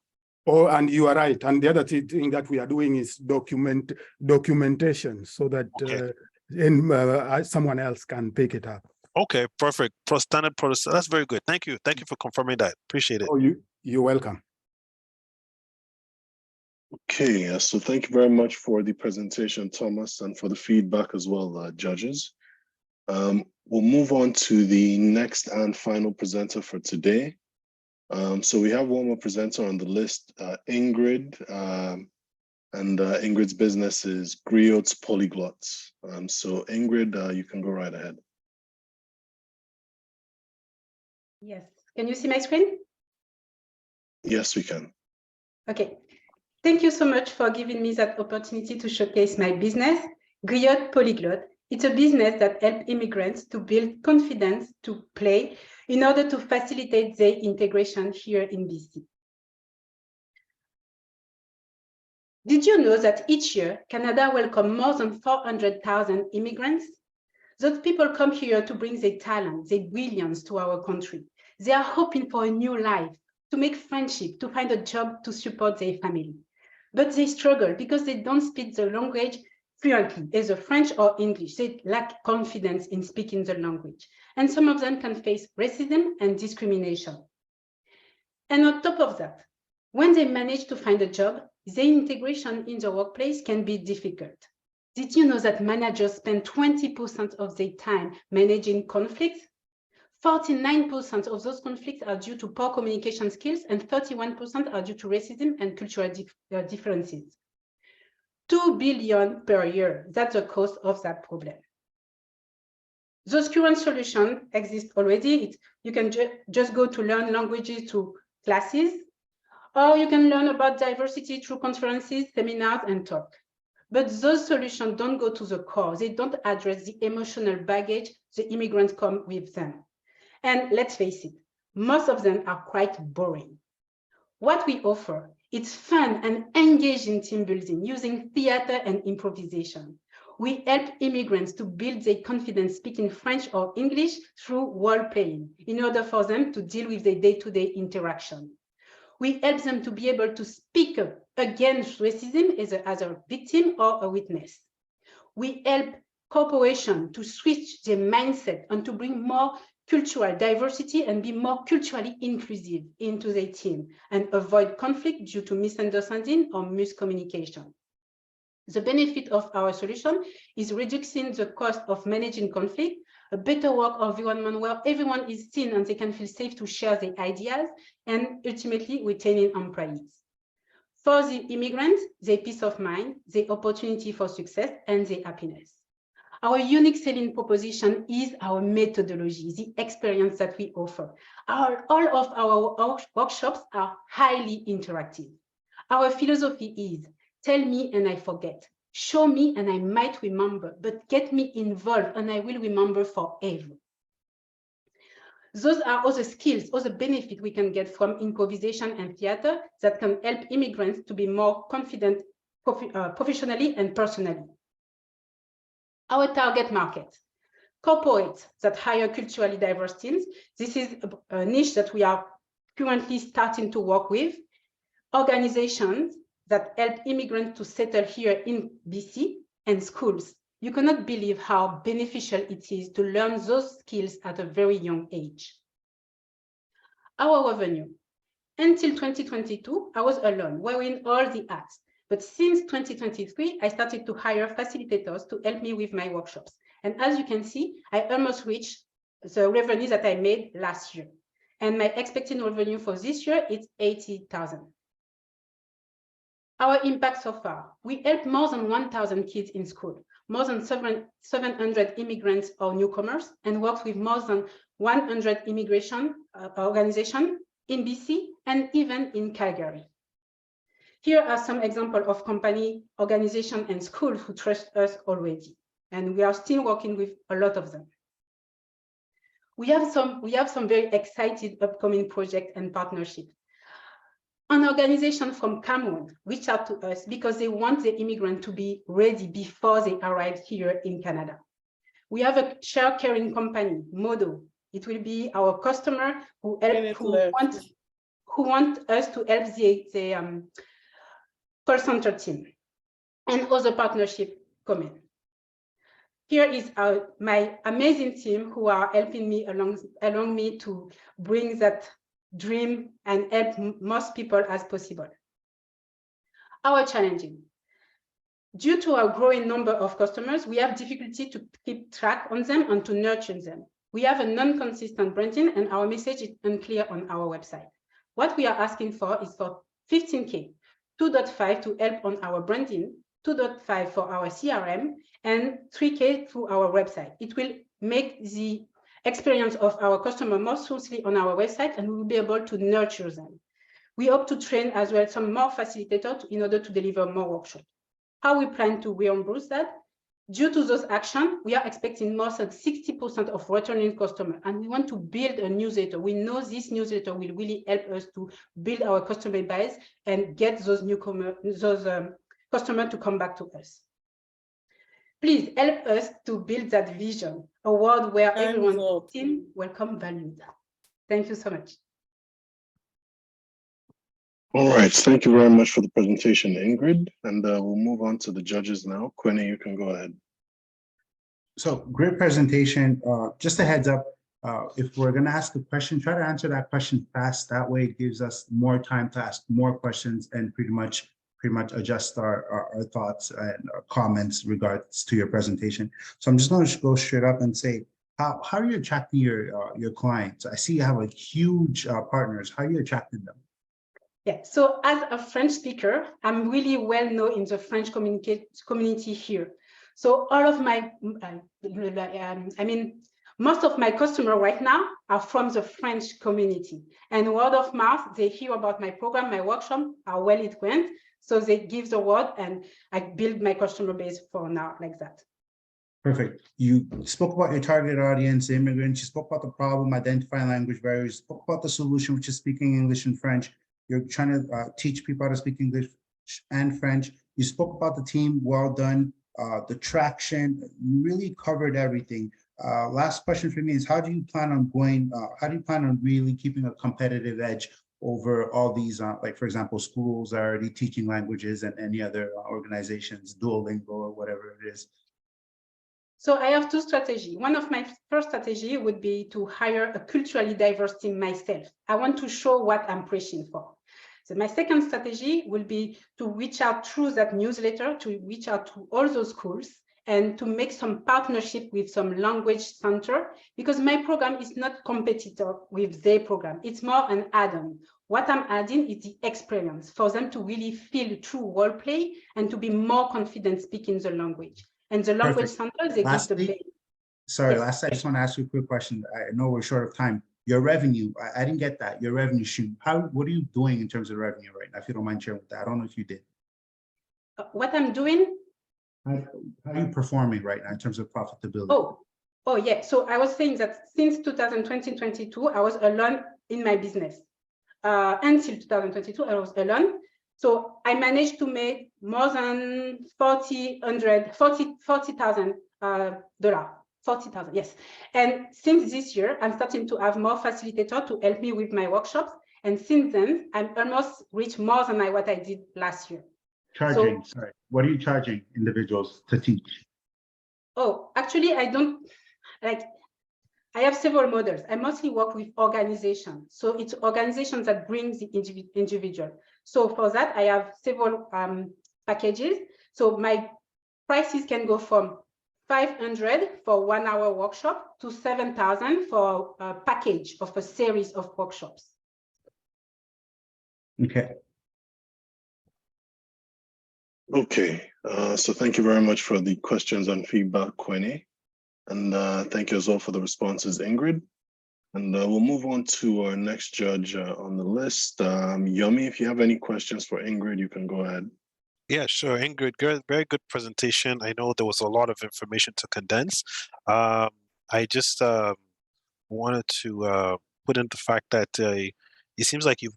Oh, and you are right. And the other thing that we are doing is documentation so that someone else can pick it up. Okay, perfect. Standard process. That's very good. Thank you. Thank you for confirming that. Appreciate it. Oh, you're welcome. Okay, so thank you very much for the presentation, Thomas, and for the feedback as well, judges. We'll move on to the next and final presenter for today. So we have one more presenter on the list, Ingrid, and Ingrid's business is Griot's Polyglots. So Ingrid, you can go right ahead. Yes, can you see my screen? Yes, we can. Okay, thank you so much for giving me that opportunity to showcase my business, Griot Polyglot. It's a business that helps immigrants to build confidence to play in order to facilitate their integration here in BC. Did you know that each year, Canada welcomes more than 400,000 immigrants? Those people come here to bring their talent, their brilliance to our country. They are hoping for a new life, to make friendship, to find a job, to support their family. But they struggle because they don't speak the language fluently, either French or English. They lack confidence in speaking the language. And some of them can face racism and discrimination. And on top of that, when they manage to find a job, their integration in the workplace can be difficult. Did you know that managers spend 20% of their time managing conflicts? 49% of those conflicts are due to poor communication skills and 31% are due to racism and cultural differences. 2 billion per year, that's the cost of that problem. Those current solutions exist already. You can just go to learn languages through classes, or you can learn about diversity through conferences, seminars, and talk. But those solutions don't go to the core. They don't address the emotional baggage the immigrants come with them. And let's face it, most of them are quite boring. What we offer, it's fun and engaging team building using theater and improvisation. We help immigrants to build their confidence speaking French or English through role-playing in order for them to deal with their day-to-day interaction. We help them to be able to speak up against racism as a victim or a witness. We help corporations to switch their mindset and to bring more cultural diversity and be more culturally inclusive into their team and avoid conflict due to misunderstanding or miscommunication. The benefit of our solution is reducing the cost of managing conflict, a better work environment where everyone is seen and they can feel safe to share their ideas, and ultimately retaining employees. For the immigrants, their peace of mind, their opportunity for success, and their happiness. Our unique selling proposition is our methodology, the experience that we offer. All of our workshops are highly interactive. Our philosophy is, tell me and I forget, show me and I might remember, but get me involved and I will remember forever. Those are all the skills, all the benefits we can get from improvisation and theater that can help immigrants to be more confident professionally and personally. Our target market, corporates that hire culturally diverse teams. This is a niche that we are currently starting to work with. Organizations that help immigrants to settle here in BC, and schools. You cannot believe how beneficial it is to learn those skills at a very young age. Our revenue. Until 2022, I was alone, wearing all the hats. But since 2023, I started to hire facilitators to help me with my workshops. And as you can see, I almost reached the revenue that I made last year. And my expected revenue for this year is 80,000. Our impact so far, we helped more than 1,000 kids in school, more than 700 immigrants or newcomers, and worked with more than 100 immigration organizations in BC and even in Calgary. Here are some examples of company, organization, and schools who trust us already, and we are still working with a lot of them. We have some very excited upcoming projects and partnerships. An organization from Cameroon reached out to us because they want the immigrant to be ready before they arrive here in Canada. We have a shared caring company, Modo. It will be our customer who want us to help the call center team, and other partnership coming. Here is my amazing team who are helping me along me to bring that dream and help most people as possible. Our challenging. Due to our growing number of customers, we have difficulty to keep track on them and to nurture them. We have a non-consistent branding and our message is unclear on our website. What we are asking for is for 15K, 2.5 to help on our branding, 2.5 for our CRM, and 3K through our website. It will make the experience of our customer more smoothly on our website, and we will be able to nurture them. We hope to train as well some more facilitators in order to deliver more workshops. How we plan to reimburse that? Due to those actions, we are expecting more than 60% of returning customers, and we want to build a newsletter. We know this newsletter will really help us to build our customer base and get those customers to come back to us. Please help us to build that vision, a world where everyone is seen, welcome, valued. Thank you so much. All right, thank you very much for the presentation, Ingrid. And we'll move on to the judges now. Quinny, you can go ahead. So great presentation. Just a heads up, if we're gonna ask a question, try to answer that question fast. That way it gives us more time to ask more questions and pretty much adjust our thoughts and our comments regards to your presentation. So I'm just going to go straight up and say, how are you attracting your clients? I see you have a huge partners. How are you attracting them? Yeah, so as a French speaker, I'm really well known in the French community here. So all of my, most of my customers right now are from the French community, and word of mouth, they hear about my program, my workshop, how well it went. So they give the word, and I build my customer base for now like that. Perfect. You spoke about your target audience, immigrants. You spoke about the problem, identifying language barriers. You spoke about the solution, which is speaking English and French. You're trying to teach people how to speak English and French. You spoke about the team. Well done. The traction. You really covered everything. Last question for me is, how do you plan on really keeping a competitive edge over all these, like, for example, schools are already teaching languages and any other organizations, Duolingo or whatever it is? So I have two strategies. One of my first strategy would be to hire a culturally diverse team myself. I want to show what I'm preaching for. So my second strategy will be to reach out through that newsletter, to reach out to all those schools and to make some partnership with some language center, because my program is not competitor with their program. It's more an add-on. What I'm adding is the experience for them to really feel true role play and to be more confident speaking the language. And the language center, they give the base. Sorry, Yes. lastly, I just want to ask you a quick question. I know we're short of time. Your revenue, I didn't get that. Your revenue stream. What are you doing in terms of revenue right now? If you don't mind sharing with that, I don't know if you did. What I'm doing? How are you performing right now in terms of profitability? Oh yeah. So I was saying that since 2022, I was alone in my business. Until 2022, I was alone. So I managed to make more than $40,000, $40,000, yes. And since this year, I'm starting to have more facilitators to help me with my workshops. And since then, I'm almost reached more than what I did last year. Charging, sorry. What are you charging individuals to teach? Oh, actually, I don't, like, I have several models. I mostly work with organizations. So it's organizations that brings the individual. So for that, I have several packages. So my prices can go from 500 for 1 hour workshop to 7,000 for a package of a series of workshops. Okay. Okay, so thank you very much for the questions and feedback, Queenie. And thank you as well for the responses, Ingrid. And we'll move on to our next judge on the list. Yomi, if you have any questions for Ingrid, you can go ahead. Yeah, sure. Ingrid, very good presentation. I know there was a lot of information to condense. I just wanted to put in the fact that it seems like you've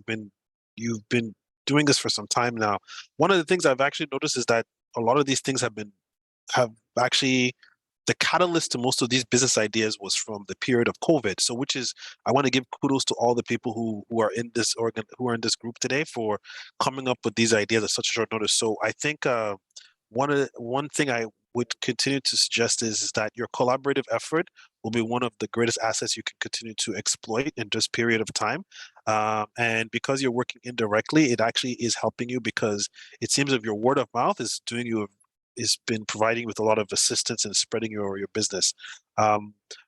been doing this for some time now. One of the things I've actually noticed is that a lot of these things have actually, the catalyst to most of these business ideas was from the period of COVID. So, which is, I want to give kudos to all the people who are in this this group today for coming up with these ideas at such a short notice. So, I think one thing I would continue to suggest is that your collaborative effort will be one of the greatest assets you can continue to exploit in this period of time. And because you're working indirectly, it actually is helping you, because it seems that your word of mouth is been providing you with a lot of assistance in spreading your business.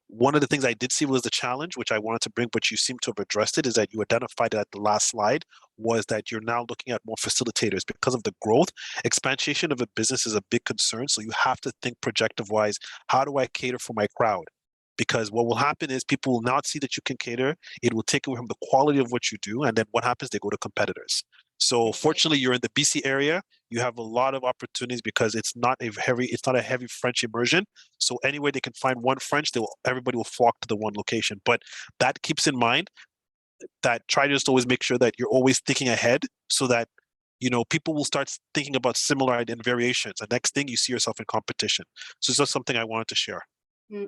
One of the things I did see was the challenge, which I wanted to bring, but you seem to have addressed it, is that you identified at the last slide, was that you're now looking at more facilitators because of the growth. Expansion of a business is a big concern. So you have to think projective-wise, how do I cater for my crowd? Because what will happen is people will not see that you can cater. It will take away from the quality of what you do. And then what happens? They go to competitors. So fortunately, you're in the BC area. You have a lot of opportunities because it's not a heavy French immersion. So anywhere they can find one French, everybody will flock to the one location. But that keeps in mind that try to just always make sure that you're always thinking ahead, so that people will start thinking about similar and variations. The next thing, you see yourself in competition. So it's just something I wanted to share. Yeah.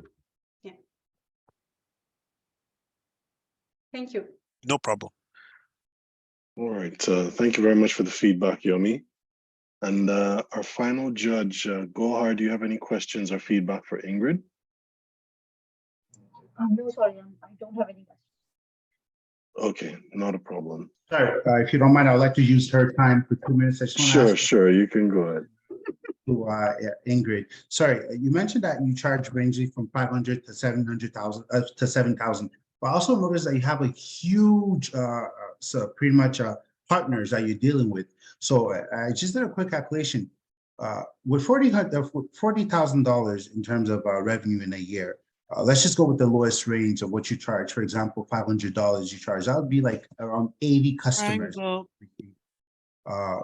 Thank you. No problem. All right, thank you very much for the feedback, Yomi. And our final judge, Gohar, do you have any questions or feedback for Ingrid? No, sorry, I don't have any questions. Okay, not a problem. Sorry, if you don't mind, I'd like to use her time for 2 minutes. I just want to ask Sure, you can go ahead. To Ingrid. Sorry, you mentioned that you charge ranging from 500 to 700,000 to 7,000. But I also noticed that you have a huge, so pretty much partners that you're dealing with. So I just did a quick calculation. With $40,000 in terms of revenue in a year, let's just go with the lowest range of what you charge. For example, $500 you charge. That would be like around 80 customers.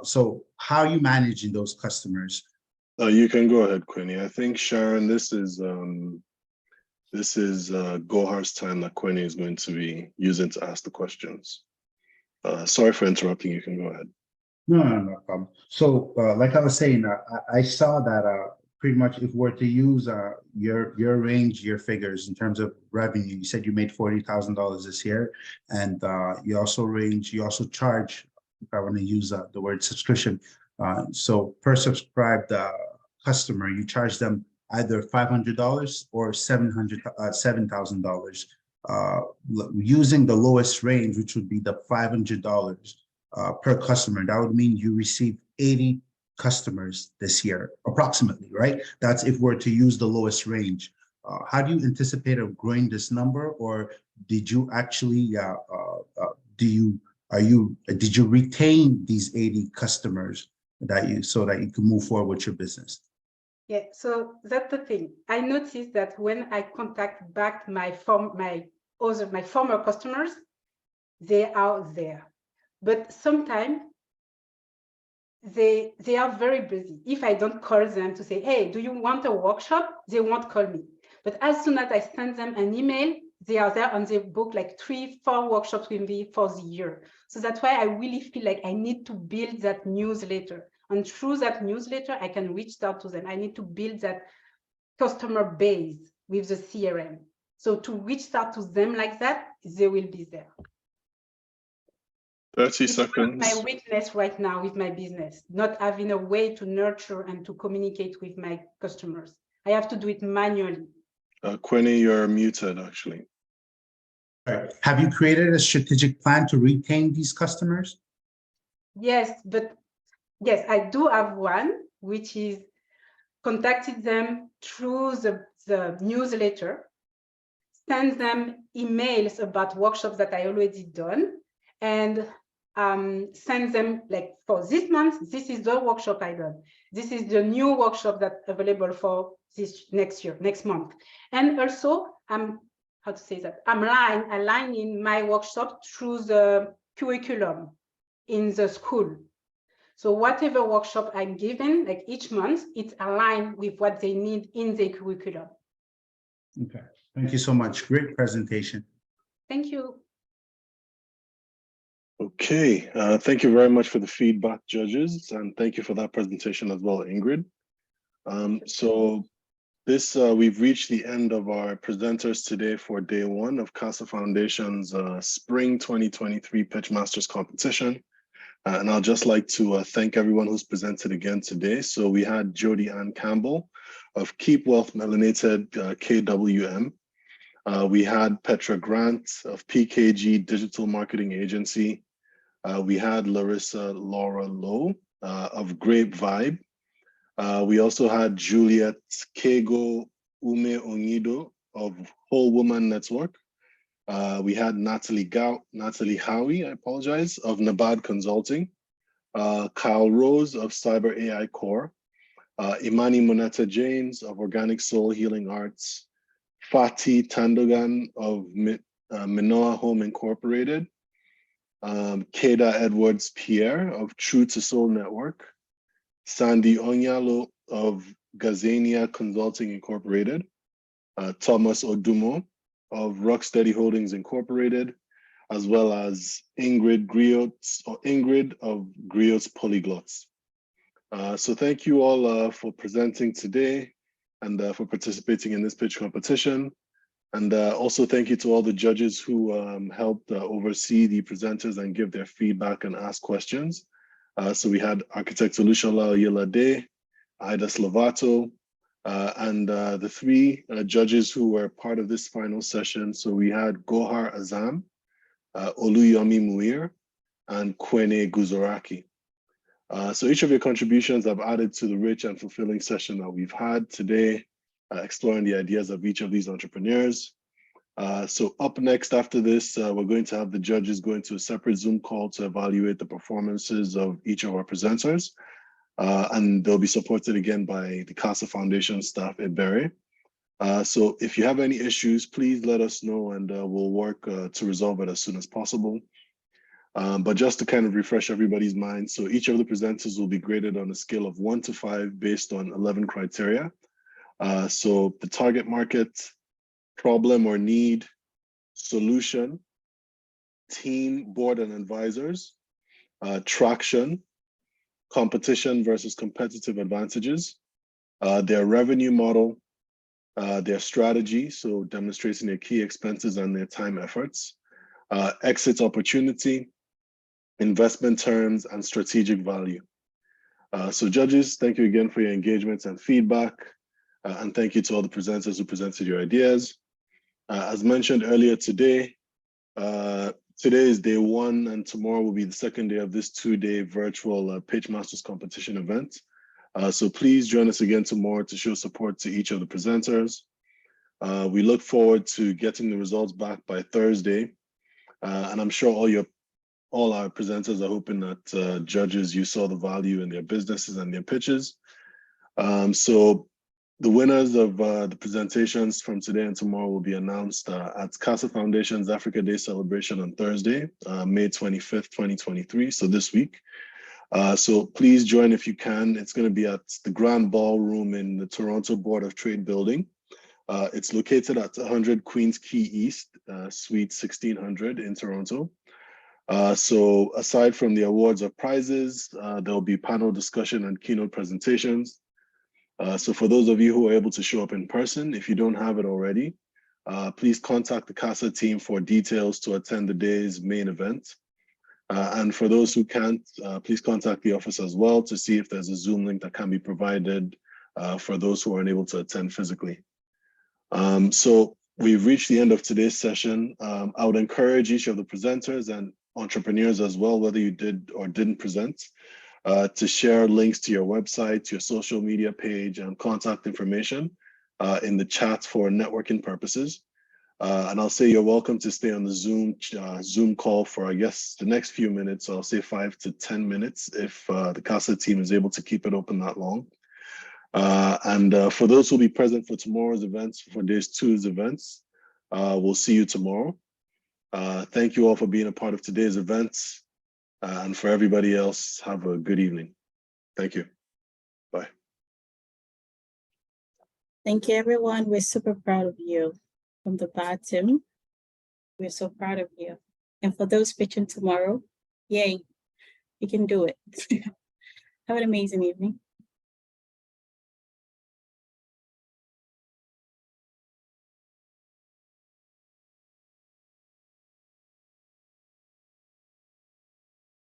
So how are you managing those customers? You can go ahead, Queenie. I think, Sharon, this is Gohar's time that Queenie is going to be using to ask the questions. Sorry for interrupting. You can go ahead. No problem. So like I was saying, I saw that pretty much if we're to use your range, your figures in terms of revenue, you said you made $40,000 this year, and you also charge, if I want to use the word subscription. So per subscribed customer, you charge them either $500 or $7,000. Using the lowest range, which would be the $500 per customer, that would mean you receive 80 customers this year, approximately, right? That's if we're to use the lowest range. How do you anticipate of growing this number, or did you actually did you retain these 80 customers so that you can move forward with your business? Yeah, so that's the thing. I noticed that when I contact back my former customers, they are there. But sometimes they are very busy. If I don't call them to say, hey, do you want a workshop? They won't call me. But as soon as I send them an email, they are there and they book like 3-4 workshops with me for the year. So that's why I really feel like I need to build that newsletter. And through that newsletter, I can reach out to them. I need to build that customer base with the CRM. So to reach out to them like that, they will be there. 30 seconds. My weakness right now with my business, not having a way to nurture and to communicate with my customers. I have to do it manually. Queenie, you're muted, actually. All right. Have you created a strategic plan to retain these customers? Yes, but Yes, I do have one, which is contacted them through the newsletter, send them emails about workshops that I already done, and send them like, for this month, this is the workshop I done. This is the new workshop that's available for this next month. And also, how to say that? I'm aligning my workshop through the curriculum in the school. So whatever workshop I'm given, like each month, it's aligned with what they need in the curriculum. Okay, thank you so much. Great presentation. Thank you. Okay, thank you very much for the feedback, judges, and thank you for that presentation as well, Ingrid. So this, we've reached the end of our presenters today for day one of CASA Foundation's Spring 2023 Pitch Masters competition. And I'd just like to thank everyone who's presented again today. So we had Jody Ann Campbell of Keep Wealth Melanated KWM. We had Petra Grant of PKG Digital Marketing Agency. We had Larissa Laura Lowe of Grape Vibe. We also had Juliet Kego Ume Onido of Whole Woman Network. We had Natalie Howie, I apologize, of Nabad Consulting. Kyle Rose of Cyber AI Core. Imani Moneta James of Organic Soul Healing Arts. Fatih Tandogan of Minoa Home Incorporated. Keda Edwards Pierre of True to Soul Network, Sandy Onyalo of Gazania Consulting Incorporated, Thomas Odumo of Rocksteady Holdings Incorporated, as well as Ingrid of Griots Polyglots. So thank you all for presenting today and for participating in this pitch competition. And also thank you to all the judges who helped oversee the presenters and give their feedback and ask questions. So we had architect Olushola Oyelade, Ida Slovato, and the three judges who were part of this final session. So we had Gohar Azam, Oluyomi Muir, and Kwene Guzoraki. So each of your contributions have added to the rich and fulfilling session that we've had today, exploring the ideas of each of these entrepreneurs. So up next after this, we're going to have the judges go into a separate Zoom call to evaluate the performances of each of our presenters. And they'll be supported again by the CASA Foundation staff at Berry. So if you have any issues, please let us know and we'll work to resolve it as soon as possible. But just to kind of refresh everybody's mind, so each of the presenters will be graded on a scale of 1 to 5 based on 11 criteria. So the target market, problem or need, solution, team, board and advisors, traction, competition versus competitive advantages, their revenue model, their strategy, so demonstrating their key expenses and their time efforts, exit opportunity, investment terms, and strategic value. So judges, thank you again for your engagement and feedback. And thank you to all the presenters who presented your ideas. As mentioned earlier today, today is day one and tomorrow will be the second day of this 2-day virtual Pitch Masters competition event. So please join us again tomorrow to show support to each of the presenters. We look forward to getting the results back by Thursday. And I'm sure all our presenters are hoping that judges, you saw the value in their businesses and their pitches. So the winners of the presentations from today and tomorrow will be announced at CASA Foundation's Africa Day celebration on Thursday, May 25th, 2023, so this week. So please join if you can. It's going to be at the Grand Ballroom in the Toronto Board of Trade building. It's located at 100 Queens Quay East, Suite 1600 in Toronto. So aside from the awards or prizes, there'll be panel discussion and keynote presentations. So for those of you who are able to show up in person, if you don't have it already, please contact the CASA team for details to attend the day's main event. And for those who can't, please contact the office as well to see if there's a Zoom link that can be provided for those who are unable to attend physically. So we've reached the end of today's session. I would encourage each of the presenters and entrepreneurs as well, whether you did or didn't present, to share links to your website, your social media page, and contact information in the chat for networking purposes. And I'll say you're welcome to stay on the Zoom call for, I guess, the next few minutes. So I'll say 5 to 10 minutes if the CASA team is able to keep it open that long. And for those who will be present for tomorrow's events, for Day 2's events, we'll see you tomorrow. Thank you all for being a part of today's events. And for everybody else, have a good evening. Thank you. Bye. Thank you, everyone. We're super proud of you. From the bottom, we're so proud of you. And for those pitching tomorrow, yay, you can do it. Have an amazing evening.